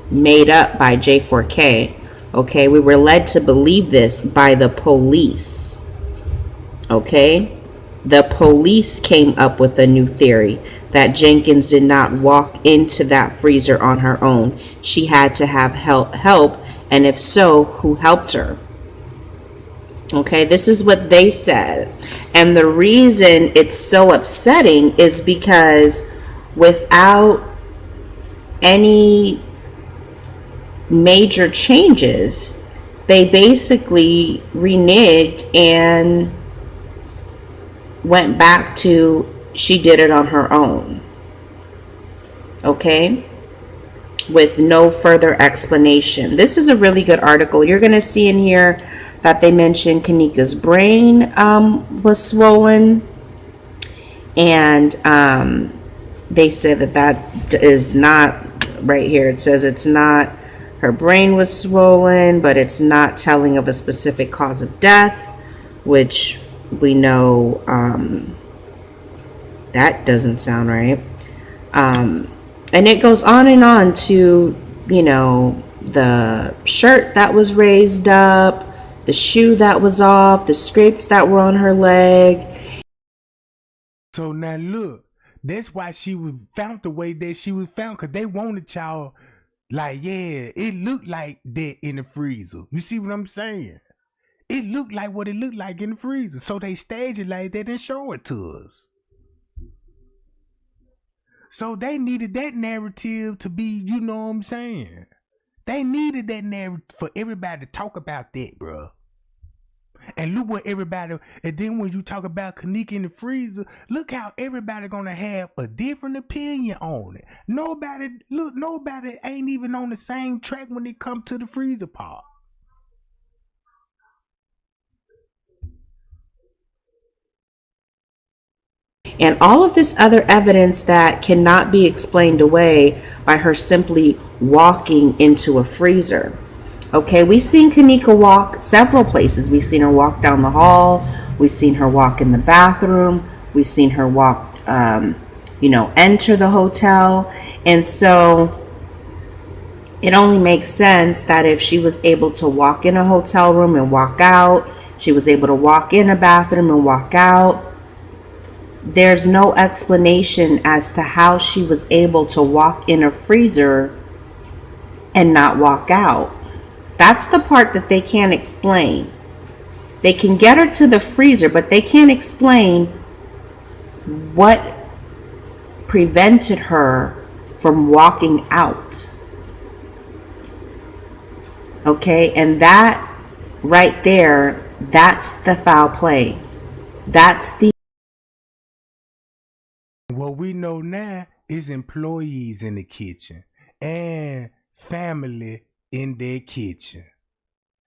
made up by J4K. Okay, we were led to believe this by the police. Okay, the police came up with a new theory that Jenkins did not walk into that freezer on her own. She had to have help, and if so, who helped her? Okay, this is what they said. And the reason it's so upsetting is because without any major changes, they basically reneged and went back to she did it on her own. Okay? With no further explanation. This is a really good article. You're going to see in here that they mentioned Kenneka's brain was swollen, and they said that is not right here. It says it's not her brain was swollen, but it's not telling of a specific cause of death, which we know that doesn't sound right. And it goes on and on to, you know, the shirt that was raised up, the shoe that was off, the scrapes that were on her leg. So now look, that's why she was found the way that she was found, because they wanted y'all like, yeah, it looked like that in the freezer. You see what I'm saying? It looked like what it looked like in the freezer. So they staged it like that and show it to us. So they needed that narrative to be, you know what I'm saying? They needed that narrative for everybody to talk about that, bro. And look what everybody, and then when you talk about Kenneka in the freezer, look how everybody gonna have a different opinion on it. Nobody ain't even on the same track when it comes to the freezer part. And all of this other evidence that cannot be explained away by her simply walking into a freezer. Okay, we've seen Kenneka walk several places. We've seen her walk down the hall. We've seen her walk in the bathroom. We've seen her walk, enter the hotel. And so it only makes sense that if she was able to walk in a hotel room and walk out, she was able to walk in a bathroom and walk out, there's no explanation as to how she was able to walk in a freezer and not walk out. That's the part that they can't explain. They can get her to the freezer, but they can't explain what prevented her from walking out. Okay, and that right there, that's the foul play. That's the... What we know now is employees in the kitchen and family in their kitchen.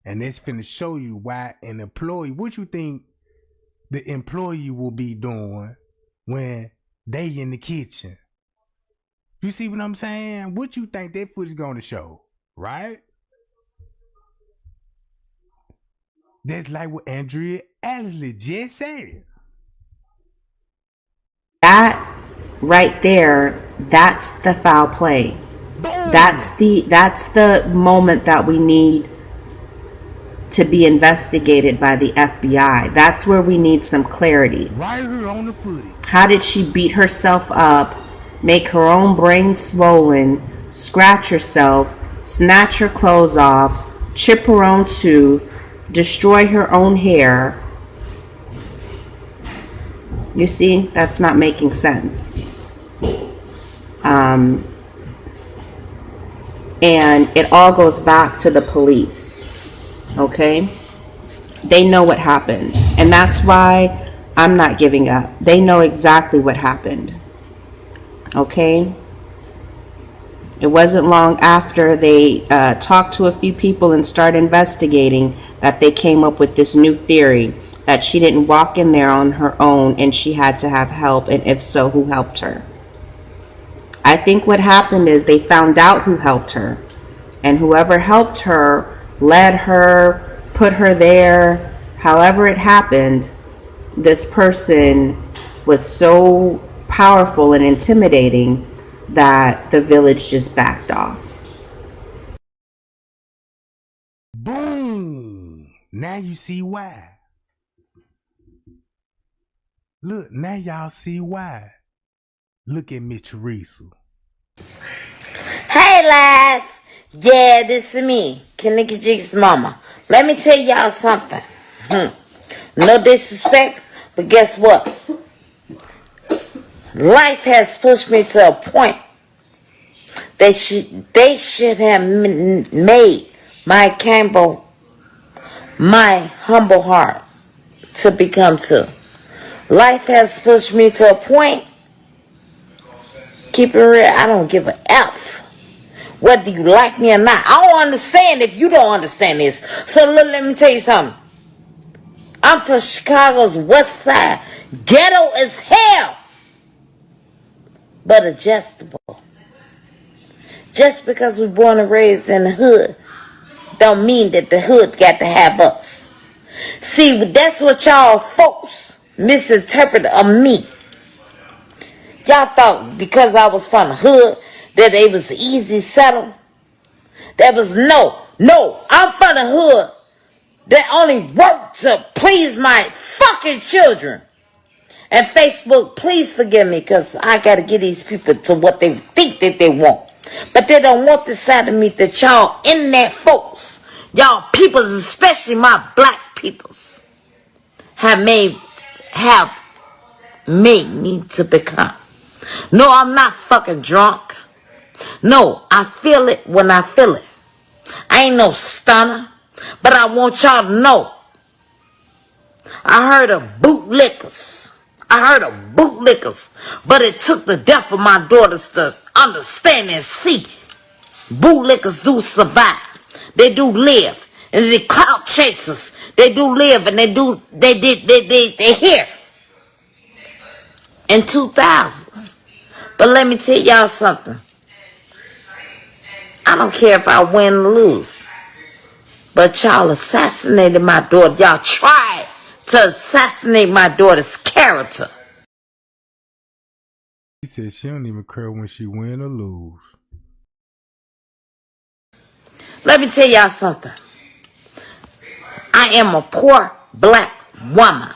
And it's finna show you why an employee, what you think the employee will be doing when they in the kitchen? You see what I'm saying? What you think that footage gonna show, right? That's like what Andrea Ashley just said. That right there, that's the foul play. That's the moment that we need to be investigated by the FBI. That's where we need some clarity. Right here on the footage. How did she beat herself up, make her own brain swollen, scratch herself, snatch her clothes off, chip her own tooth, destroy her own hair? You see, that's not making sense. And it all goes back to the police. Okay? They know what happened. And that's why I'm not giving up. They know exactly what happened. Okay? It wasn't long after they talked to a few people and started investigating that they came up with this new theory that she didn't walk in there on her own and she had to have help, and if so, who helped her? I think what happened is they found out who helped her, and whoever helped her, led her, put her there, however it happened, this person was so powerful and intimidating that the village just backed off. Boom! Now you see why. Look, now y'all see why. Look at Miss Teresa. Hey, lads. Yeah, this is me, Kenneka Jenkins' mama. Let me tell y'all something. No disrespect, but guess what? Life has pushed me to a point that they should have made my Campbell my humble heart to become to. Life has pushed me to a point, keep it real, I don't give a F whether you like me or not. I don't understand if you don't understand this. So look, let me tell you something. I'm from Chicago's west side. Ghetto as hell, but adjustable. Just because we're born and raised in the hood don't mean that the hood got to have us. See, that's what y'all folks misinterpreted of me. Y'all thought because I was from the hood that it was easy settle. That was no. I'm from the hood that only worked to please my fucking children. And Facebook, please forgive me, because I got to get these people to what they think that they want. But they don't want the side of me that y'all internet folks, y'all peoples, especially my black peoples, have made me to become. No, I'm not fucking drunk. No, I feel it when I feel it. I ain't no stunner, but I want y'all to know. I heard of bootlickers, but it took the death of my daughters to understand and see. Bootlickers do survive. They do live. And the clout chasers, they do live, and they here in 2000s. But let me tell y'all something. I don't care if I win or lose. But y'all assassinated my daughter. Y'all tried to assassinate my daughter's character. She said she don't even care when she win or lose. Let me tell y'all something. I am a poor black woman.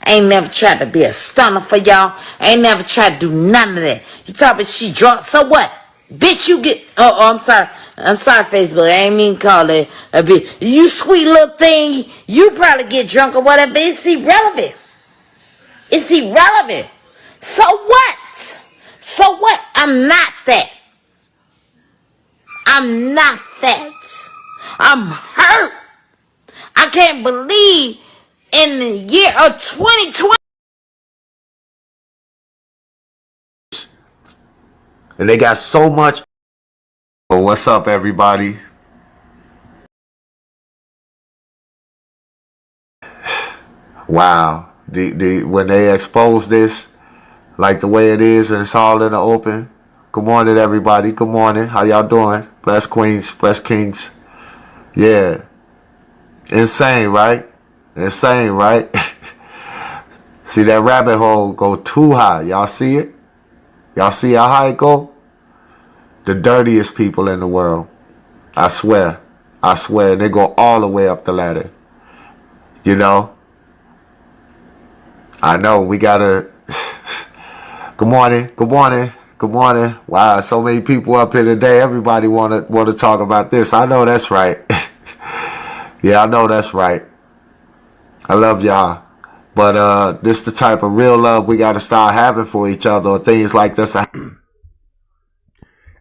I ain't never tried to be a stunner for y'all. I ain't never tried to do none of that. You talk about she drunk, so what? Bitch, you get... Oh, I'm sorry. I'm sorry, Facebook. I ain't mean to call it a bitch. You sweet little thing, you probably get drunk or whatever. It's irrelevant. It's irrelevant. So what? So what? I'm not that. I'm not that. I'm hurt. I can't believe in the year of 2020. And they got so much. Well, what's up, everybody? Wow. When they expose this, like the way it is, and it's all in the open. Good morning, everybody. Good morning. How y'all doing? Bless queens, bless kings. Yeah. Insane, right? Insane, right? See that rabbit hole go too high. Y'all see it? Y'all see how high it go? The dirtiest people in the world. I swear. I swear. They go all the way up the ladder. You know? I know. We gotta... Good morning. Good morning. Good morning. Wow, so many people up here today. Everybody want to talk about this. I know that's right. Yeah, I know that's right. I love y'all. But this the type of real love we got to start having for each other, or things like this.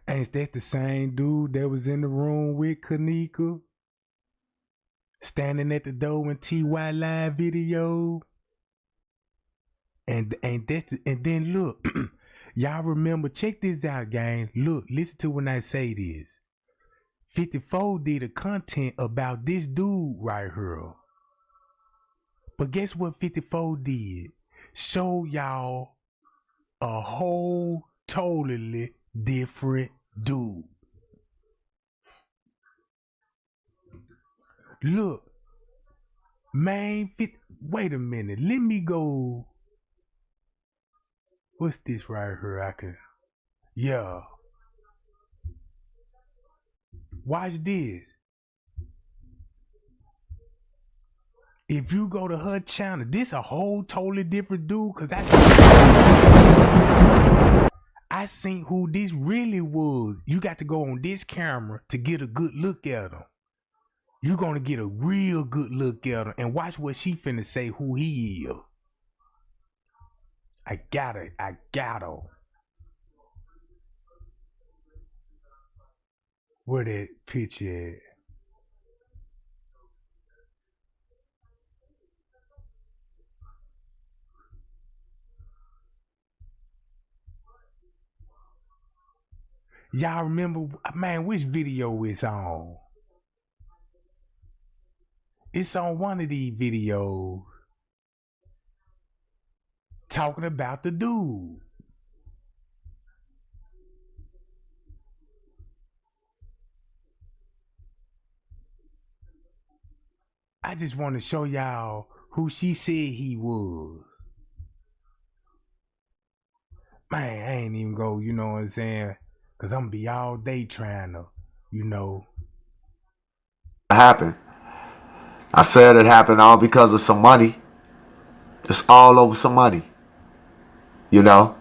Ain't that the same dude that was in the room with Kenneka? Standing at the door in TY live video? And then look, y'all remember, check this out, gang. Look, listen to when I say this. 54 did a content about this dude right here. But guess what 54 did? Show y'all a whole totally different dude. Look, man, wait a minute. Let me go. What's this right here? Yeah. Watch this. If you go to her channel, this a whole totally different dude, because I seen who this really was. You got to go on this camera to get a good look at him. You gonna get a real good look at her and watch what she finna say who he is. I got her. Where that picture at? Y'all remember, man, which video it's on? It's on one of these videos talking about the dude. I just want to show y'all who she said he was. Man, I ain't even go, you know what I'm saying? Because I'm going to be all day trying to, you know. Happened. I said it happened all because of some money. Just all over some money. You know?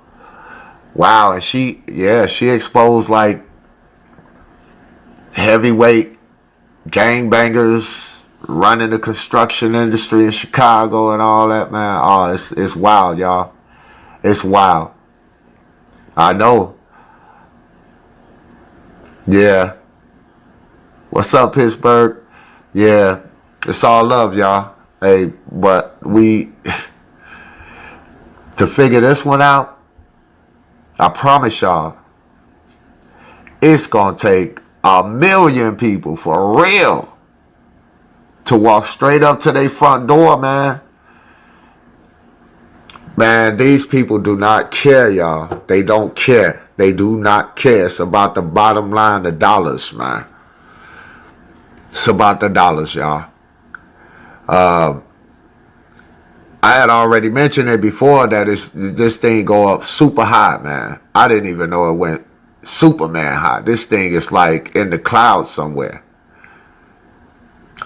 Wow, and she exposed like heavyweight gangbangers running the construction industry in Chicago and all that, man. Oh, it's wild, y'all. It's wild. I know. Yeah. What's up, Pittsburgh? Yeah. It's all love, y'all. Hey, but to figure this one out, I promise y'all, it's gonna take 1 million people for real to walk straight up to their front door, man. Man, these people do not care, y'all. They don't care. They do not care. It's about the bottom line, the dollars, man. It's about the dollars, y'all. I had already mentioned it before that this thing go up super high, man. I didn't even know it went Superman high. This thing is like in the clouds somewhere.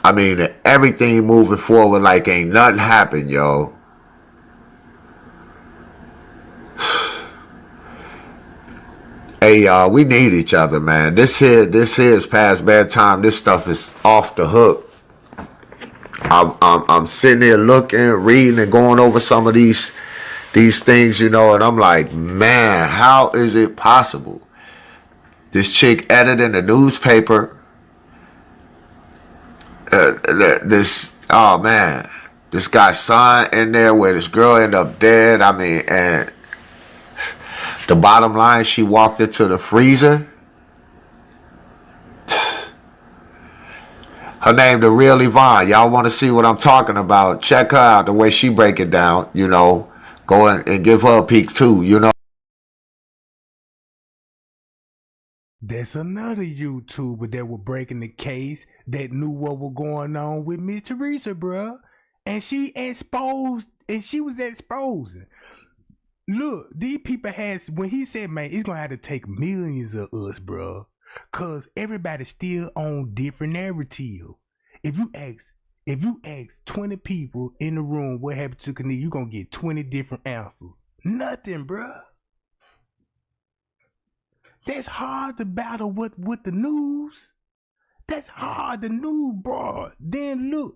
I mean, everything moving forward like ain't nothing happened, yo. Hey, y'all, we need each other, man. This here is past bedtime. This stuff is off the hook. I'm sitting there looking, reading, and going over some of these things, you know, and I'm like, man, how is it possible? This chick editing the newspaper. Oh man, this guy's son in there where this girl ended up dead. I mean, and the bottom line, she walked into the freezer. Her name, The Real Yvonne. Y'all want to see what I'm talking about? Check her out, the way she break it down, you know. Go and give her a peek too, you know. There's another YouTuber that was breaking the case that knew what was going on with Miss Teresa, bruh. And she was exposing. Look, these people when he said, man, it's going to have to take millions of us, bruh. Cause everybody's still on different narrative. If you ask 20 people in the room what happened to Kenneka, you're gonna get 20 different answers. Nothing, bruh. That's hard to battle with the news. That's hard to news, bro. Then look.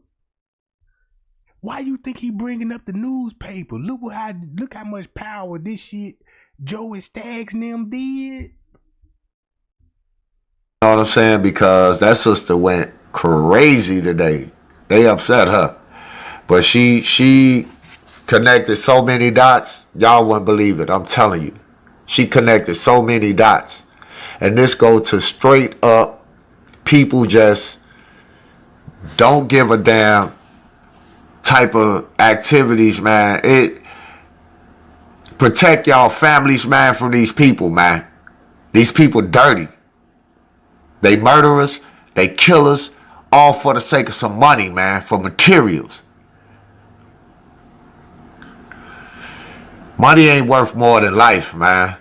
Why you think he bringing up the newspaper? Look how much power this shit Joe and Skaggs and them did. You know what I'm saying? Because that sister went crazy today. They upset her. But she connected so many dots, y'all wouldn't believe it. I'm telling you. She connected so many dots. And this goes to straight up people just don't give a damn type of activities, man. It protect y'all families, man, from these people, man. These people dirty. They murderers, they killers, all for the sake of some money, man, for materials. Money ain't worth more than life, man.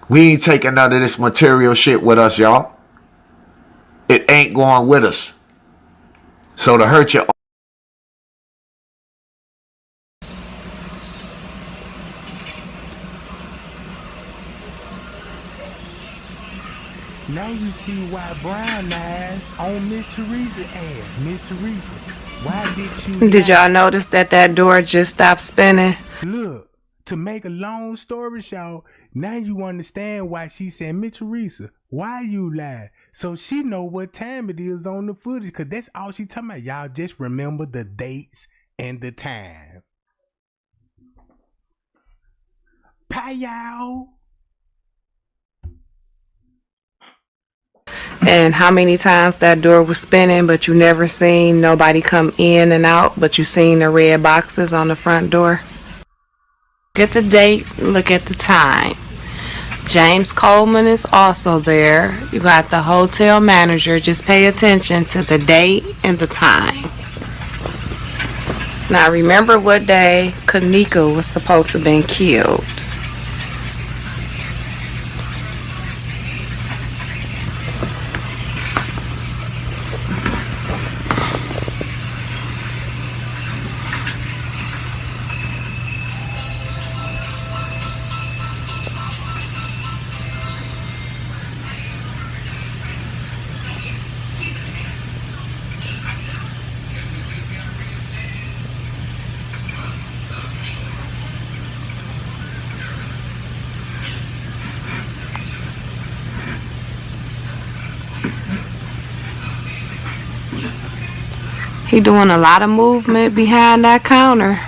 We ain't taking none of this material shit with us, y'all. It ain't going with us. So to hurt your Now Now you see why Brown Eyes on Miss Teresa ass. Miss Teresa, why did you Did y'all notice that that door just stopped spinning? Look, to make a long story short, now you understand why she said, Miss Teresa, why you lie? So she know what time it is on the footage, because that's all she talking about. Y'all just remember the dates and the time. Pow! And how many times that door was spinning, but you never seen nobody come in and out, but you seen the red boxes on the front door? Look at the date, look at the time. James Coleman is also there. You got the hotel manager. Just pay attention to the date and the time. Now remember what day Kenneka was supposed to have been killed. He doing a lot of movement behind that counter.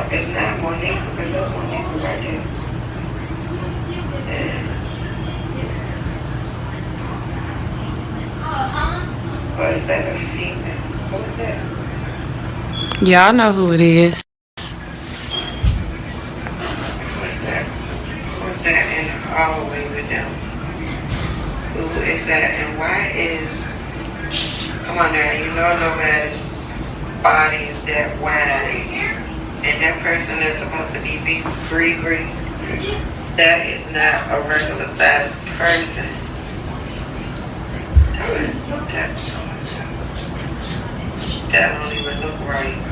It's not Monique, because that's Monique right there. Or is that a female? Who is that? Y'all know who it is. Who's that in the hallway with them? Who is that, and why is... Come on now, you know nobody's body is that wide. And that person is supposed to be big, green. That is not a regular sized person. That don't even look right.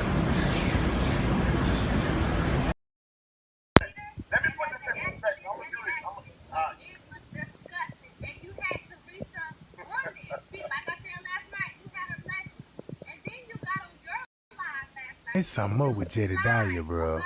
It's something up with Jedediah, bro.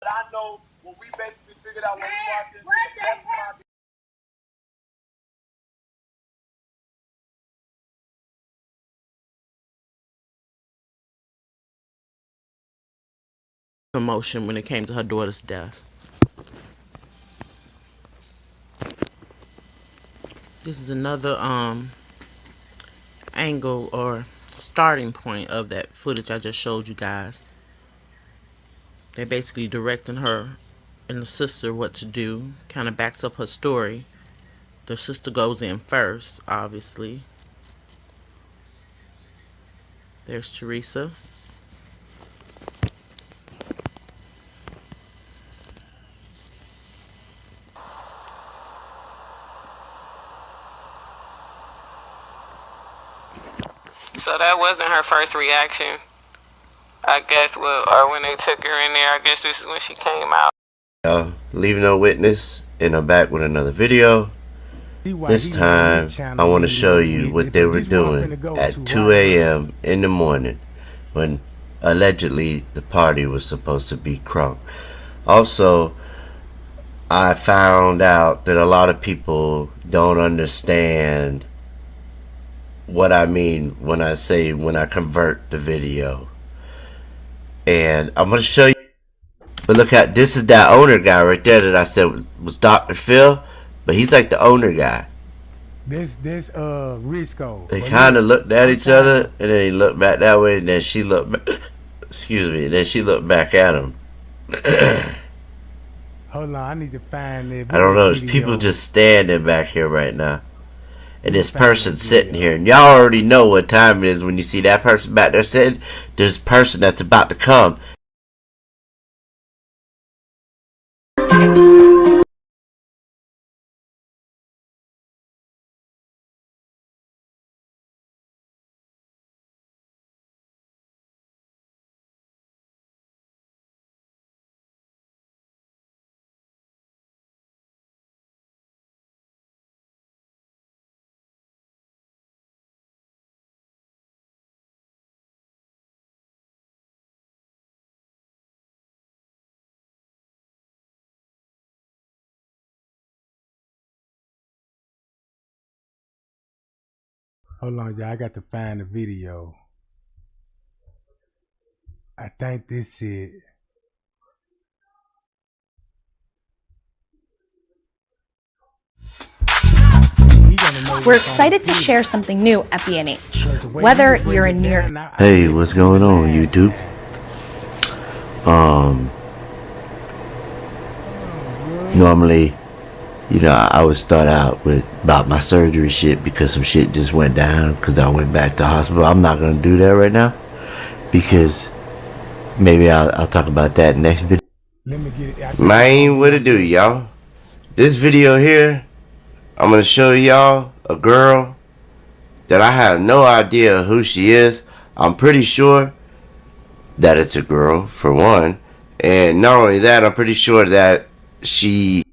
I know what we basically figured out when we watching. Emotion when it came to her daughter's death. This is another angle or starting point of that footage I just showed you guys. They're basically directing her and the sister what to do. Kind of backs up her story. The sister goes in first, obviously. There's Teresa. So that wasn't her first reaction. I guess, or when they took her in there, I guess this is when she came out. Leave no witness, and I'm back with another video. This time, I want to show you what they were doing at 2 a.m. in the morning when allegedly the party was supposed to be crunk. Also, I found out that a lot of people don't understand what I mean when I say when I convert the video. And I'm going to show you. But look at this, is that owner guy right there that I said was Dr. Phil, but he's like the owner guy. This Risco. They kind of looked at each other, and then he looked back that way, and then she looked back, excuse me, and then she looked back at him. Hold on, I need to find it. I don't know, there's people just standing back here right now. And this person sitting here, and y'all already know what time it is when you see that person back there sitting. There's a person that's about to come. Hold on, y'all. I got to find the video. I think this is. We're excited to share something new at B&H. Whether you're in New York. Hey, what's going on, YouTube? Normally, you know, I would start out with about my surgery shit because some shit just went down because I went back to the hospital. I'm not gonna do that right now because maybe I'll talk about that next video. Man, what it do, y'all? This video here, I'm gonna show y'all a girl that I have no idea who she is. I'm pretty sure that it's a girl, for one, and not only that, I'm pretty sure that she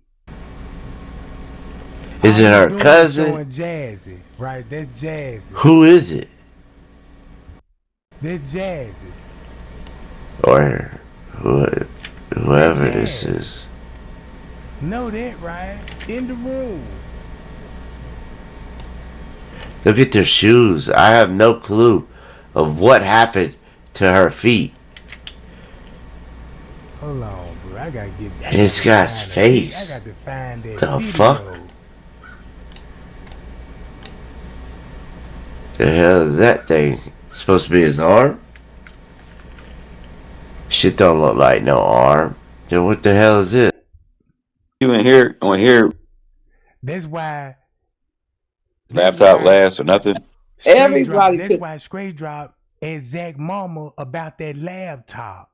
is it her cousin? Jazzy, right? That's Jazzy. Who is it? That's Jazzy. Or whoever this is. Know that, right? In the room. Look at their shoes. I have no clue of what happened to her feet. Hold on, bro. I gotta get. And this guy's face. I got to find that. The video. fuck? The hell is that thing? It's supposed to be his arm? Shit don't look like no arm. Then what the hell is it? You in here on here? That's why. Laptop last or nothing. Everybody. That's why Straight Drop and Zach Mama about that laptop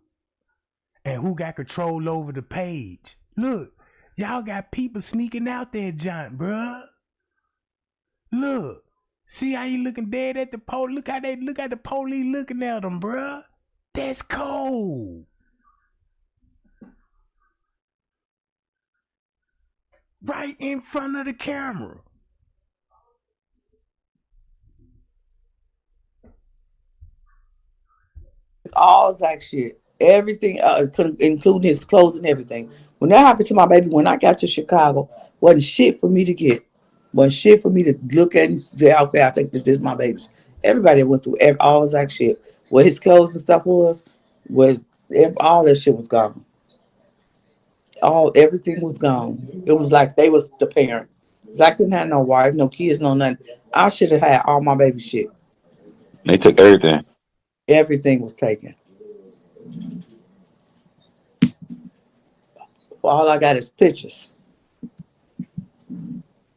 and who got control over the page. Look, y'all got people sneaking out there, John, bruh. Look. See how you looking dead at the police? Look at the police looking at them, bruh. That's cold. Right in front of the camera. All Zach shit. everything, including his clothes and everything. When that happened to my baby, when I got to Chicago, wasn't shit for me to get. Wasn't shit for me to look at and say, okay, I think this is my baby's. Everybody went through all exact shit. What his clothes and stuff was all that shit was gone. Everything was gone. It was like they was the parent. Zach didn't have no wife, no kids, no nothing. I should have had all my baby shit. They took everything. Everything was taken. All I got is pictures.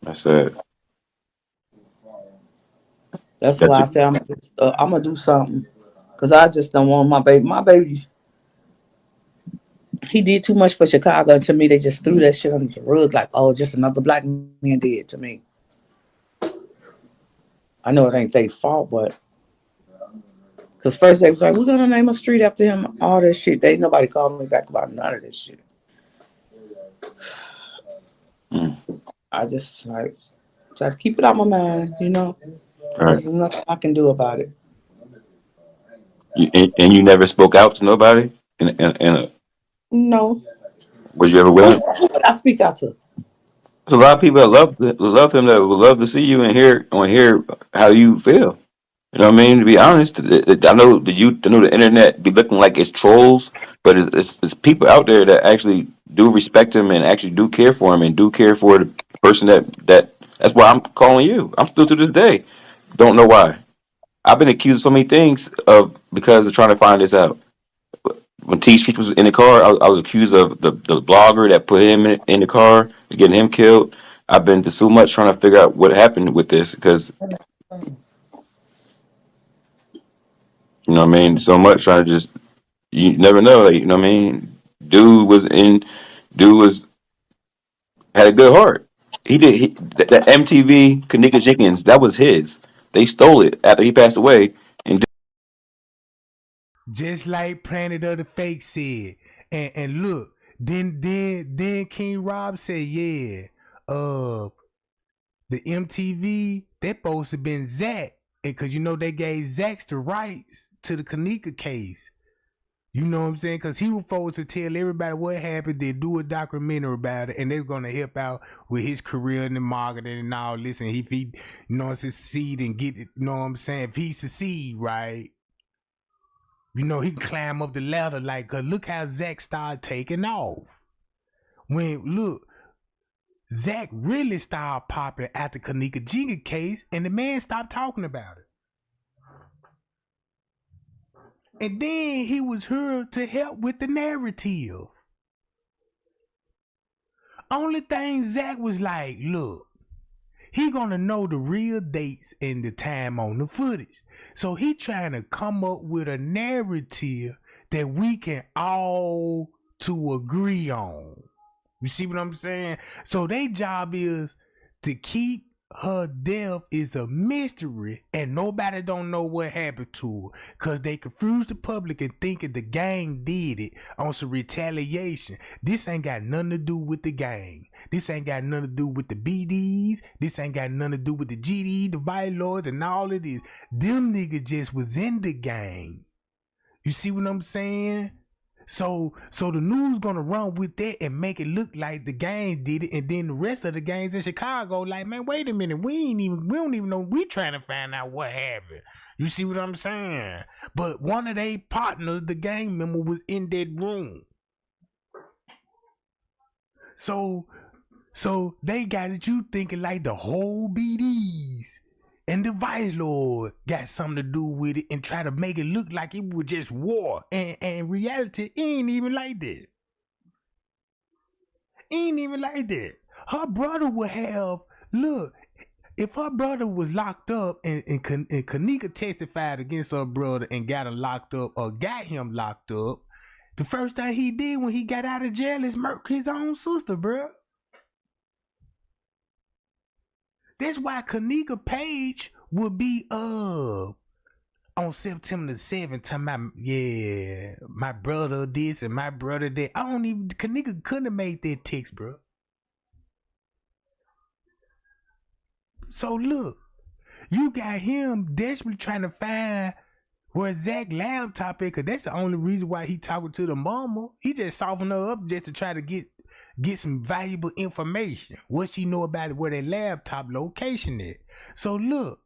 That's it. That's why I said I'm gonna do something, cause I just don't want my baby. My baby, he did too much for Chicago. And to me, they just threw that shit under the rug, like, oh, just another black man did to me. I know it ain't their fault, but because first they was like, we're gonna name a street after him. All that shit. Nobody called me back about none of this shit. I just like try to keep it on my mind, you know. Right. There's nothing I can do about it. And you never spoke out to nobody? No. Was you ever willing? Who would I speak out to? There's a lot of people that love him that would love to see you and hear how you feel. You know what I mean? To be honest, I know the internet be looking like it's trolls, but it's people out there that actually do respect him and actually do care for him and do care for the person that's why I'm calling you. I'm still to this day. Don't know why. I've been accused of so many things because of trying to find this out. When T-Street was in the car, I was accused of the blogger that put him in the car, getting him killed. I've been through so much trying to figure out what happened with this because, you know what I mean? So much trying to just, you never know, like, you know what I mean? Dude had a good heart. That MTV Kenneka Jenkins, that was his. They stole it after he passed away. And just like Planet of the Fake said. And look, then King Rob said, yeah, the MTV, that supposed to been Zach. And cause you know they gave Zach the rights to the Kenneka case. You know what I'm saying? Because he was supposed to tell everybody what happened, then do a documentary about it, and they're going to help out with his career in the marketing and all this. And if he, succeed and get it, you know what I'm saying? If he succeed, right, he can climb up the ladder. Like, cause look how Zach started taking off. Zach really started popping after Kenneka Jenkins case, and the man stopped talking about it. And then he was here to help with the narrative. Only thing Zach was like, look, he gonna know the real dates and the time on the footage. So he trying to come up with a narrative that we can all to agree on. You see what I'm saying? So their job is to keep her death is a mystery and nobody don't know what happened to her because they confuse the public and thinking the gang did it on some retaliation. This ain't got nothing to do with the gang. This ain't got nothing to do with the BDs. This ain't got nothing to do with the GD, the Vice Lords, and all of this. Them niggas just was in the gang. You see what I'm saying? So the news gonna run with that and make it look like the gang did it, and then the rest of the gangs in Chicago like, man, wait a minute, we don't even know. We trying to find out what happened. You see what I'm saying? But one of their partners, the gang member, was in that room. So they got it you thinking like the whole BDs and the Vice Lord got something to do with it and try to make it look like it was just war. And in reality, it ain't even like that. Ain't even like that. Her brother would have, look, if her brother was locked up and Kenneka testified against her brother and got him locked up or got him locked up, the first thing he did when he got out of jail is murk his own sister, bro. That's why Kenneka page would be on September the 7th talking about, yeah, my brother this and my brother that. Kenneka couldn't have made that text, bro. So look, you got him desperately trying to find Where's Zach laptop at? Cause that's the only reason why he talking to the mama. He just soften her up just to try to get some valuable information. What she know about it, where their laptop location is. So look,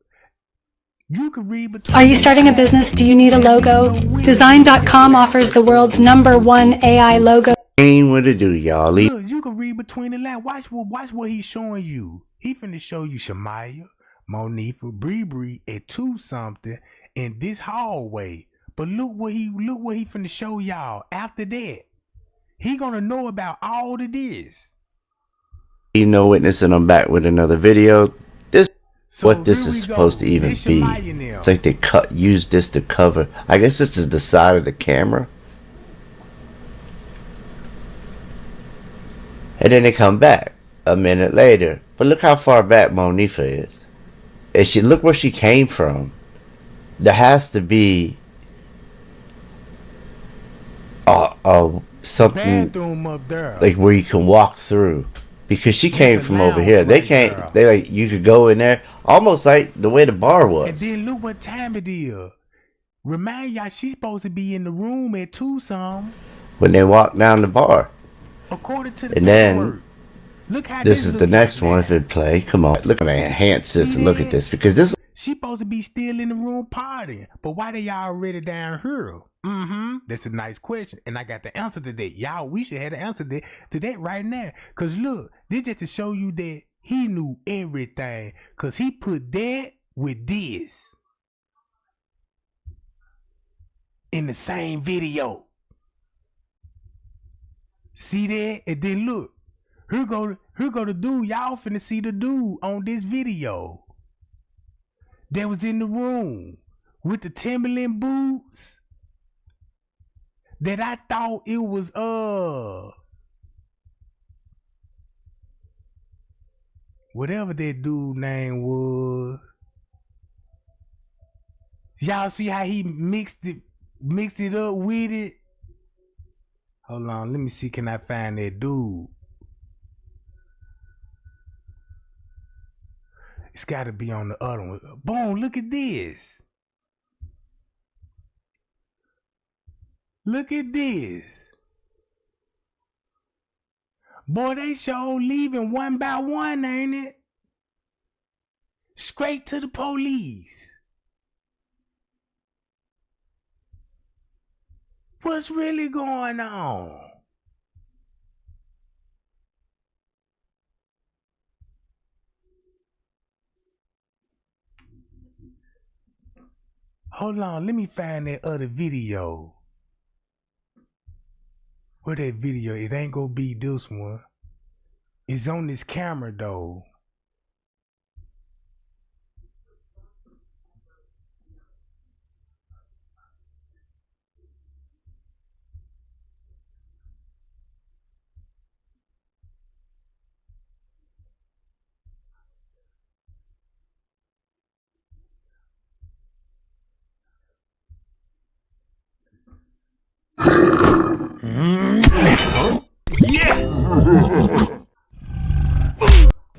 you can read between. Are you starting a business? Do you need a logo? Design.com offers the world's #1 AI logo. Ain't what to do, y'all. Look, you can read between the lines. Watch what he's showing you. He finna show you Shamaya, Monifa, Bree at 2-something in this hallway. But look what he finna show y'all after that. He gonna know about all of this. No witness, and I'm back with another video. What this is supposed to even be. It's like they use this to cover. I guess this is the side of the camera. And then they come back a minute later. But look how far back Monifa is. And look where she came from. There has to be something up there, like where you can walk through. Because she came from over here. They can't. They like you could go in there almost like the way the bar was. And then look what time it is. Remind y'all, she's supposed to be in the room at 2-some. When they walk down the bar. According to the and then paperwork. Look how this is the next one. If it play, come on, look at me enhance this and look at this because this. She supposed to be still in the room partying, but why they already down here? That's a nice question, and I got the answer to that. Y'all, we should have the answer to that right now. Cause look, this just to show you that he knew everything. Cause he put that with this in the same video. See that? And then look, here go the dude. Y'all finna see the dude on this video that was in the room with the Timberland boots. That I thought it was whatever that dude name was. Y'all see how he mixed it up with it? Hold on, let me see, can I find that dude? It's gotta be on the other one. Boom, look at this. Look at this. Boy, they sure leaving one by one, ain't it? Straight to the police. What's really going on? Hold on, let me find that other video. Where that video? It ain't gonna be this one. It's on this camera though.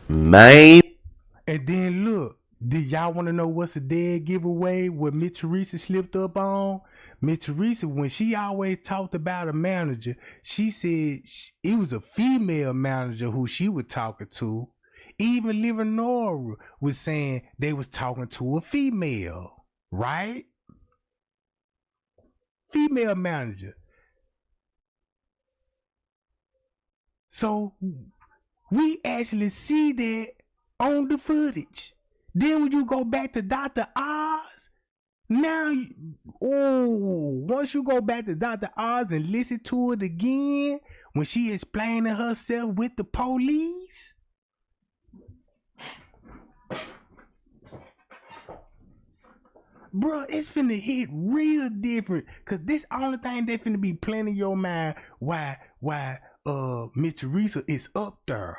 Man. And then look, did y'all want to know what's a dead giveaway? What Miss Teresa slipped up on? Miss Teresa, when she always talked about a manager, she said it was a female manager who she was talking to. Even Leonora was saying they was talking to a female, right? Female manager. So we actually see that on the footage. Then when you go back to Dr. Oz, now, once you go back to Dr. Oz and listen to it again, when she explaining herself with the police, bro, it's finna hit real different. Cause this only thing that finna be playing in your mind why Miss Teresa is up there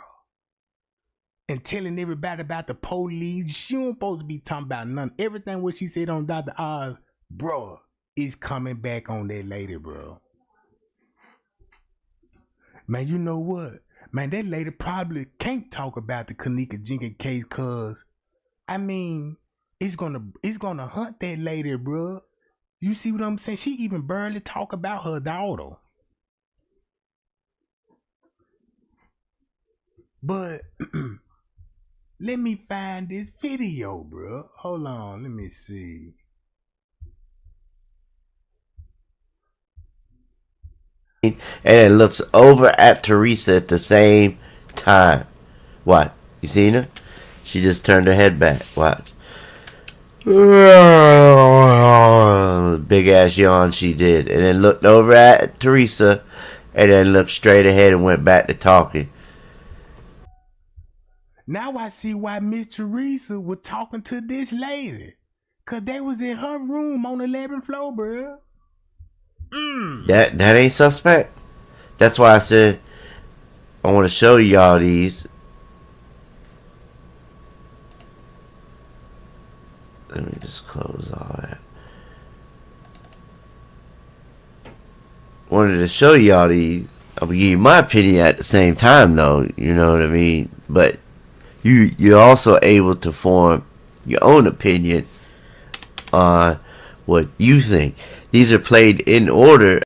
and telling everybody about the police. She don't supposed to be talking about none. Everything what she said on Dr. Oz, bro, is coming back on that lady, bro. Man, you know what? Man, that lady probably can't talk about the Kenneka Jenkins case, cause I mean, it's gonna hunt that lady, bro. You see what I'm saying? She even barely talk about her daughter. But let me find this video, bro. Hold on, let me see. And it looks over at Teresa at the same time. What? You seen her? She just turned her head back. Watch. Big ass yawn she did. And then looked over at Teresa and then looked straight ahead and went back to talking. Now I see why Miss Teresa was talking to this lady. Cause they was in her room on the 11th floor, bro. That ain't suspect. That's why I said I want to show y'all these. Let me just close all that. Wanted to show y'all these. I'm gonna give you my opinion at the same time, though. You know what I mean? But you're also able to form your own opinion on what you think. These are played in order.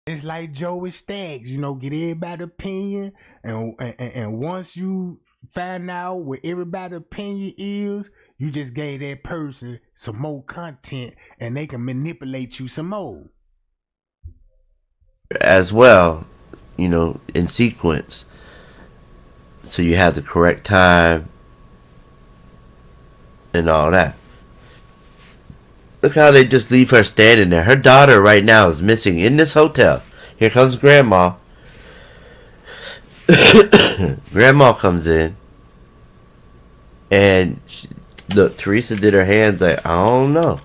It's like Joey Staggs, you know, get everybody's opinion, and once you find out what everybody's opinion is, you just gave that person some more content, and they can manipulate you some more. As well, you know, in sequence. So you have the correct time and all that. Look how they just leave her standing there. Her daughter right now is missing in this hotel. Here comes Grandma. Grandma comes in. And look, Teresa did her hands like, I don't know.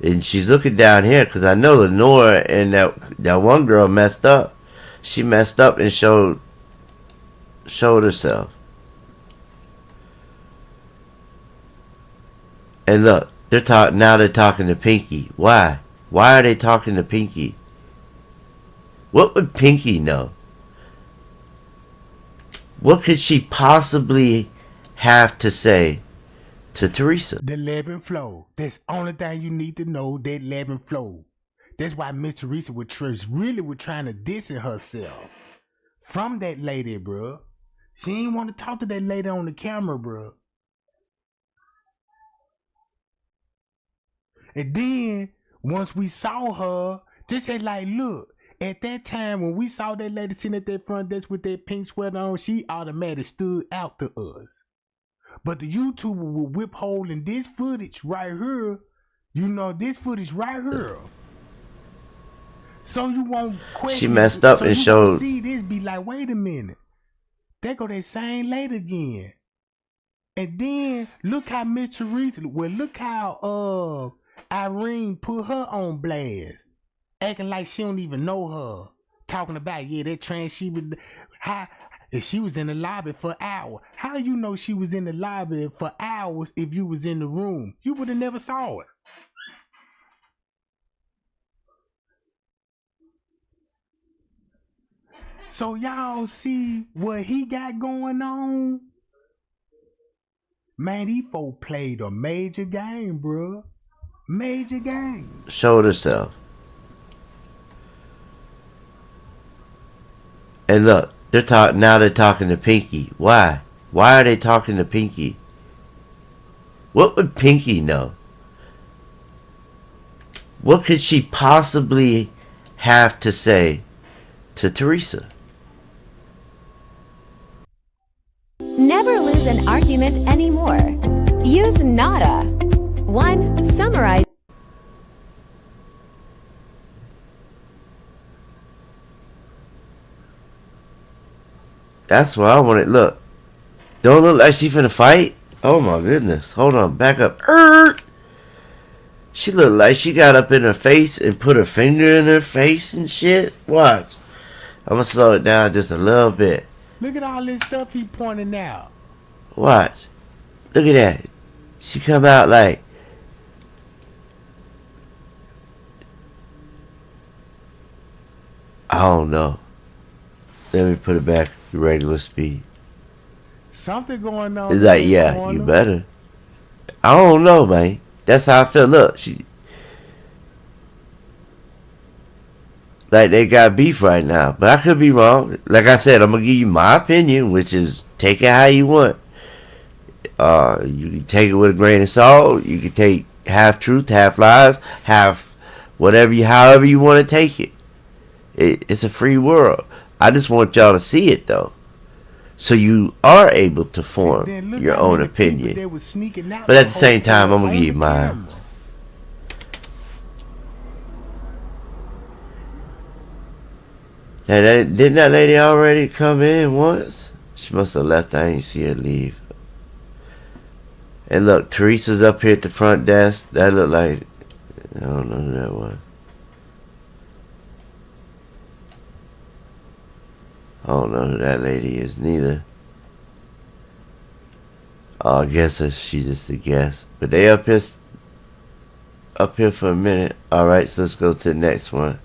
And she's looking down here because I know Lenore and that one girl messed up. She messed up and showed herself. And look, they're talking to Pinky. Why? Why are they talking to Pinky? What would Pinky know? What could she possibly have to say to Teresa? The 11th floor. That's the only thing you need to know, that 11th floor. That's why Miss Teresa was trying to distance herself from that lady, bro. She ain't want to talk to that lady on the camera, bro. And then, once we saw her, just said like, look, at that time when we saw that lady sitting at that front desk with that pink sweater on, she automatically stood out to us. But the YouTuber will withholding this footage right here. You know, this footage right here. So you won't question. She messed up and showed. See this, be like, wait a minute. There go that same lady again. And then look how Miss Teresa. Well, look how Irene put her on blast, acting like she don't even know her. Talking about that trans she would. How if she was in the lobby for hours? How you know she was in the lobby for hours if you was in the room? You would have never saw it. So y'all see what he got going on? Man, these folk played a major game, bro. Major game. Showed herself. And look, they're talking to Pinky. Why? Why are they talking to Pinky? What would Pinky know? What could she possibly have to say to Teresa? Never lose an argument anymore. Use nada. 1. Summarize. That's what I wanted. Look. Don't look like she finna fight. Oh my goodness. Hold on. Back up. She looked like she got up in her face and put her finger in her face and shit. Watch. I'm gonna slow it down just a little bit. Look at all this stuff he pointing out. Watch. Look at that. She come out like. I don't know. Let me put it back to regular speed. Something going on. It's like, yeah, you better. I don't know, man. That's how I feel. Look, like they got beef right now, but I could be wrong. Like I said, I'm gonna give you my opinion, which is take it how you want. You can take it with a grain of salt. You can take half truth, half lies, half however you want to take it. It's a free world. I just want y'all to see it though, so you are able to form your own opinion. But at the same time, I'm gonna give you mine. Now, didn't that lady already come in once? She must have left. I ain't see her leave. And look, Teresa's up here at the front desk. That looked like, I don't know who that was. I don't know who that lady is neither. Oh, I guess she's just a guest. But they up here for a minute. Alright, so let's go to the next one.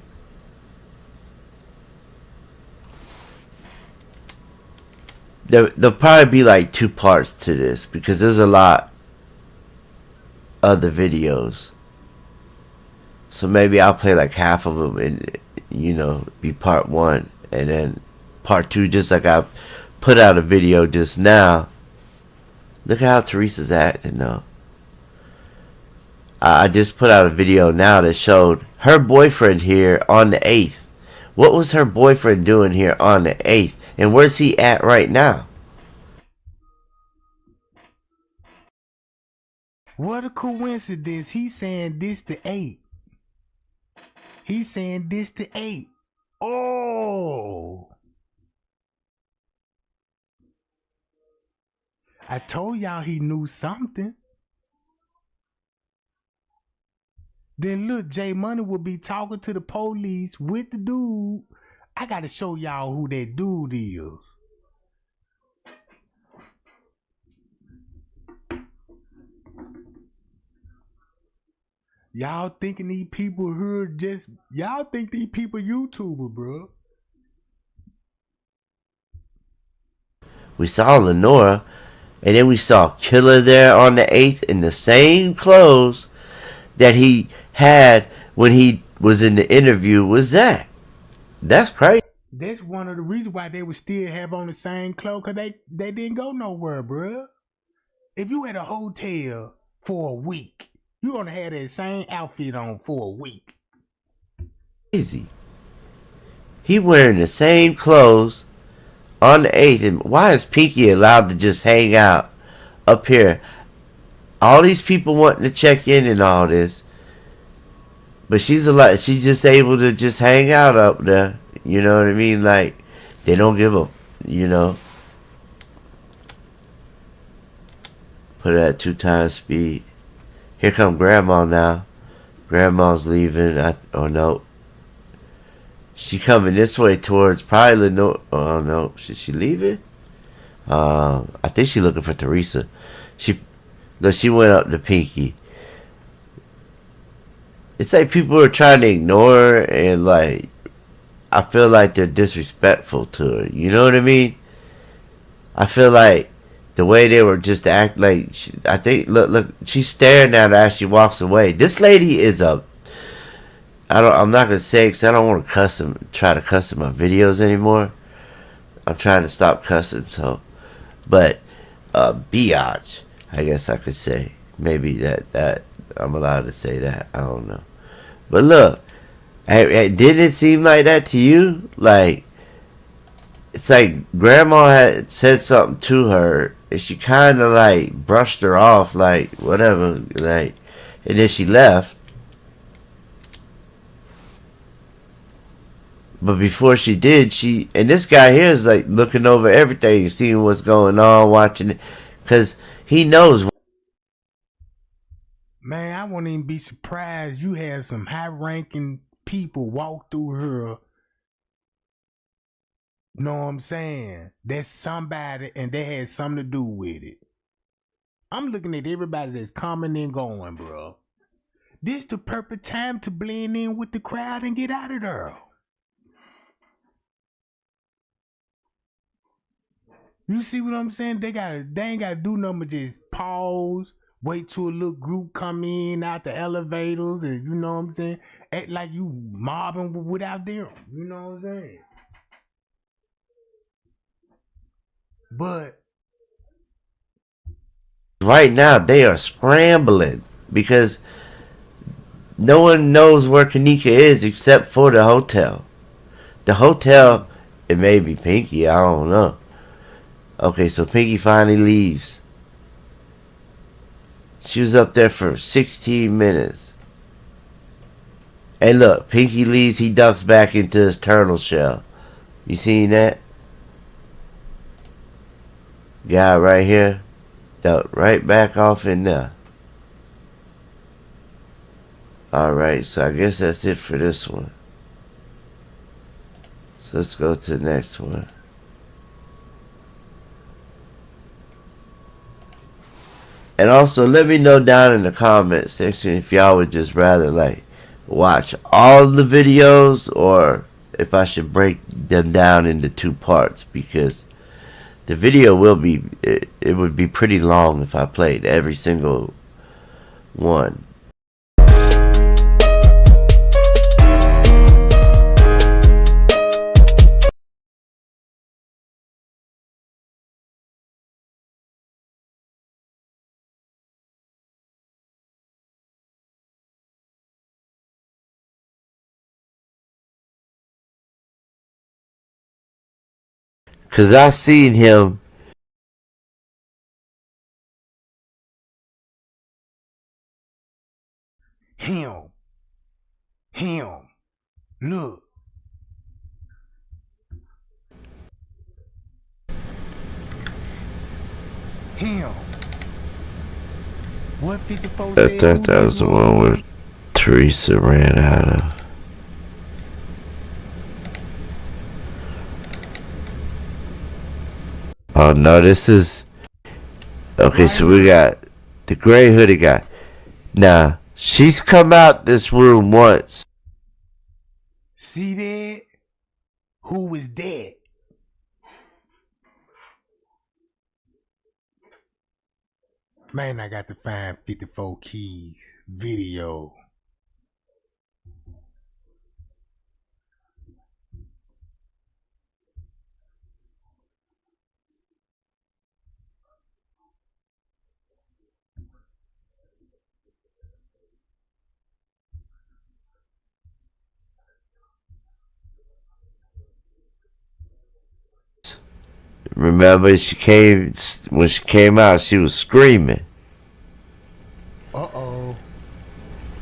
There'll probably be like 2 parts to this because there's a lot of the videos. So maybe I'll play like half of them and, be part 1. And then part 2, just like I put out a video just now. Look how Teresa's acting though. I just put out a video now that showed her boyfriend here on the 8th. What was her boyfriend doing here on the 8th? And where's he at right now? What a coincidence. He's saying this to 8. He's saying this to 8. Oh. I told y'all he knew something. Then look, J Money will be talking to the police with the dude. I gotta show y'all who that dude is. Y'all thinking these people heard y'all think these people YouTuber, bro. We saw Lenora, and then we saw Killer there on the 8th in the same clothes that he had when he was in the interview with Zach. That's crazy. That's one of the reasons why they would still have on the same clothes, because they didn't go nowhere, bruh. If you at a hotel for a week, you gonna have that same outfit on for a week. Crazy. He wearing the same clothes on the 8th. And why is Pinky allowed to just hang out up here? All these people wanting to check in and all this. But she's just able to just hang out up there. You know what I mean? Like, they don't give a, Put it at 2 times speed. Here come Grandma now. Grandma's leaving. Oh, no. She coming this way towards probably Lenore. Oh, no. Should she leave it? I think she looking for Teresa. She went up to Pinky. It's like people are trying to ignore her, and like, I feel like they're disrespectful to her. You know what I mean? I feel like the way they were just act like, I think, look, she's staring at her as she walks away. This lady is I'm not gonna say, because I don't want to try to cuss in my videos anymore. I'm trying to stop cussing, so, but biatch, I guess I could say. Maybe that I'm allowed to say that. I don't know. But look, didn't it seem like that to you? Like, it's like Grandma had said something to her, and she kind of like brushed her off, like whatever, like, and then she left. But before she did, and this guy here is like looking over everything, seeing what's going on, watching it, because he knows. Man, I wouldn't even be surprised you had some high-ranking people walk through her. Know what I'm saying? That's somebody, and they had something to do with it. I'm looking at everybody that's coming and going, bro. This the perfect time to blend in with the crowd and get out of there. You see what I'm saying? They ain't gotta do nothing but just pause, wait till a little group come in out the elevators and you know what I'm saying? Act like you mobbing without them. You know what I'm saying? But right now they are scrambling because no one knows where Kenneka is except for the hotel. The hotel, it may be Pinky, I don't know. Okay, so Pinky finally leaves. She was up there for 16 minutes. Hey look, Pinky leaves, he ducks back into his turtle shell. You seen that? Guy right here, ducked right back off in there. Alright, so I guess that's it for this one. So let's go to the next one. And also let me know down in the comment section if y'all would just rather like watch all the videos or if I should break them down into 2 parts, because the video will be, it would be pretty long if I played every single one. Cause I seen him. Him. Look. Him. What 54 I said? thought that was the one where Teresa ran out of. Oh no, this is okay. So we got the gray hoodie guy. Now she's come out this room once. See that? Who is that? Man, I got to find 54 Keys video. Remember, when she came out, she was screaming. Uh-oh.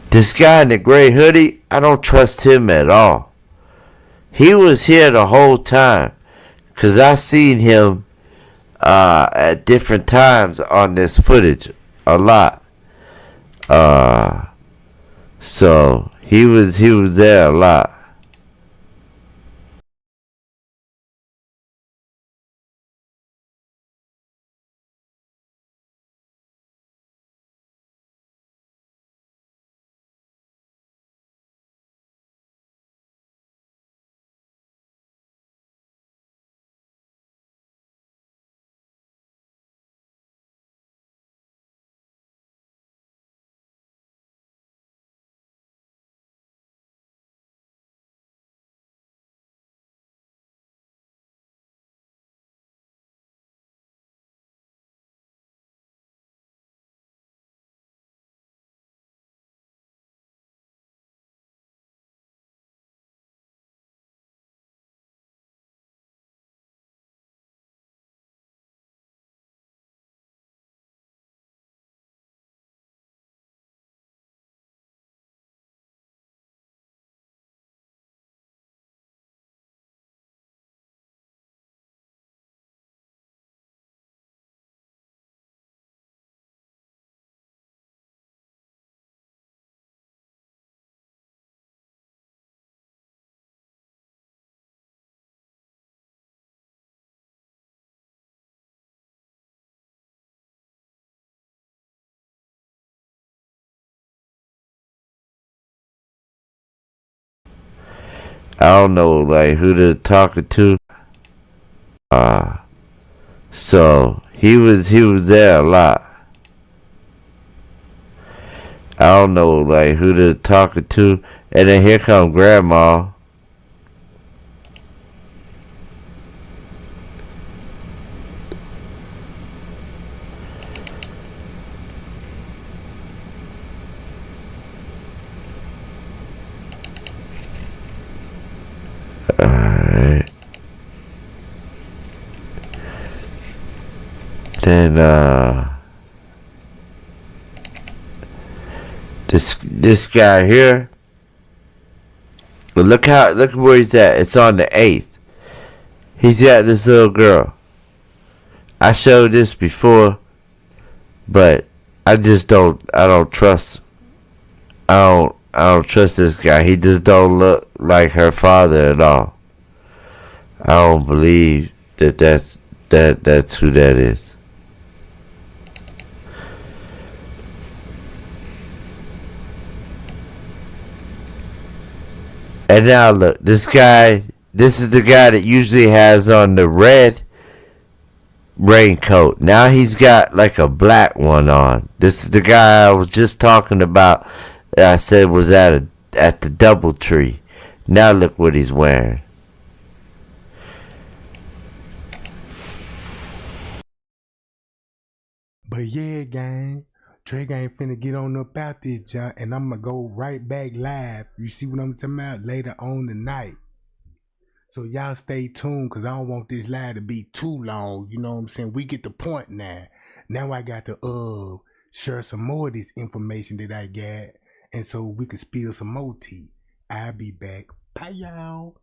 This guy in the gray hoodie, I don't trust him at all. He was here the whole time, cause I seen him at different times on this footage a lot. So he was there a lot. I don't know like who they're talking to. So he was there a lot. I don't know like who they're talking to. And then here come grandma. Alright. Then this guy here. But look where he's at. It's on the 8th. He's got this little girl. I showed this before, but I don't trust. I don't trust this guy. He just don't look like her father at all. I don't believe that's who that is. And now look, this is the guy that usually has on the red raincoat. Now he's got like a black one on. This is the guy I was just talking about that I said was at the DoubleTree. Now look what he's wearing. But yeah, gang, Trey ain't finna get on up out this junk, and I'm gonna go right back live. You see what I'm talking about? Later on tonight. So y'all stay tuned, cause I don't want this live to be too long. You know what I'm saying? We get the point now. Now I got to share some more of this information that I got, and so we can spill some more tea. I'll be back. Bye, y'all.